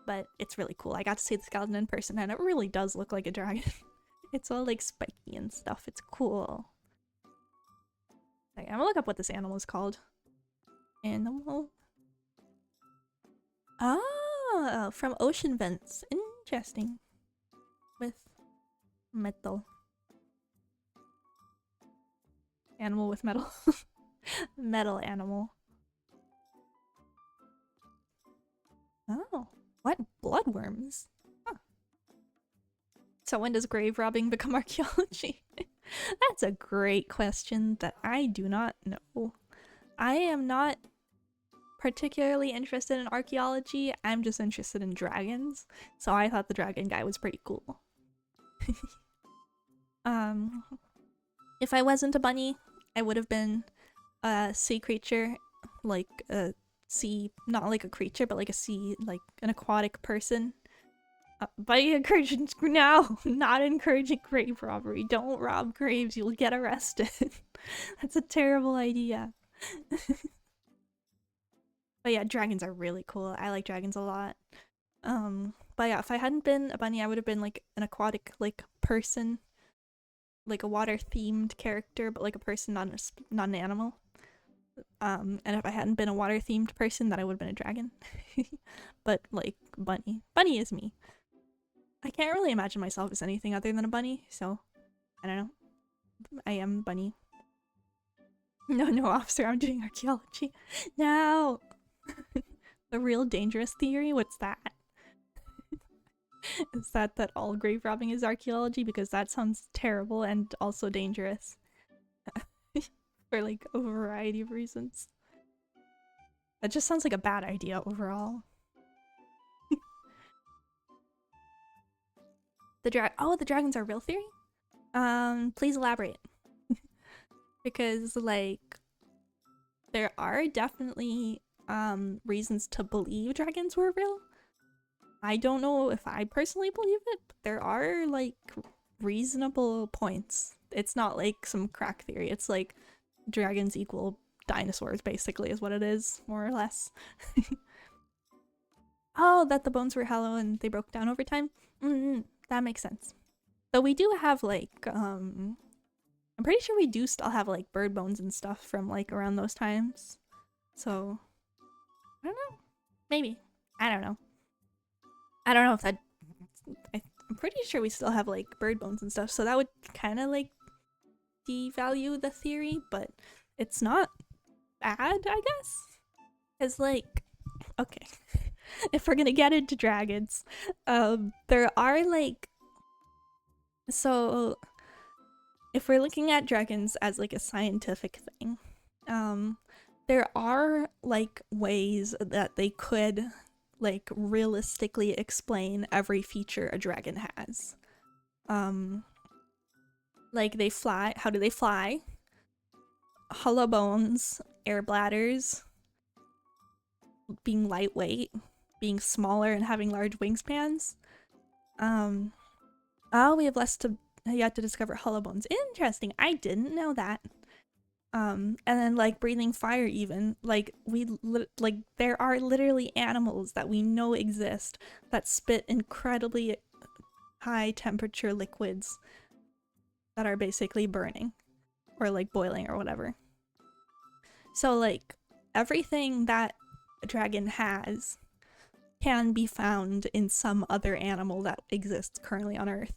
But it's really cool. I got to see the skeleton in person and it really does look like a dragon. It's all like spiky and stuff. It's cool. Okay, I'm gonna look up what this animal is called. Animal. Ah, from ocean vents. Interesting. With metal. Animal with metal. Metal animal. Oh, what bloodworms? Huh. So when does grave robbing become archaeology? That's a great question that I do not know. I am not particularly interested in archaeology. I'm just interested in dragons. So I thought the dragon guy was pretty cool. If I wasn't a bunny, I would have been a sea creature, like a sea, not like a creature, but like a sea, like an aquatic person. Bunny encouraging now, not encouraging grave robbery. Don't rob graves, you'll get arrested. That's a terrible idea. But yeah, dragons are really cool. I like dragons a lot. But yeah, if I hadn't been a bunny, I would have been like an aquatic like person, like a water themed character, but like a person, not an animal. And if I hadn't been a water themed person, then I would have been a dragon. But like bunny is me. I can't really imagine myself as anything other than a bunny, so I don't know. I am bunny. No, officer, I'm doing archaeology. No! The real dangerous theory? What's that? Is that all grave robbing is archaeology? Because that sounds terrible and also dangerous. For like a variety of reasons. That just sounds like a bad idea overall. The dragons are real theory? Please elaborate. Because like there are definitely reasons to believe dragons were real. I don't know if I personally believe it, but there are like reasonable points. It's not like some crack theory. It's like dragons equal dinosaurs basically is what it is, more or less. Oh, that the bones were hollow and they broke down over time? That makes sense. But we do have like, I'm pretty sure we do still have like bird bones and stuff from like around those times. So, I don't know. Maybe. I don't know. I don't know if that... I'm pretty sure we still have like bird bones and stuff, so that would kind of like devalue the theory, but it's not bad, I guess? Because like, okay, if we're gonna get into dragons, there are like, so if we're looking at dragons as like a scientific thing, there are like ways that they could like realistically explain every feature a dragon has. Like they fly. How do they fly? Hollow bones, air bladders, being lightweight, being smaller and having large wingspans. Oh, we have yet to discover hollow bones. Interesting. I didn't know that. And then like breathing fire even, like like there are literally animals that we know exist that spit incredibly high temperature liquids that are basically burning or like boiling or whatever. So like everything that a dragon has can be found in some other animal that exists currently on Earth.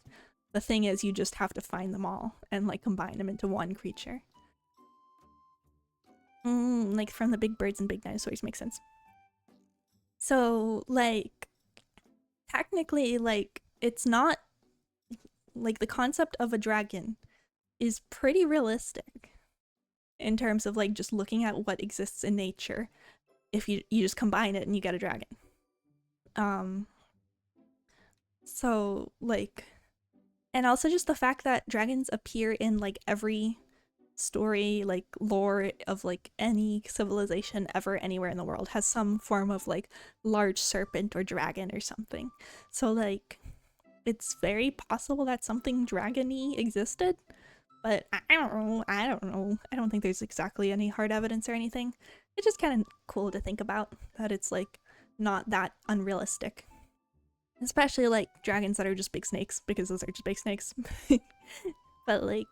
The thing is, you just have to find them all and like combine them into one creature. Like from the big birds and big dinosaurs makes sense. So like technically like it's not like the concept of a dragon is pretty realistic in terms of like just looking at what exists in nature. If you just combine it and you get a dragon. So like, and also just the fact that dragons appear in like every story, like lore of like any civilization ever anywhere in the world has some form of like large serpent or dragon or something. So like it's very possible that something dragony existed, but I don't know. I don't think there's exactly any hard evidence or anything. It's just kind of cool to think about that it's like not that unrealistic. Especially like dragons that are just big snakes, because those are just big snakes. But like,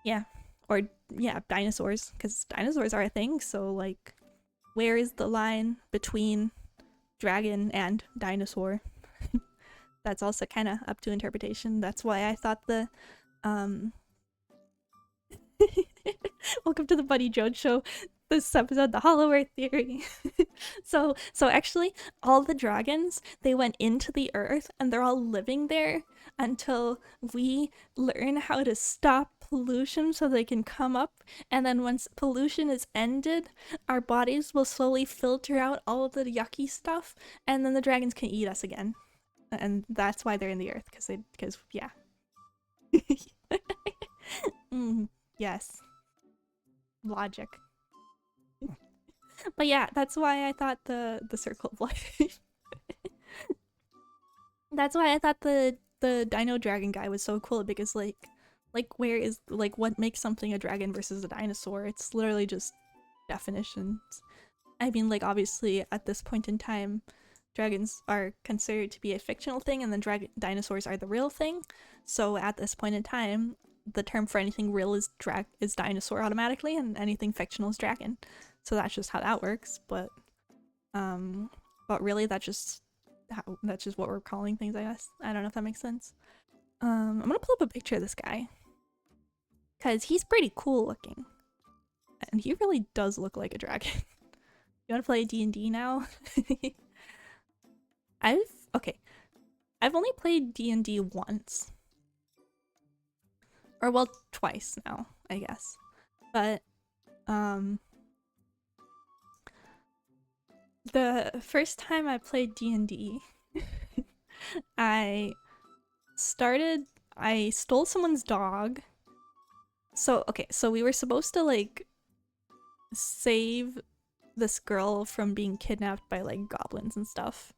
yeah. Or yeah, dinosaurs, because dinosaurs are a thing, so like where is the line between dragon and dinosaur? That's also kind of up to interpretation. That's why I thought the welcome to the Buddy Jones show. This episode, the Hollow Earth theory. So actually all the dragons, they went into the earth and they're all living there until we learn how to stop pollution so they can come up, and then once pollution is ended, our bodies will slowly filter out all of the yucky stuff, and then the dragons can eat us again. And that's why they're in the earth, because yeah. Yes. Logic. But yeah, that's why I thought the circle of life. That's why I thought the dino dragon guy was so cool, because like where is like what makes something a dragon versus a dinosaur? It's literally just definitions. I mean, like obviously at this point in time, dragons are considered to be a fictional thing, and then dinosaurs are the real thing. So at this point in time, the term for anything real is dinosaur automatically, and anything fictional is dragon. So that's just how that works. But really that's just what we're calling things, I guess. I don't know if that makes sense. I'm gonna pull up a picture of this guy, because he's pretty cool looking, and he really does look like a dragon. You want to play D&D now? I've only played D&D once, or well, twice now, I guess. But the first time I played D&D, I stole someone's dog. So we were supposed to like save this girl from being kidnapped by like goblins and stuff.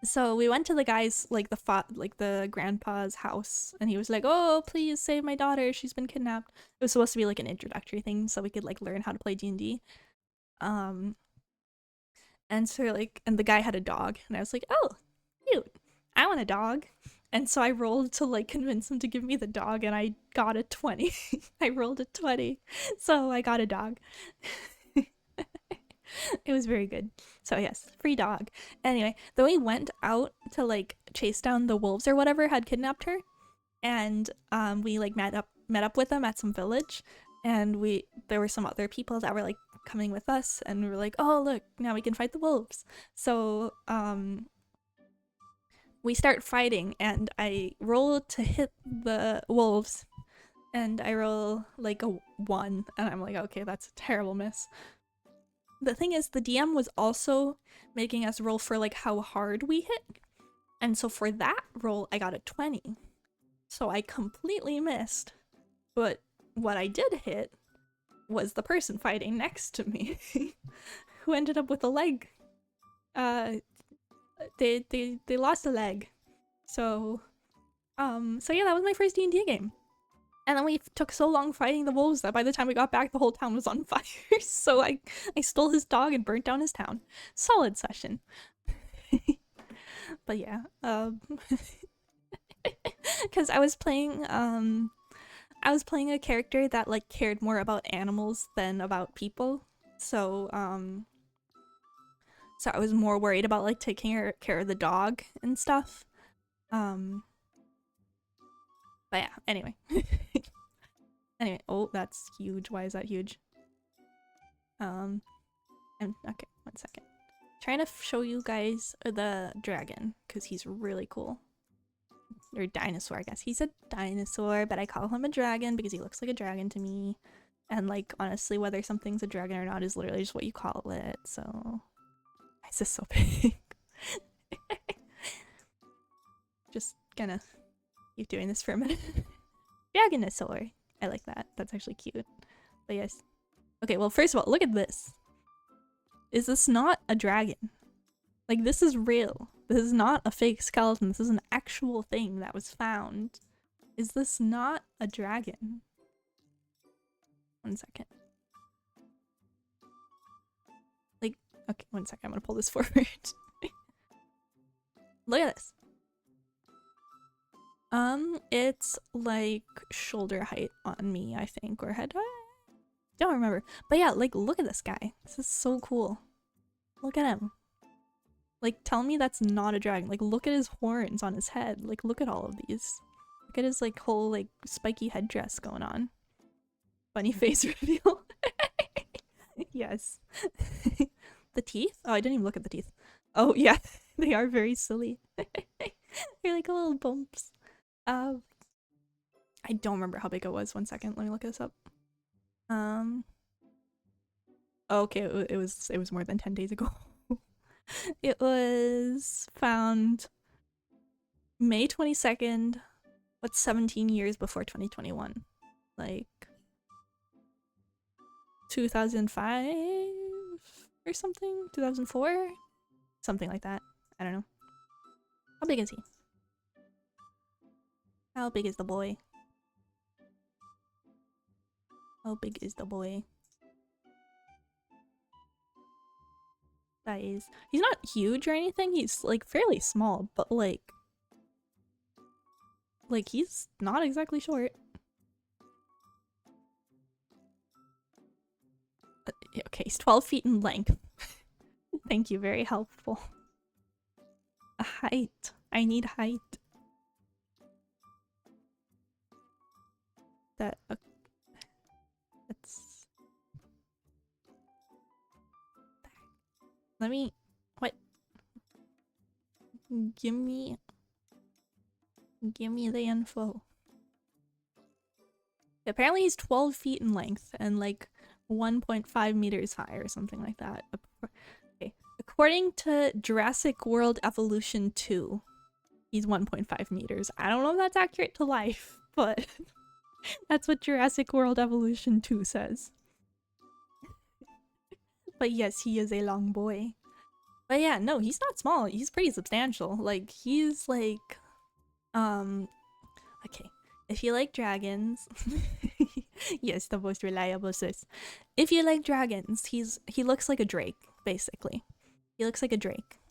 So we went to the guy's like the grandpa's house, and he was like, "Oh, please save my daughter. She's been kidnapped." It was supposed to be like an introductory thing so we could like learn how to play D&D. And so like, and the guy had a dog, and I was like, "Oh, cute. I want a dog." And so I rolled to like convince him to give me the dog, and I got a 20. I rolled a 20. So I got a dog. It was very good. So yes, free dog. Anyway, then we went out to like chase down the wolves or whatever had kidnapped her, and we like met up with them at some village, and there were some other people that were like coming with us, and we were like, "Oh look, now we can fight the wolves." So we start fighting, and I roll to hit the wolves, and I roll like a 1, and I'm like, okay, that's a terrible miss. The thing is, the DM was also making us roll for like how hard we hit, and so for that roll I got a 20. So I completely missed, but what I did hit was the person fighting next to me who ended up with a leg. They lost a leg. So yeah, that was my first D&D game. And then we took so long fighting the wolves that by the time we got back, the whole town was on fire. So I stole his dog and burnt down his town. Solid session. But yeah, because I was playing a character that like cared more about animals than about people. So so I was more worried about like taking care of the dog and stuff. But yeah, anyway. Anyway, oh, that's huge. Why is that huge? And okay, 1 second. Trying to show you guys the dragon because he's really cool. Or dinosaur, I guess. He's a dinosaur, but I call him a dragon because he looks like a dragon to me. And like, honestly, whether something's a dragon or not is literally just what you call it. So, why is this so big? Just gonna keep doing this for a minute. Dragonosaur. I like that. That's actually cute. But yes. Okay, well, first of all, look at this. Is this not a dragon? Like, this is real. This is not a fake skeleton. This is an actual thing that was found. Is this not a dragon? 1 second. Like, okay, 1 second. I'm gonna pull this forward. Look at this. It's like shoulder height on me, I think, or head height? Don't remember. But yeah, like, look at this guy. This is so cool. Look at him. Like, tell me that's not a dragon. Like, look at his horns on his head. Like, look at all of these. Look at his, like, whole, like, spiky headdress going on. Funny face reveal. Yes. The teeth? Oh, I didn't even look at the teeth. Oh, yeah. They are very silly. They're like little bumps. I don't remember how big it was. 1 second. Let me look this up. Okay, it was more than 10 days ago. It was found May 22nd, what's 17 years before 2021? Like 2005 or something? 2004? Something like that. I don't know. How big is he? How big is the boy? How big is the boy? He's not huge or anything. He's like fairly small, but like he's not exactly short. Okay, he's 12 feet in length. Thank you, very helpful. A height. I need height. That's let me what? Give me the info. Apparently he's 12 feet in length and like 1.5 meters high or something like that. Okay. According to Jurassic World Evolution 2, he's 1.5 meters. I don't know if that's accurate to life, but that's what Jurassic World Evolution 2 says. But yes, he is a long boy. But yeah, no, he's not small. He's pretty substantial. Like, he's like... Okay. If you like dragons... Yes, the most reliable source. If you like dragons, he looks like a drake, basically. He looks like a drake.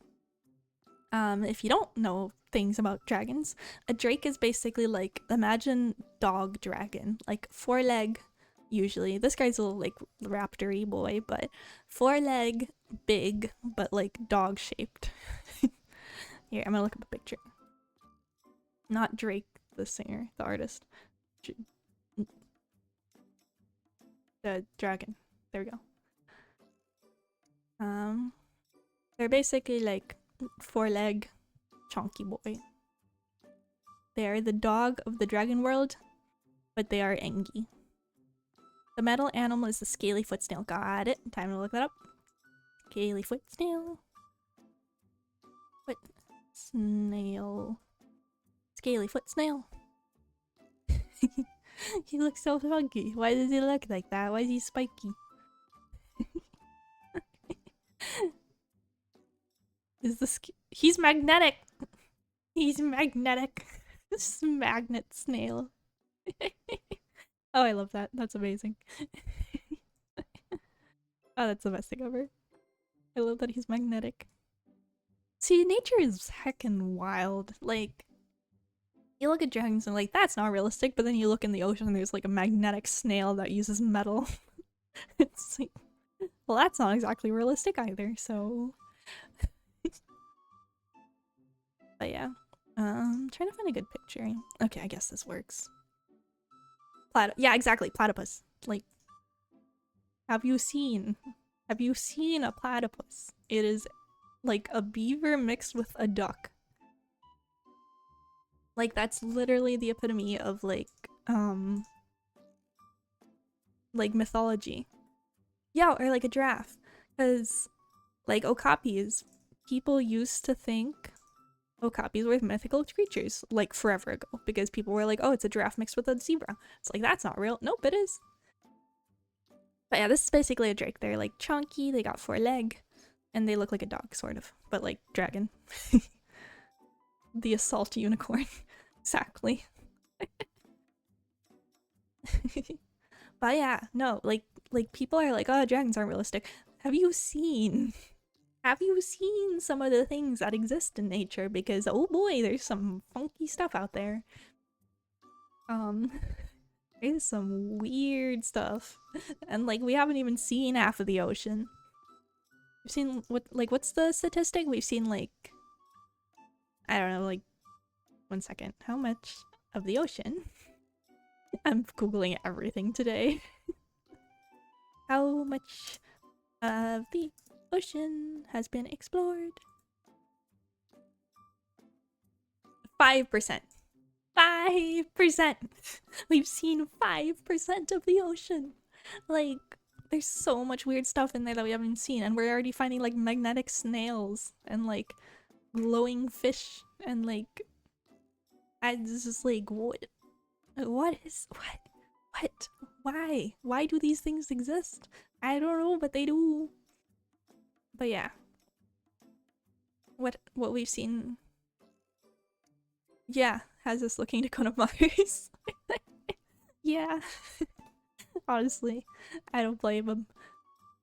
If you don't know things about dragons, a drake is basically like, imagine dog dragon. Like, 4-leg... Usually. This guy's a little like raptor-y boy, but 4-leg, big, but like dog shaped. Here, I'm gonna look up a picture. Not Drake, the singer, the artist. The dragon. There we go. They're basically like 4-leg, chonky boy. They are the dog of the dragon world, but they are Engi. The metal animal is the scaly foot snail. Got it. Time to look that up. Scaly foot snail. Foot snail. Scaly foot snail. He looks so funky. Why does he look like that? Why is he spiky? He's magnetic. He's magnetic. This is magnet snail. Oh, I love that. That's amazing. Oh, that's the best thing ever. I love that he's magnetic. See, nature is heckin' wild. Like, you look at dragons and like, that's not realistic, but then you look in the ocean and there's like a magnetic snail that uses metal. It's like, well, that's not exactly realistic either, so... But yeah. Trying to find a good picture. Okay, I guess this works. Yeah, exactly, platypus. Like, have you seen a platypus? It is like a beaver mixed with a duck. Like, that's literally the epitome of like mythology. Yeah, or like a giraffe. Because like okapis, people used to think okapis were mythical creatures like forever ago because people were like, oh, it's a giraffe mixed with a zebra. It's like, that's not real. Nope, it is. But yeah, this is basically a drake. They're like chunky, they got 4 legs, and they look like a dog, sort of, but like dragon. The assault unicorn. Exactly. But yeah, no, like people are like, oh, dragons aren't realistic. Have you seen some of the things that exist in nature? Because oh boy, there's some funky stuff out there. There's some weird stuff. And like we haven't even seen half of the ocean. We've seen what's the statistic? We've seen like, I don't know, like 1 second. How much of the ocean? I'm googling everything today. How much of the ocean has been explored? 5%. 5%! We've seen 5% of the ocean. Like, there's so much weird stuff in there that we haven't seen, and we're already finding like magnetic snails and like glowing fish and like, I just like, what why do these things exist? I don't know, but they do. But yeah, what we've seen, yeah, has us looking to go to Mars. Yeah. Honestly, I don't blame him.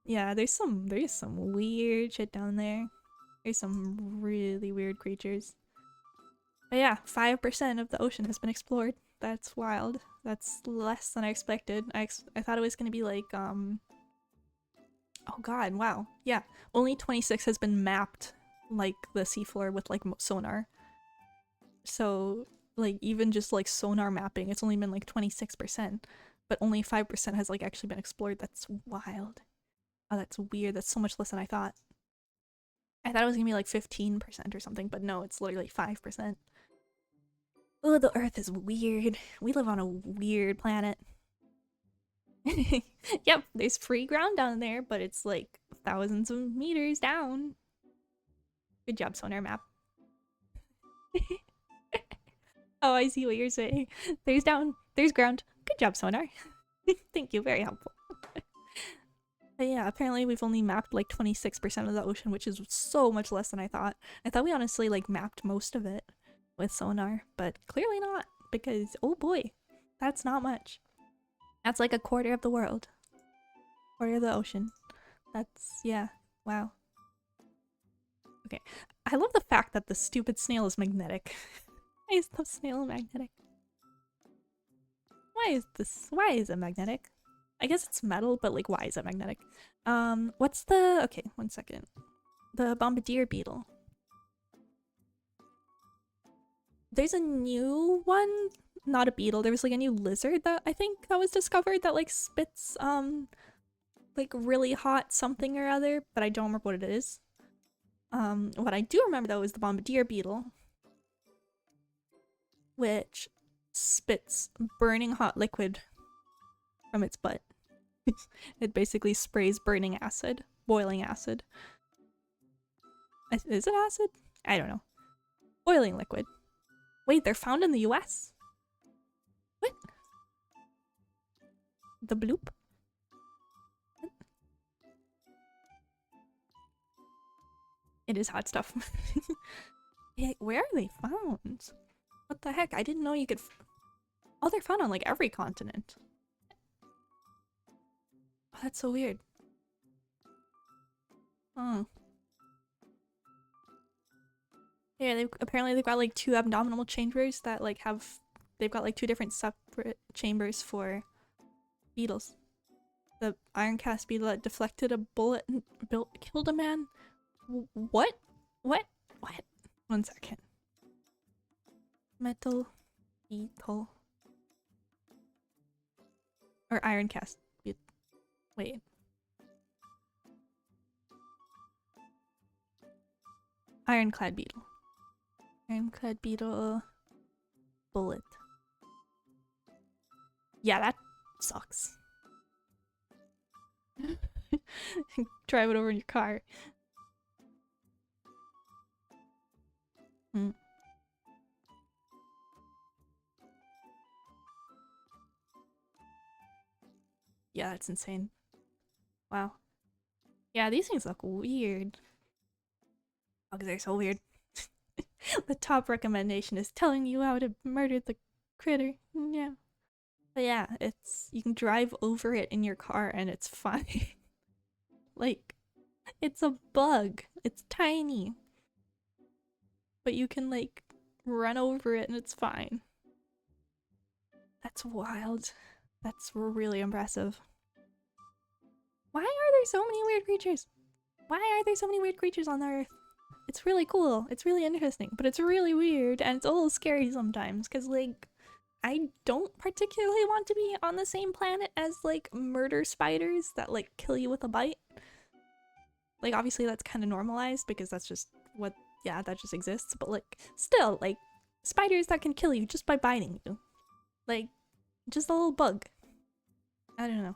Yeah, there's some weird shit down there. There's some really weird creatures. But yeah, 5% of the ocean has been explored. That's wild. That's less than I expected. I thought it was gonna be like, oh god, wow. Yeah, only 26 has been mapped, like the seafloor with like sonar. So, like, even just like sonar mapping, it's only been like 26%, but only 5% has like actually been explored. That's wild. Oh, that's weird. That's so much less than I thought. I thought it was gonna be like 15% or something, but no, it's literally 5%. Oh, the Earth is weird. We live on a weird planet. Yep, there's free ground down there, but it's like thousands of meters down. Good job, sonar map. Oh, I see what you're saying. There's ground. Good job, sonar. Thank you, very helpful. But yeah, apparently we've only mapped like 26% of the ocean, which is so much less than I thought. I thought we honestly like mapped most of it with sonar, but clearly not, because oh boy, that's not much. That's like a quarter of the world. Quarter of the ocean. That's, yeah, wow. Okay, I love the fact that the stupid snail is magnetic. Why is the snail magnetic? Why is it magnetic? I guess it's metal, but like, why is it magnetic? What's the, okay, 1 second. The bombardier beetle. There's a new one, not a beetle. There was like a new lizard that I think that was discovered that like spits, like really hot something or other, but I don't remember what it is. What I do remember though is the bombardier beetle, which spits burning hot liquid from its butt. It basically sprays burning acid, boiling acid. Is it acid? I don't know. Boiling liquid. Wait, they're found in the US? What? The bloop? What? It is hot stuff. Hey, where are they found? What the heck? I didn't know you could. Oh, they're found on like every continent. Oh, that's so weird. Oh. Yeah, apparently they've got like 2 abdominal chambers that like they've got like 2 different separate chambers for beetles. The iron cast beetle that deflected a bullet and killed a man. What? What? What? 1 second. Metal beetle. Or iron cast beetle. Wait. Ironclad beetle. Ironclad beetle. Bullet. Yeah, that sucks. Drive it over in your car. Hmm. Yeah, that's insane. Wow. Yeah, these things look weird. Oh, they're so weird. The top recommendation is telling you how to murder the critter. Yeah. But yeah, you can drive over it in your car and it's fine. Like, it's a bug. It's tiny. But you can like run over it and it's fine. That's wild. That's really impressive. Why are there so many weird creatures? Why are there so many weird creatures on the earth? It's really cool. It's really interesting, but it's really weird and it's a little scary sometimes because like I don't particularly want to be on the same planet as like murder spiders that like kill you with a bite. Like obviously that's kind of normalized because that's just what, yeah, that just exists, but like still like spiders that can kill you just by biting you. Like just a little bug. I don't know.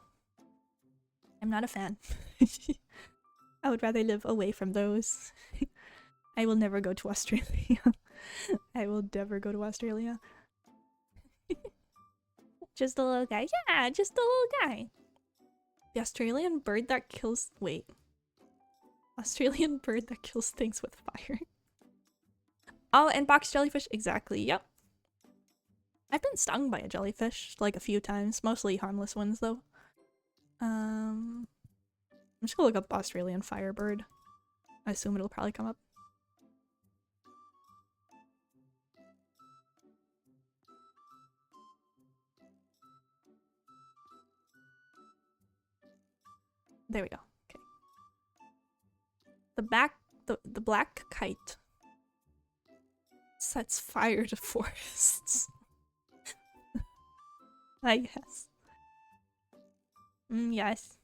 I'm not a fan. I would rather live away from those. I will never go to Australia. I will never go to Australia. Just a little guy. Yeah, just a little guy. The Australian bird that kills— wait. Australian bird that kills things with fire. Oh, and box jellyfish. Exactly, yep. I've been stung by a jellyfish like a few times. Mostly harmless ones though. I'm just gonna look up Australian firebird. I assume it'll probably come up. There we go. Okay. The black kite sets fire to forests. I guess. Yes.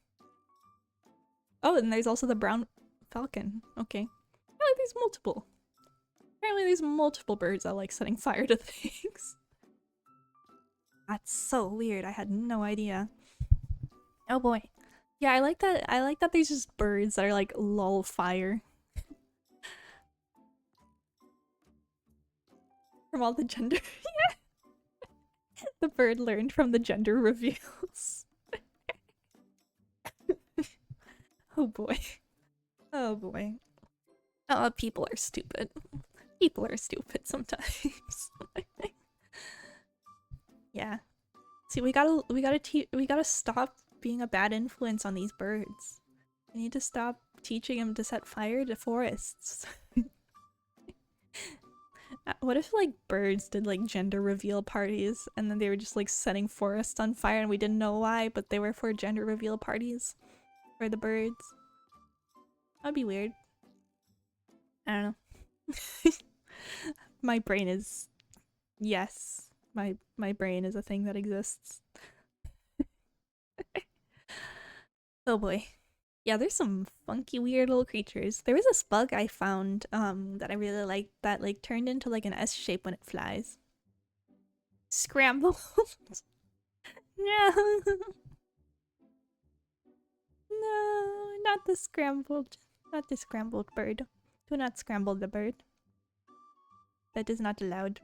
Oh, and there's also the brown falcon. Okay. Apparently there's multiple. Apparently there's multiple birds that like setting fire to things. That's so weird. I had no idea. Oh boy. Yeah, I like that. I like that there's just birds that are like lol fire. From all the gender. Yeah. The bird learned from the gender reveals. Oh boy. Oh boy. Oh, people are stupid. People are stupid sometimes. Yeah. See, we gotta stop being a bad influence on these birds. We need to stop teaching them to set fire to forests. What if like birds did like gender reveal parties and then they were just like setting forests on fire and we didn't know why, but they were for gender reveal parties for the birds? That'd be weird. I don't know. My brain is— yes. My brain is a thing that exists. Oh boy. Yeah, there's some funky weird little creatures. There was this bug I found that I really liked that like turned into like an S shape when it flies. Scrambled. No. No, not the scrambled. Not the scrambled bird. Do not scramble the bird. That is not allowed.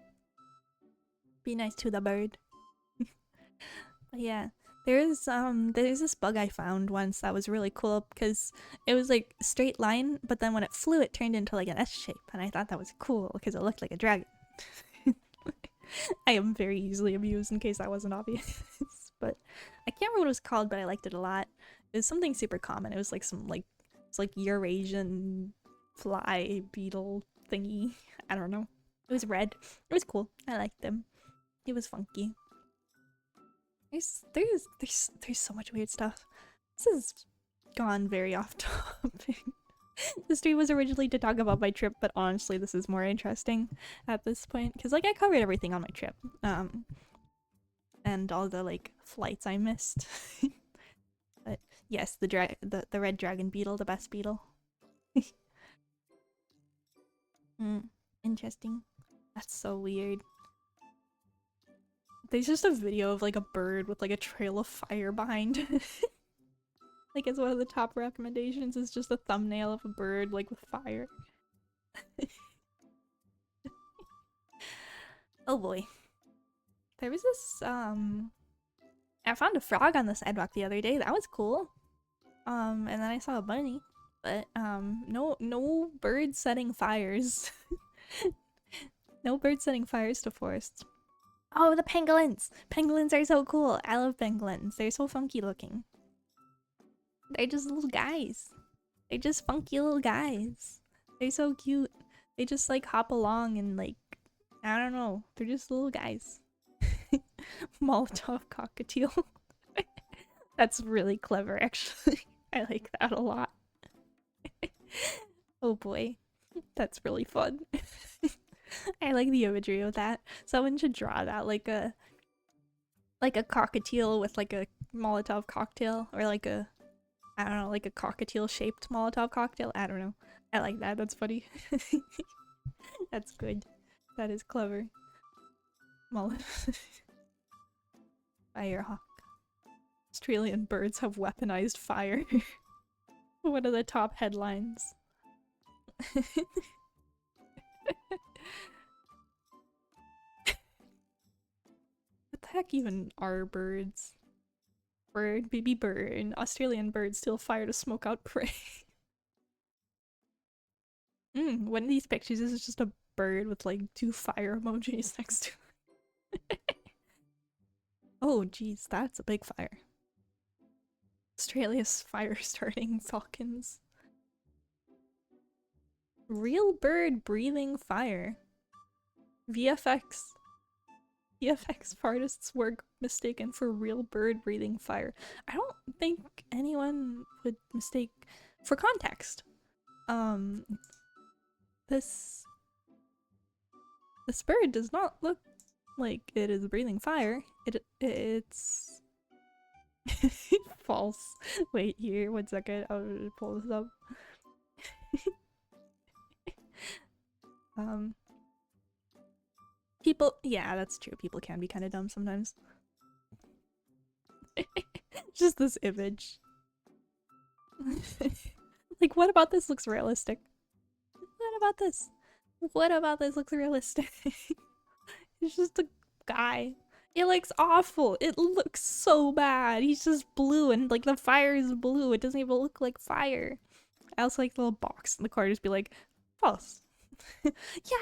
Be nice to the bird. But yeah. There's this bug I found once that was really cool because it was like a straight line, but then when it flew it turned into like an S shape, and I thought that was cool because it looked like a dragon. I am very easily amused in case that wasn't obvious. but I can't remember what it was called, but I liked it a lot. It was something super common. It was like some like it's like Eurasian fly beetle thingy. I don't know. It was red. It was cool. I liked them. It was funky. There's so much weird stuff. This has gone very off topic. The stream was originally to talk about my trip, but honestly, this is more interesting at this point because like I covered everything on my trip, and all the like flights I missed. But yes, the red dragon beetle, the best beetle. Interesting. That's so weird. There's just a video of like a bird with like a trail of fire behind it. Like it's one of the top recommendations is just a thumbnail of a bird like with fire. Oh boy. There was this I found a frog on the sidewalk the other day. That was cool. And then I saw a bunny. But no birds setting fires. No birds setting fires to forests. Oh, the pangolins! Pangolins are so cool. I love pangolins. They're so funky looking. They're just little guys. They're just funky little guys. They're so cute. They just like hop along and like, I don't know. They're just little guys. Molotov cockatiel. That's really clever actually. I like that a lot. Oh boy. That's really fun. I like the imagery of that. Someone should draw that like a cockatiel with like a Molotov cocktail or like a I don't know, like a cockatiel shaped Molotov cocktail. I don't know. I like that. That's funny. That's good. That is clever. Firehawk. Australian birds have weaponized fire. One of the top headlines. What the heck even are birds? Bird, baby bird. Australian birds steal fire to smoke out prey. One of these pictures is just a bird with like 2 fire emojis next to it. Oh geez, that's a big fire. Australia's fire starting falcons. Real bird breathing fire. VFX artists were mistaken for real bird breathing fire. I don't think anyone would mistake for context. This bird does not look like it is breathing fire. It's false. Wait here, 1 second. I'll pull this up. People, yeah, that's true. People can be kind of dumb sometimes. Just this image. Like, what about this looks realistic? What about this? What about this looks realistic? It's just a guy. It looks awful. It looks so bad. He's just blue and like the fire is blue. It doesn't even look like fire. I also like the little box in the corner, just be like, false. Yeah,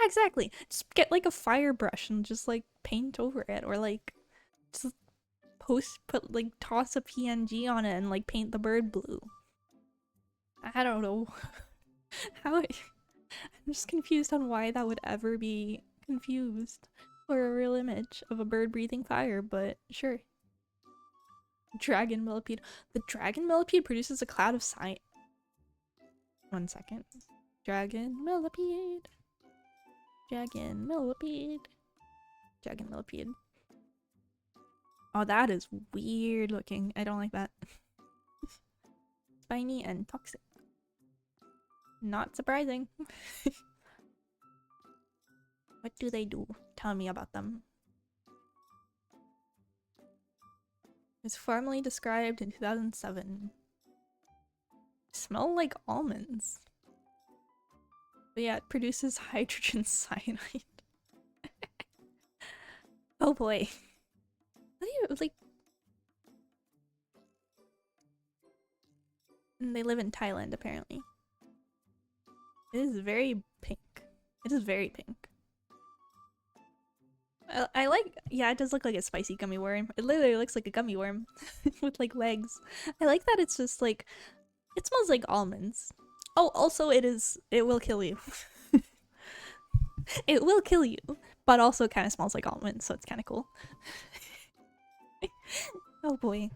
exactly. Just get like a fire brush and just like paint over it, or like just toss a PNG on it and like paint the bird blue. I don't know. I'm just confused on why that would ever be confused for a real image of a bird breathing fire, but sure. Dragon millipede. The dragon millipede produces a cloud of sight. 1 second. Dragon millipede. Dragon millipede. Dragon millipede. Oh, that is weird looking. I don't like that. Spiny and toxic. Not surprising. What do they do? Tell me about them. It was formally described in 2007. Smell like almonds. But yeah, it produces hydrogen cyanide. Oh boy. What do you, like... And they live in Thailand, apparently. It is very pink. It is very pink. I like, yeah, it does look like a spicy gummy worm. It literally looks like a gummy worm with like legs. I like that it's just like, it smells like almonds. Oh, also it will kill you. It will kill you, but also kind of smells like almonds, so it's kind of cool. Oh boy.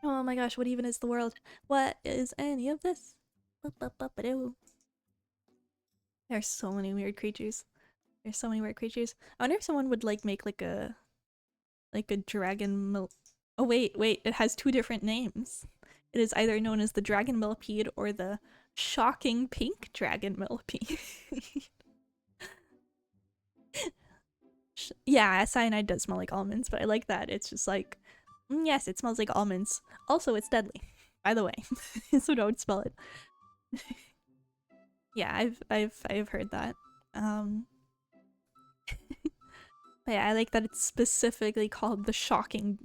Oh my gosh, what even is the world? What is any of this? There's so many weird creatures. There's so many weird creatures. I wonder if someone would like make like a dragon mil— oh wait, it has two different names. It is either known as the dragon millipede or the shocking pink dragon millipede. Yeah, cyanide does smell like almonds, but I like that. It's just like, yes, it smells like almonds. Also, it's deadly, by the way, so don't smell it. Yeah, I've heard that. But yeah, I like that it's specifically called the shocking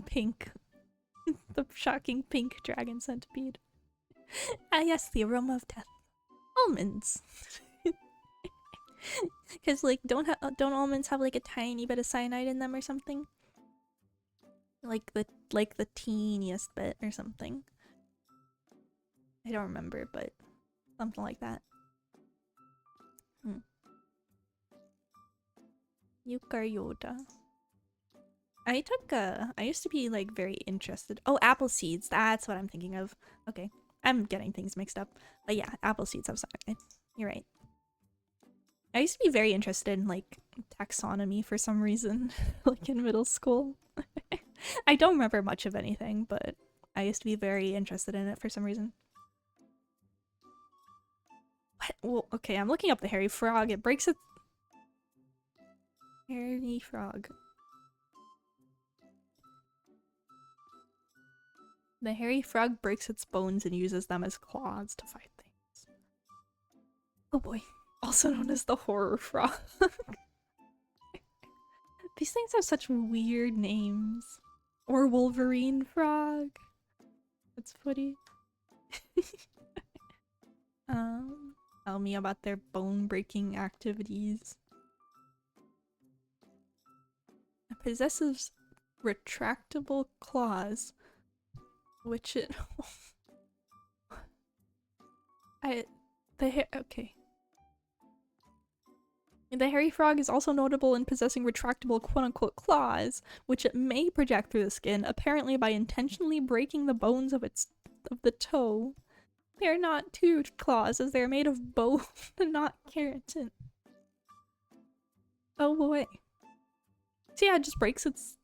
pink, the shocking pink dragon centipede. Ah, yes, the aroma of death. Almonds. Because like, don't almonds have like a tiny bit of cyanide in them or something? Like the teeniest bit or something. I don't remember, but something like that. Eukaryota. I used to be like very interested. Oh, apple seeds. That's what I'm thinking of. Okay. I'm getting things mixed up. But yeah, apple seeds. I'm sorry. You're right. I used to be very interested in like taxonomy for some reason, like in middle school. I don't remember much of anything, but I used to be very interested in it for some reason. What? Well, okay, I'm looking up the hairy frog. It breaks its— hairy frog. The hairy frog breaks its bones and uses them as claws to fight things. Oh boy. Also known as the horror frog. These things have such weird names. Or Wolverine frog. That's funny. Tell me about their bone-breaking activities. It possesses retractable claws, which it— okay. The hairy frog is also notable in possessing retractable quote-unquote claws, which it may project through the skin, apparently by intentionally breaking the bones of the toe. They are not toothed claws, as they are made of bone and not keratin. Oh boy. So yeah, it just breaks its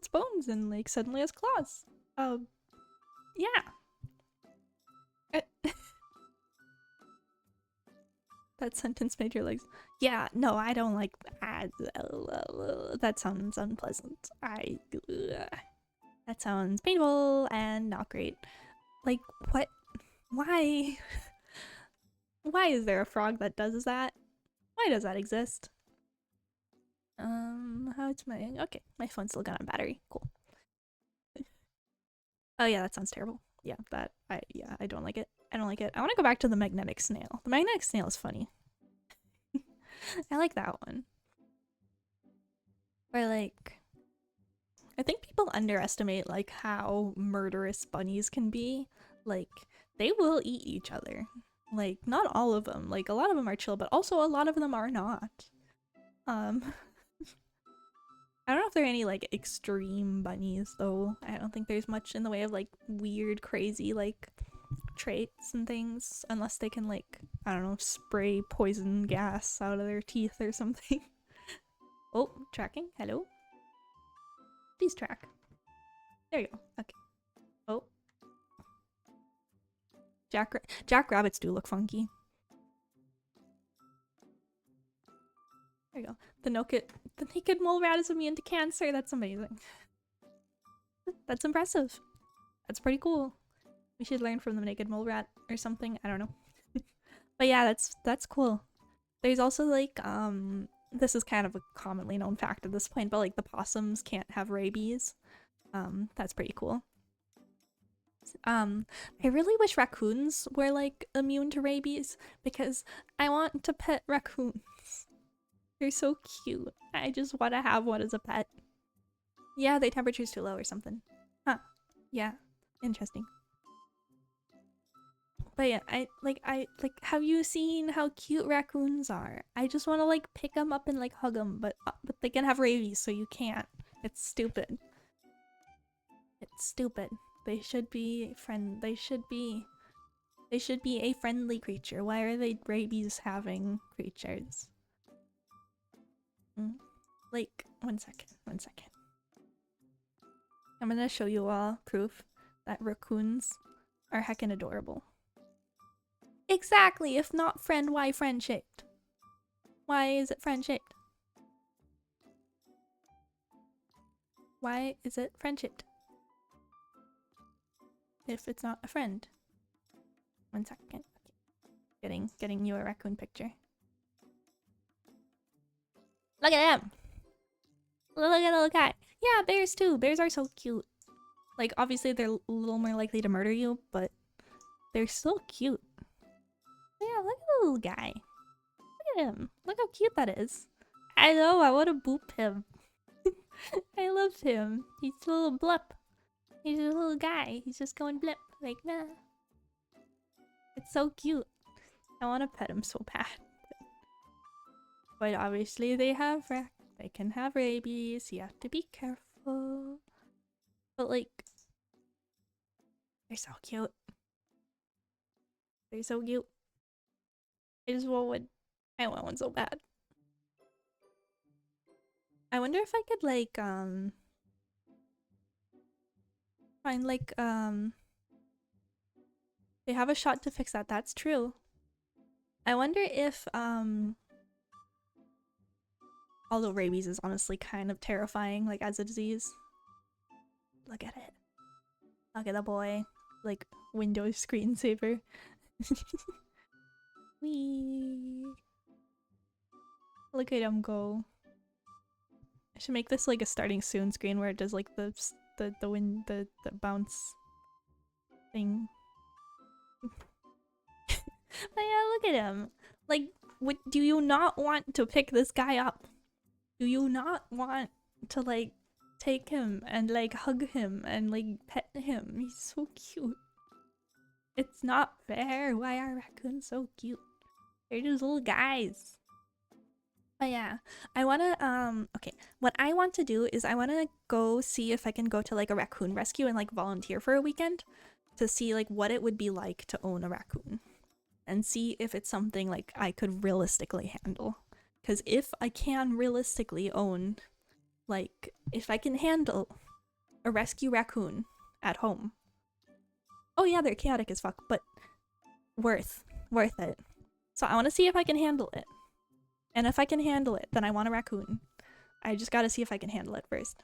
bones and like suddenly has claws. Yeah. That sentence made your legs— yeah, no, I don't like that. That sounds unpleasant. That sounds painful and not great. Like, what? Why? Why is there a frog that does that? Why does that exist? How's my— okay, my phone's still got on battery. Cool. Oh yeah, that sounds terrible. Yeah, I don't like it. I don't like it. I want to go back to the magnetic snail. The magnetic snail is funny. I like that one. Or like, I think people underestimate like how murderous bunnies can be. Like, they will eat each other. Like, not all of them. Like, a lot of them are chill, but also a lot of them are not. I don't know if there are any like extreme bunnies though. I don't think there's much in the way of like weird, crazy like traits and things, unless they can like, I don't know, spray poison gas out of their teeth or something. Oh, tracking. Hello. Please track. There you go. Okay. Oh. Jackrabbits do look funky. There you go. The naked mole rat is immune to cancer. That's amazing. That's impressive. That's pretty cool. We should learn from the naked mole rat or something. I don't know. But yeah, that's cool. There's also like this is kind of a commonly known fact at this point, but like the possums can't have rabies. That's pretty cool. I really wish raccoons were like immune to rabies because I want to pet raccoons. They're so cute. I just want to have one as a pet. Yeah, the temperature's too low or something. Huh. Yeah. Interesting. But yeah, I like have you seen how cute raccoons are? I just want to like pick them up and like hug them, but they can have rabies, so you can't. It's stupid. It's stupid. They should be they should be a friendly creature. Why are they rabies having creatures? Like, one second. I'm gonna show you all proof that raccoons are heckin' adorable. Exactly! If not friend, why friend-shaped? Why is it friend-shaped? Why is it friend-shaped? If it's not a friend. 1 second. Getting you a raccoon picture. Look at him! Look at the little guy. Yeah, bears too. Bears are so cute. Like, obviously they're a little more likely to murder you, but they're still cute. Yeah, look at the little guy. Look at him. Look how cute that is. I know, I want to boop him. I love him. He's a little blip. He's a little guy. He's just going blip. Like, nah. It's so cute. I want to pet him so bad. But obviously they can have rabies. You have to be careful. But like, they're so cute. They're so cute. I want one so bad. I wonder if I could like find like they have a shot to fix that. That's true. I wonder if although rabies is honestly kind of terrifying, like as a disease. Look at it. Look at the boy. Like Windows screensaver. Wee. Look at him go. I should make this like a starting soon screen where it does like the bounce thing. But yeah, look at him. Like, do you not want to pick this guy up? Do you not want to like take him and like hug him and like pet him? He's so cute. It's not fair. Why are raccoons so cute? They're just little guys. But yeah, I wanna okay, what I want to do is I wanna go see if I can go to like a raccoon rescue and like volunteer for a weekend to see like what it would be like to own a raccoon and see if it's something like I could realistically handle. Because if I can realistically own, like, if I can handle a rescue raccoon at home. Oh yeah, they're chaotic as fuck, but worth it. So I want to see if I can handle it. And if I can handle it, then I want a raccoon. I just gotta see if I can handle it first.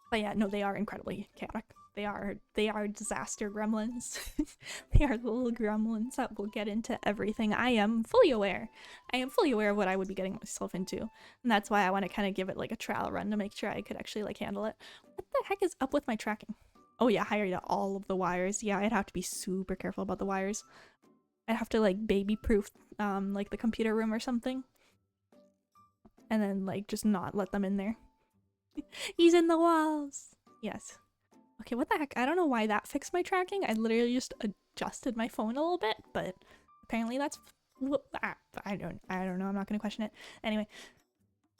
But yeah, no, they are incredibly chaotic. They are disaster gremlins. They are the little gremlins that will get into everything. I am fully aware. I am fully aware of what I would be getting myself into. And that's why I want to kind of give it like a trial run to make sure I could actually like handle it. What the heck is up with my tracking? Oh yeah, hide all of the wires. Yeah, I'd have to be super careful about the wires. I'd have to like baby proof like the computer room or something. And then like just not let them in there. He's in the walls. Yes. Okay, what the heck? I don't know why that fixed my tracking. I literally just adjusted my phone a little bit, but apparently that's I don't know. I'm not gonna question it. Anyway.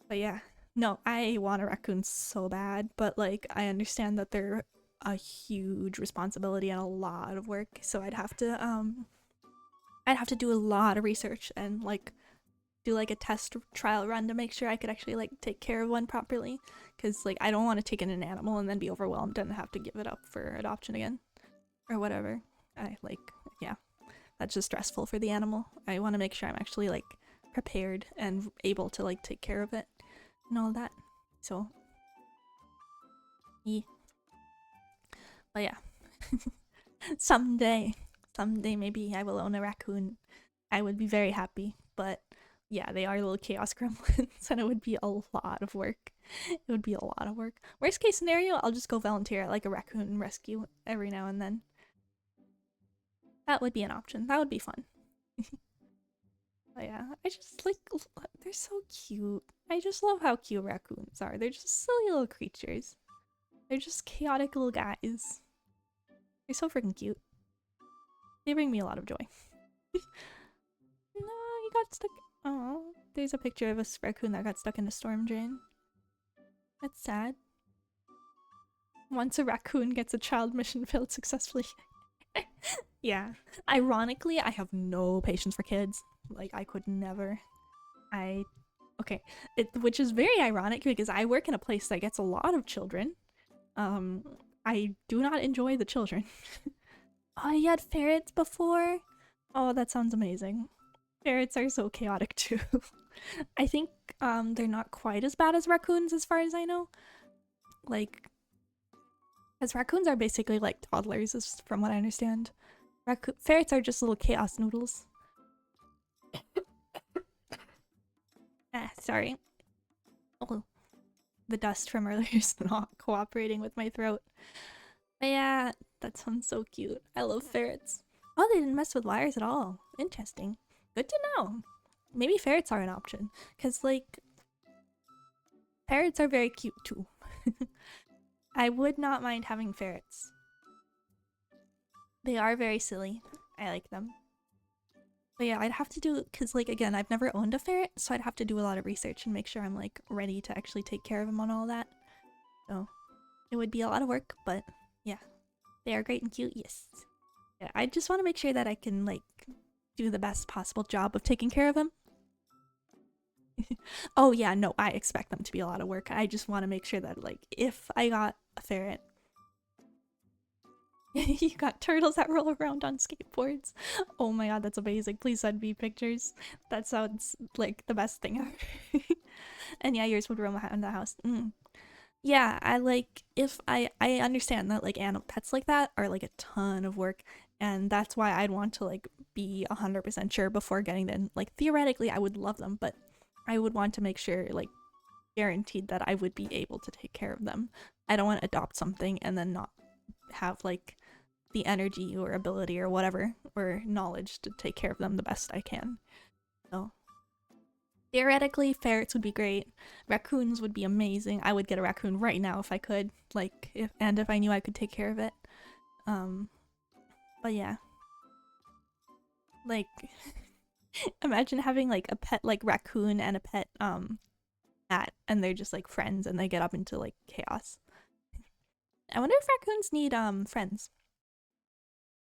But yeah. No, I want a raccoon so bad, but like I understand that they're a huge responsibility and a lot of work, so I'd have to do a lot of research and like do like a test trial run to make sure I could actually like take care of one properly, because like I don't want to take in an animal and then be overwhelmed and have to give it up for adoption again or whatever. I like, yeah, that's just stressful for the animal. I want to make sure I'm actually like prepared and able to like take care of it and all that. So yeah. But yeah. someday maybe I will own a raccoon. I would be very happy, but yeah, they are little chaos gremlins and it would be a lot of work. It would be a lot of work. Worst case scenario, I'll just go volunteer at like a raccoon rescue every now and then. That would be an option. That would be fun. But yeah, I just like, they're so cute. I just love how cute raccoons are. They're just silly little creatures. They're just chaotic little guys. They're so freaking cute. They bring me a lot of joy. No, he got stuck. Oh, there's a picture of a raccoon that got stuck in a storm drain. That's sad. Once a raccoon gets a child mission failed successfully. Yeah. Ironically, I have no patience for kids. Like, I could never. Okay. Which is very ironic because I work in a place that gets a lot of children. I do not enjoy the children. Oh, you had ferrets before? Oh, that sounds amazing. Ferrets are so chaotic too. I think they're not quite as bad as raccoons as far as I know. Like, as raccoons are basically like toddlers, is from what I understand. Ferrets are just little chaos noodles. Sorry. Oh, the dust from earlier is not cooperating with my throat. But yeah, that sounds so cute. I love ferrets. Oh, they didn't mess with wires at all. Interesting. Good to know. Maybe ferrets are an option. Because, like, ferrets are very cute too. I would not mind having ferrets. They are very silly. I like them. But yeah, I'd have to do, because like again, I've never owned a ferret, so I'd have to do a lot of research and make sure I'm like ready to actually take care of him on all that. So it would be a lot of work, but yeah, they are great and cute, yes. Yeah, I just want to make sure that I can like do the best possible job of taking care of him. Oh yeah, no, I expect them to be a lot of work. I just want to make sure that like if I got a ferret, you got turtles that roll around on skateboards. Oh my god, that's amazing. Please send me pictures. That sounds like the best thing ever. And yeah, yours would roam around the house. Yeah, I like if I understand that like animal pets like that are like a ton of work, and that's why I'd want to like be 100% sure before getting them. Like theoretically, I would love them, but I would want to make sure like guaranteed that I would be able to take care of them. I don't want to adopt something and then not have like the energy or ability or whatever or knowledge to take care of them the best I can. So theoretically, ferrets would be great. Raccoons would be amazing. I would get a raccoon right now if I could. Like if I knew I could take care of it. But yeah. Like imagine having like a pet like raccoon and a pet cat and they're just like friends and they get up into like chaos. I wonder if raccoons need friends.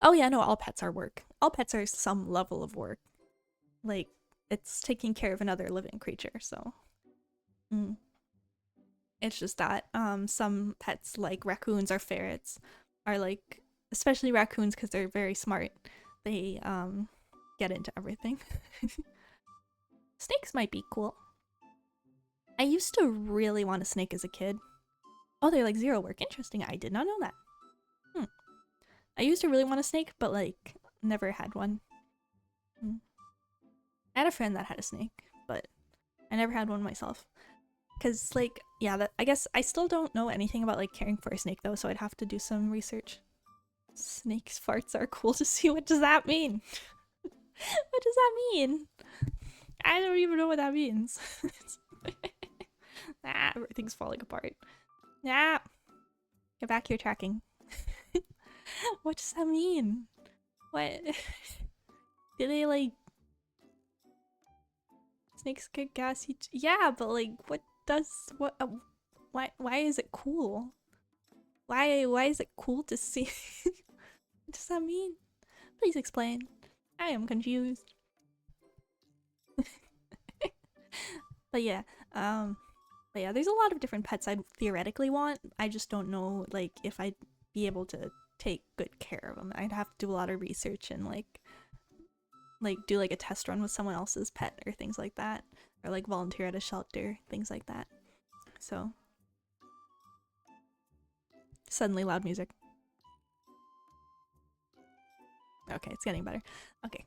Oh yeah, no, all pets are work. All pets are some level of work. Like, it's taking care of another living creature, so. It's just that some pets like raccoons or ferrets are like, especially raccoons because they're very smart, they get into everything. Snakes might be cool. I used to really want a snake as a kid. Oh, they're like zero work. Interesting. I did not know that. I used to really want a snake, but like never had one. I had a friend that had a snake, but I never had one myself. Cause like, yeah, I guess I still don't know anything about like caring for a snake though, so I'd have to do some research. Snakes' farts are cool to see. What does that mean? What does that mean? I don't even know what that means. Everything's falling apart. Get back here tracking. What does that mean? What? Do they like snakes get gassy? Yeah, but like, what does what? Why is it cool? Why is it cool to see? What does that mean? Please explain. I am confused. But yeah, there's a lot of different pets I theoretically want. I just don't know like if I'd be able to take good care of them. I'd have to do a lot of research and like do like a test run with someone else's pet or things like that, or like volunteer at a shelter, things like that. So suddenly loud music. Okay, it's getting better. Okay.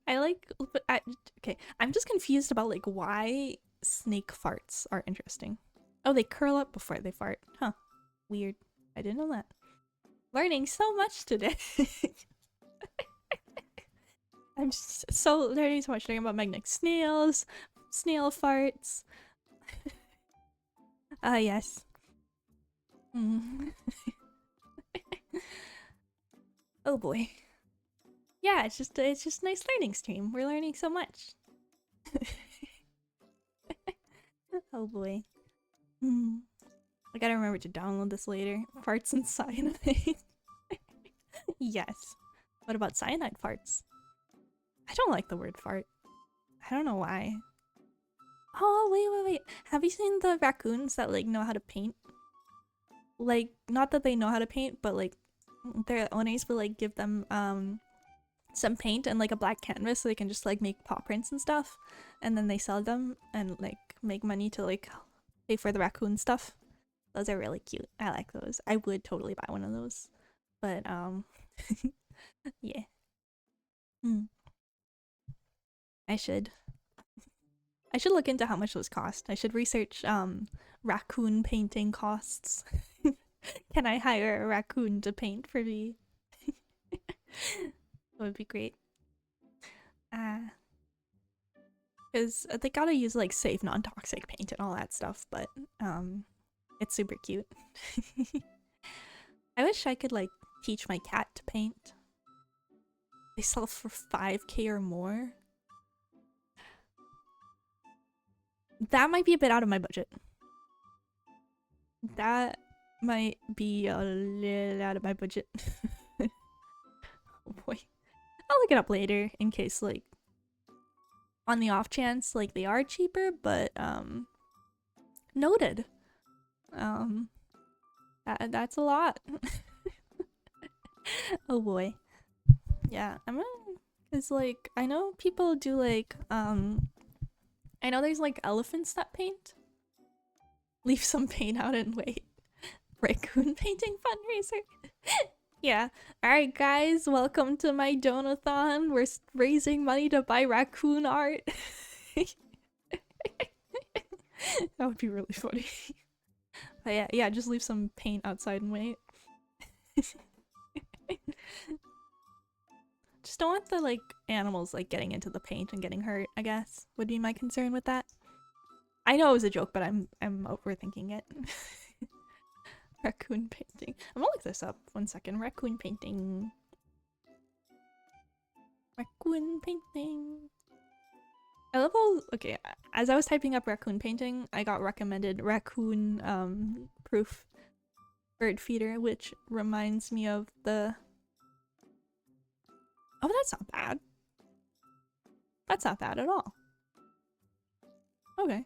Okay, I'm just confused about like why snake farts are interesting. Oh, they curl up before they fart. Huh. Weird. I didn't know that. Learning so much today. I'm so learning so much thing about magnetic snails, snail farts. Ah, yes. Mm. Oh boy. Yeah, it's just a nice learning stream. We're learning so much. Oh boy. Mm. I gotta remember to download this later. Farts and cyanide. Yes. What about cyanide farts? I don't like the word fart. I don't know why. Oh, wait. Have you seen the raccoons that like know how to paint? Like, not that they know how to paint, but like their owners will like give them some paint and like a black canvas so they can just like make paw prints and stuff, and then they sell them and like make money to like pay for the raccoon stuff. Those are really cute. I like those. I would totally buy one of those. But yeah. Hmm. I should. I should look into how much those cost. I should research raccoon painting costs. Can I hire a raccoon to paint for me? That would be great. Because they gotta use like safe non-toxic paint and all that stuff, but it's super cute. I wish I could like teach my cat to paint. They sell for 5K or more. That might be a bit out of my budget. That might be a little out of my budget. Oh boy. I'll look it up later in case like on the off chance like they are cheaper, but noted. That's a lot. Oh boy. Yeah, I'm gonna, cause like I know people do like I know there's like elephants that paint. Leave some paint out and wait. Raccoon painting fundraiser. Yeah. Alright guys, welcome to my donathon. We're raising money to buy raccoon art. That would be really funny. But yeah, just leave some paint outside and wait. Just don't want the like animals like getting into the paint and getting hurt, I guess, would be my concern with that. I know it was a joke, but I'm overthinking it. Raccoon painting. I'm gonna look this up. 1 second. Raccoon painting. Raccoon painting. I love all. Okay, as I was typing up raccoon painting, I got recommended raccoon proof bird feeder, which reminds me of the. Oh, that's not bad. That's not bad at all. Okay.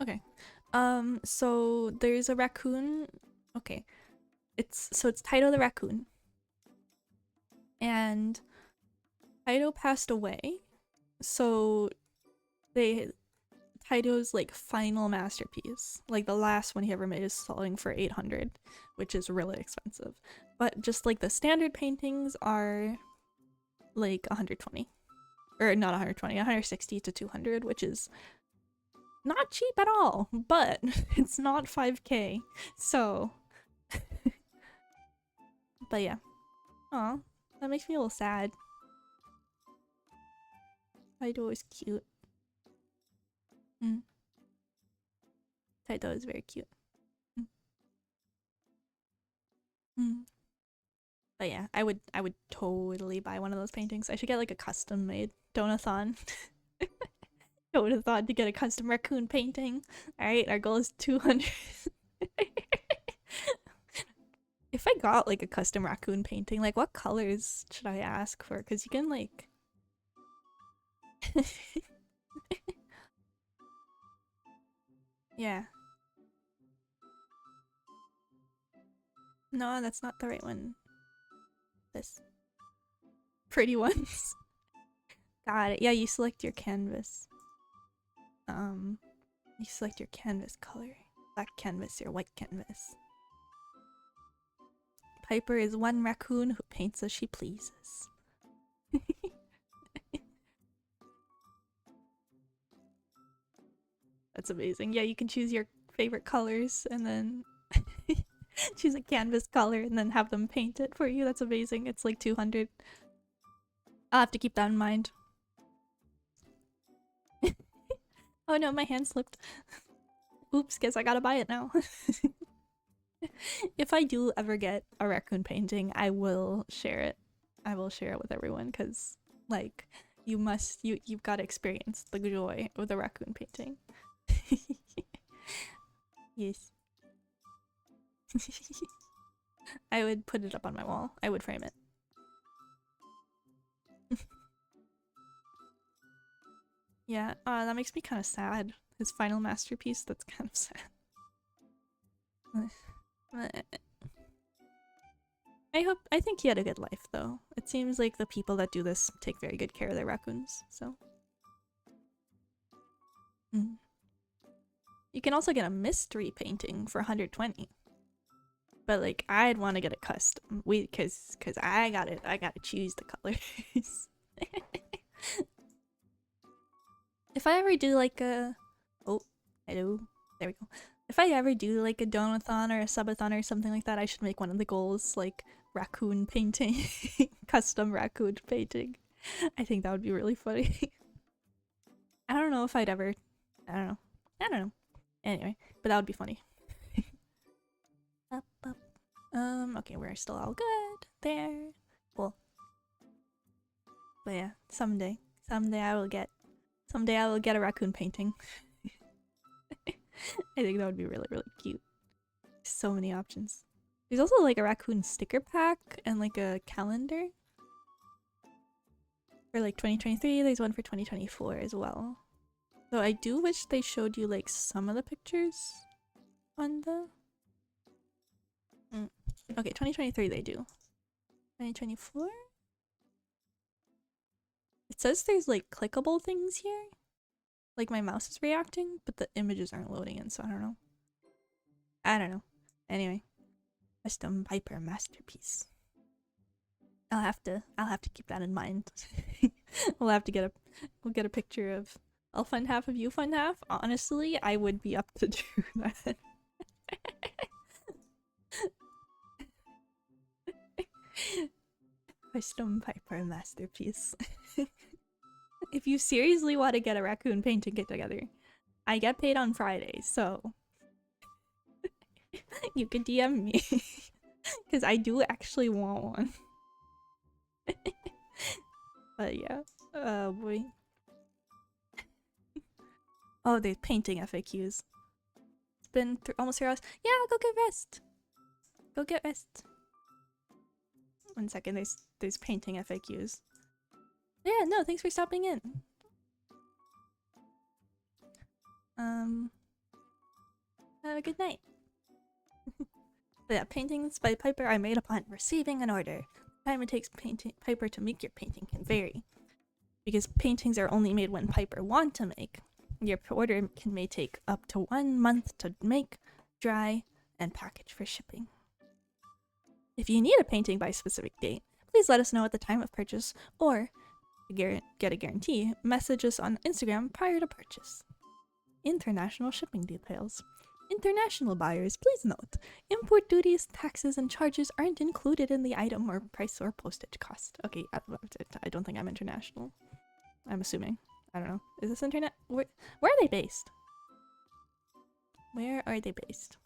Okay. So there's a raccoon. Okay. It's Taito the raccoon. And Taito passed away. So Taito's like final masterpiece, like the last one he ever made, is selling for 800, which is really expensive. But just like the standard paintings are like 120. Or not 120, 160 to 200, which is not cheap at all, but it's not 5K. So but yeah. Aw, that makes me a little sad. Taito is cute. Taito is very cute. But yeah, I would totally buy one of those paintings. I should get like a custom made donathon. I would have thought to get a custom raccoon painting. Alright, our goal is 200. If I got like a custom raccoon painting, like what colors should I ask for? Because you can like... Yeah. No, that's not the right one. This. Pretty ones. Got it. Yeah, you select your canvas. You select your canvas color. Black canvas, your white canvas. Piper is one raccoon who paints as she pleases. That's amazing. Yeah, you can choose your favorite colors and then choose a canvas color and then have them paint it for you. That's amazing. It's like 200. I'll have to keep that in mind. Oh no, my hand slipped. Oops, guess I gotta buy it now. If I do ever get a raccoon painting, I will share it. I will share it with everyone because, like, you've got to experience the joy of the raccoon painting. Yes. I would put it up on my wall. I would frame it. Yeah, that makes me kind of sad. His final masterpiece, that's kind of sad. I think he had a good life though. It seems like the people that do this take very good care of their raccoons, so. You can also get a mystery painting for 120. But like, I'd want to get a custom. Cause I gotta choose the colors. If I ever do like a... Oh, hello. There we go. If I ever do like a donathon or a subathon or something like that, I should make one of the goals like raccoon painting. Custom raccoon painting. I think that would be really funny. I don't know if I'd ever... I don't know. Anyway, but that would be funny. Up, up. Okay, we're still all good. There. Cool. But yeah, someday I will get a raccoon painting. I think that would be really, really cute. So many options. There's also like a raccoon sticker pack and like a calendar. For like 2023, there's one for 2024 as well. So I do wish they showed you like some of the pictures on the... Okay, 2023 they do. 2024? It says there's like clickable things here. Like my mouse is reacting, but the images aren't loading in, so I don't know. Anyway. Custom Piper masterpiece. I'll have to keep that in mind. We'll get a picture of I'll fund half of you fund half. Honestly, I would be up to do that. Custom Piper masterpiece. If you seriously want to get a raccoon painting get together, I get paid on Fridays, so you could DM me. Because I do actually want one. But yeah. Oh boy. Oh, they're painting FAQs. It's been almost 3 hours. Yeah, go get rest. Go get rest. 1 second, there's painting FAQs. Yeah, no, thanks for stopping in. Have a good night. But yeah, paintings by Piper are made upon receiving an order. The time it takes Piper to make your painting can vary. Because paintings are only made when Piper want to make. Your order may take up to 1 month to make, dry, and package for shipping. If you need a painting by a specific date, please let us know at the time of purchase, or to get a guarantee, message us on Instagram prior to purchase. International shipping details. International buyers, please note, import duties, taxes, and charges aren't included in the item or price or postage cost. Okay, I don't think I'm international. I'm assuming. I don't know. Is this internet? Where are they based? Where are they based?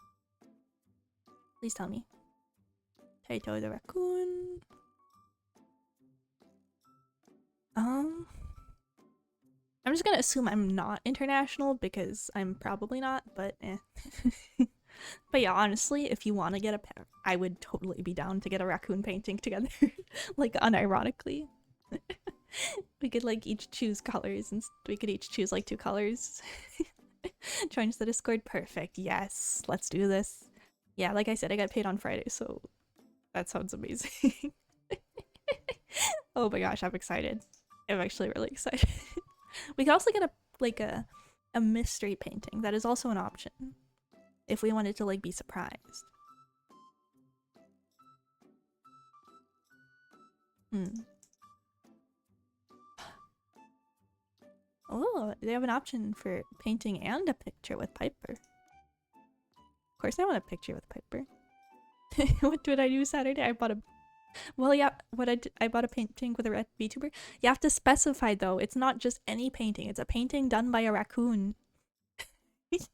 Please tell me. Taito the raccoon. I'm just gonna assume I'm not international because I'm probably not, but eh. But yeah, honestly, if you want to get a pair, I would totally be down to get a raccoon painting together. Like, unironically. We could like each choose colors and we could each choose like 2 colors. Join us the Discord. Perfect. Yes, let's do this. Yeah, like I said, I got paid on Friday, so that sounds amazing. Oh my gosh, I'm excited. I'm actually really excited. We could also get a mystery painting. That is also an option. If we wanted to like be surprised. Oh, they have an option for painting and a picture with Piper. course I want a picture with Piper. What did I do Saturday? I bought a... Well, yeah, I bought a painting with a red VTuber. You have to specify, though. It's not just any painting. It's a painting done by a raccoon. It's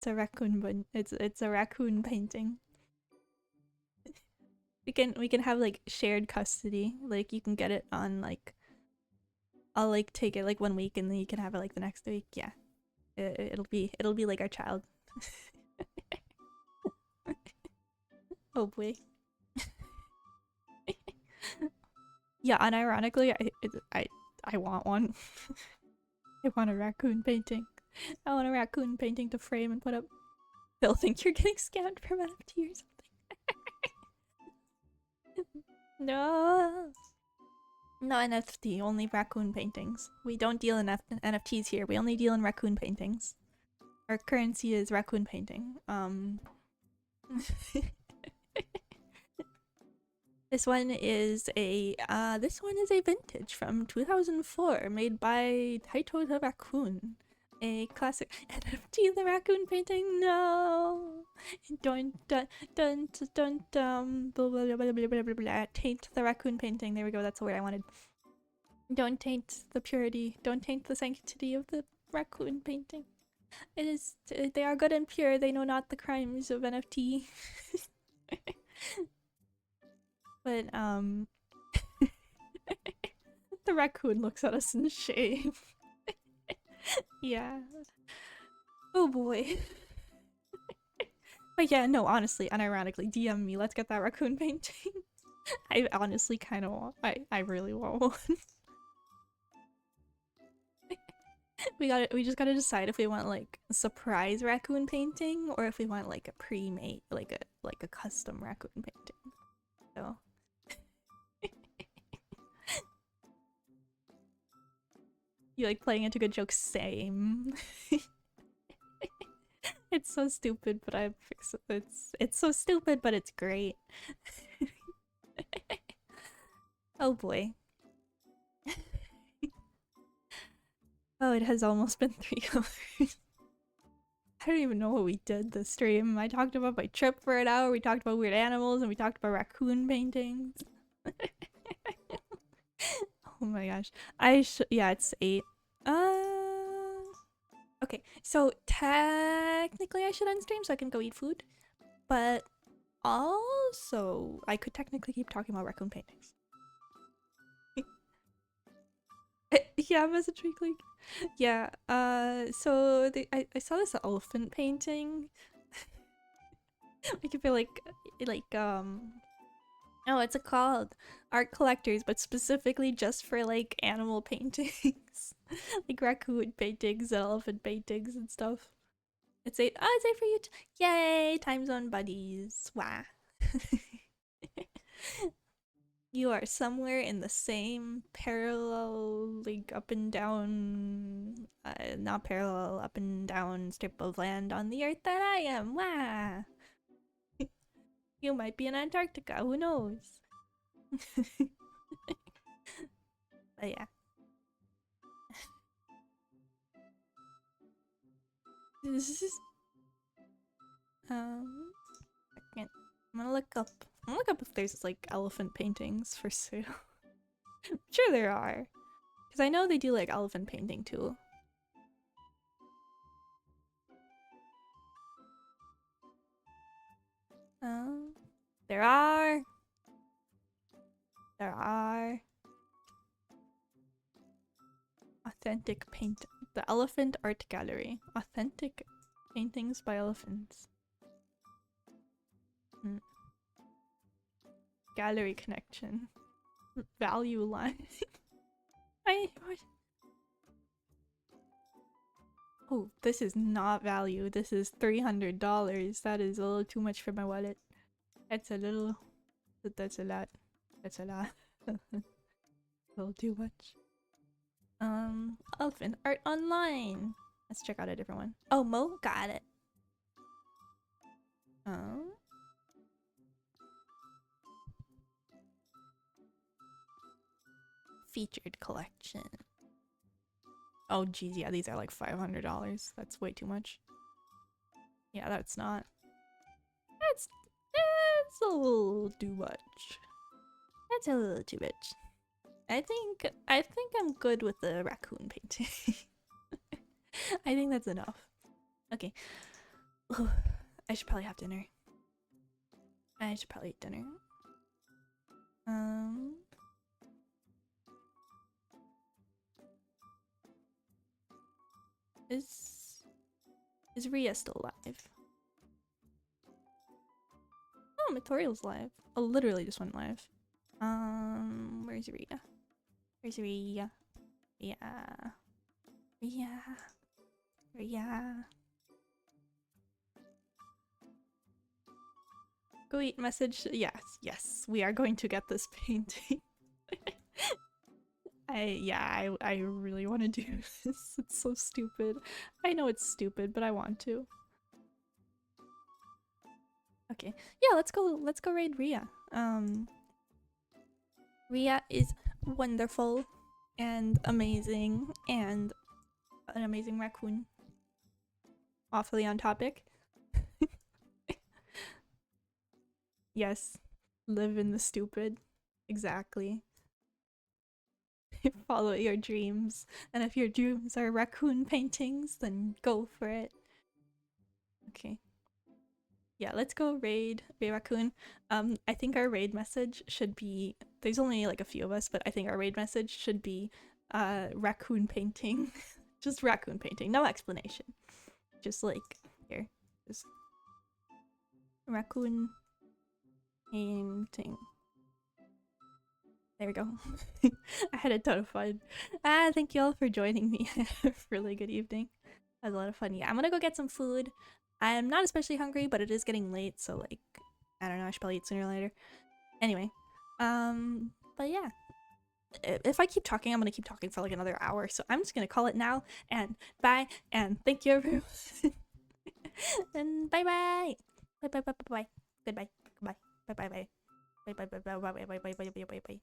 a raccoon, but it's a raccoon painting. We can have like shared custody. Like you can get it on like... I'll like take it like 1 week and then you can have it like the next week. Yeah. It'll be like our child. Oh boy. Yeah, unironically, I want one. I want a raccoon painting. I want a raccoon painting to frame and put up. They'll think you're getting scammed from NFT or something. No. No NFT, only raccoon paintings. We don't deal in NFTs here. We only deal in raccoon paintings. Our currency is raccoon painting. This one is a vintage from 2004, made by Taito the Raccoon. A classic NFT, the raccoon painting. No, don't blah, blah, blah, blah, blah, blah, blah. Taint the raccoon painting. There we go. That's the word I wanted. Don't taint the purity. Don't taint the sanctity of the raccoon painting. It is. They are good and pure. They know not the crimes of NFT. But the raccoon looks at us in shame. Yeah. Oh boy. But yeah, no, honestly, unironically, DM me. Let's get that raccoon painting. I honestly kind of want. I really want one. We just gotta decide if we want like a surprise raccoon painting or if we want like a pre-made, like a custom raccoon painting. So. You like playing into good jokes? Same. It's so stupid, but it's so stupid, but it's great. Oh boy. Oh, it has almost been 3 hours. I don't even know what we did this stream. I talked about my trip for an hour, we talked about weird animals, and we talked about raccoon paintings. Oh my gosh. Yeah, it's 8. Okay, so technically I should end stream so I can go eat food. But also, I could technically keep talking about raccoon paintings. Yeah, message weekly. Yeah, so I saw this elephant painting. I could feel like, oh, it's called art collectors, but specifically just for like animal paintings. Like raccoon paintings and elephant paintings and stuff. It's 8. Oh, it's 8 for you. Yay! Time zone buddies. Wow. You are somewhere in the same parallel, like up and down, not parallel, up and down strip of land on the earth that I am. Wow. You might be in Antarctica. Who knows? But yeah. Second. I'm gonna look up if there's like elephant paintings for sale. I'm sure there are. Because I know they do like elephant painting too. There are. There are. Authentic paint. The Elephant Art Gallery. Authentic paintings by elephants. Gallery connection. Value line. What? Oh, this is not value. This is $300. That is a little too much for my wallet. That's a little... That's a lot. That's a lot. A little too much. Elephant art online. Let's check out a different one. Oh, Mo got it. Featured collection. Oh geez, yeah, these are like $500. That's way too much. Yeah, that's not. That's a little too much. That's a little too much. I think I'm good with the raccoon painting. I think that's enough. Okay. I should probably have dinner. I should probably eat dinner. Is Rhea still alive? Oh, Victoria's live. Oh, literally just went live. Where's Rhea? Where's Rhea? Rhea. Rhea. Rhea. Go eat message. Yes, yes, we are going to get this painting. I really want to do this. It's so stupid. I know it's stupid, but I want to. Okay. Yeah, let's go raid Rhea. Rhea is wonderful and amazing and an amazing raccoon. Awfully on topic. Yes. Live in the stupid. Exactly. Follow your dreams. And if your dreams are raccoon paintings, then go for it. Okay. Yeah, let's go raid raccoon. I think our raid message should be, there's only like a few of us, but I think our raid message should be raccoon painting. Just raccoon painting, no explanation. Just like here. Just raccoon painting. There we go. I had a ton of fun. Thank you all for joining me. Have a really good evening. I had a lot of fun. Yeah, I'm gonna go get some food. I'm not especially hungry, but it is getting late, so like, I don't know, I should probably eat sooner or later. Anyway, but yeah. If I keep talking, I'm gonna keep talking for like another hour, so I'm just gonna call it now, and bye, and thank you everyone. And bye bye. Bye bye bye bye bye. Goodbye. Goodbye. Bye bye bye. Bye bye bye bye bye bye bye bye bye bye bye.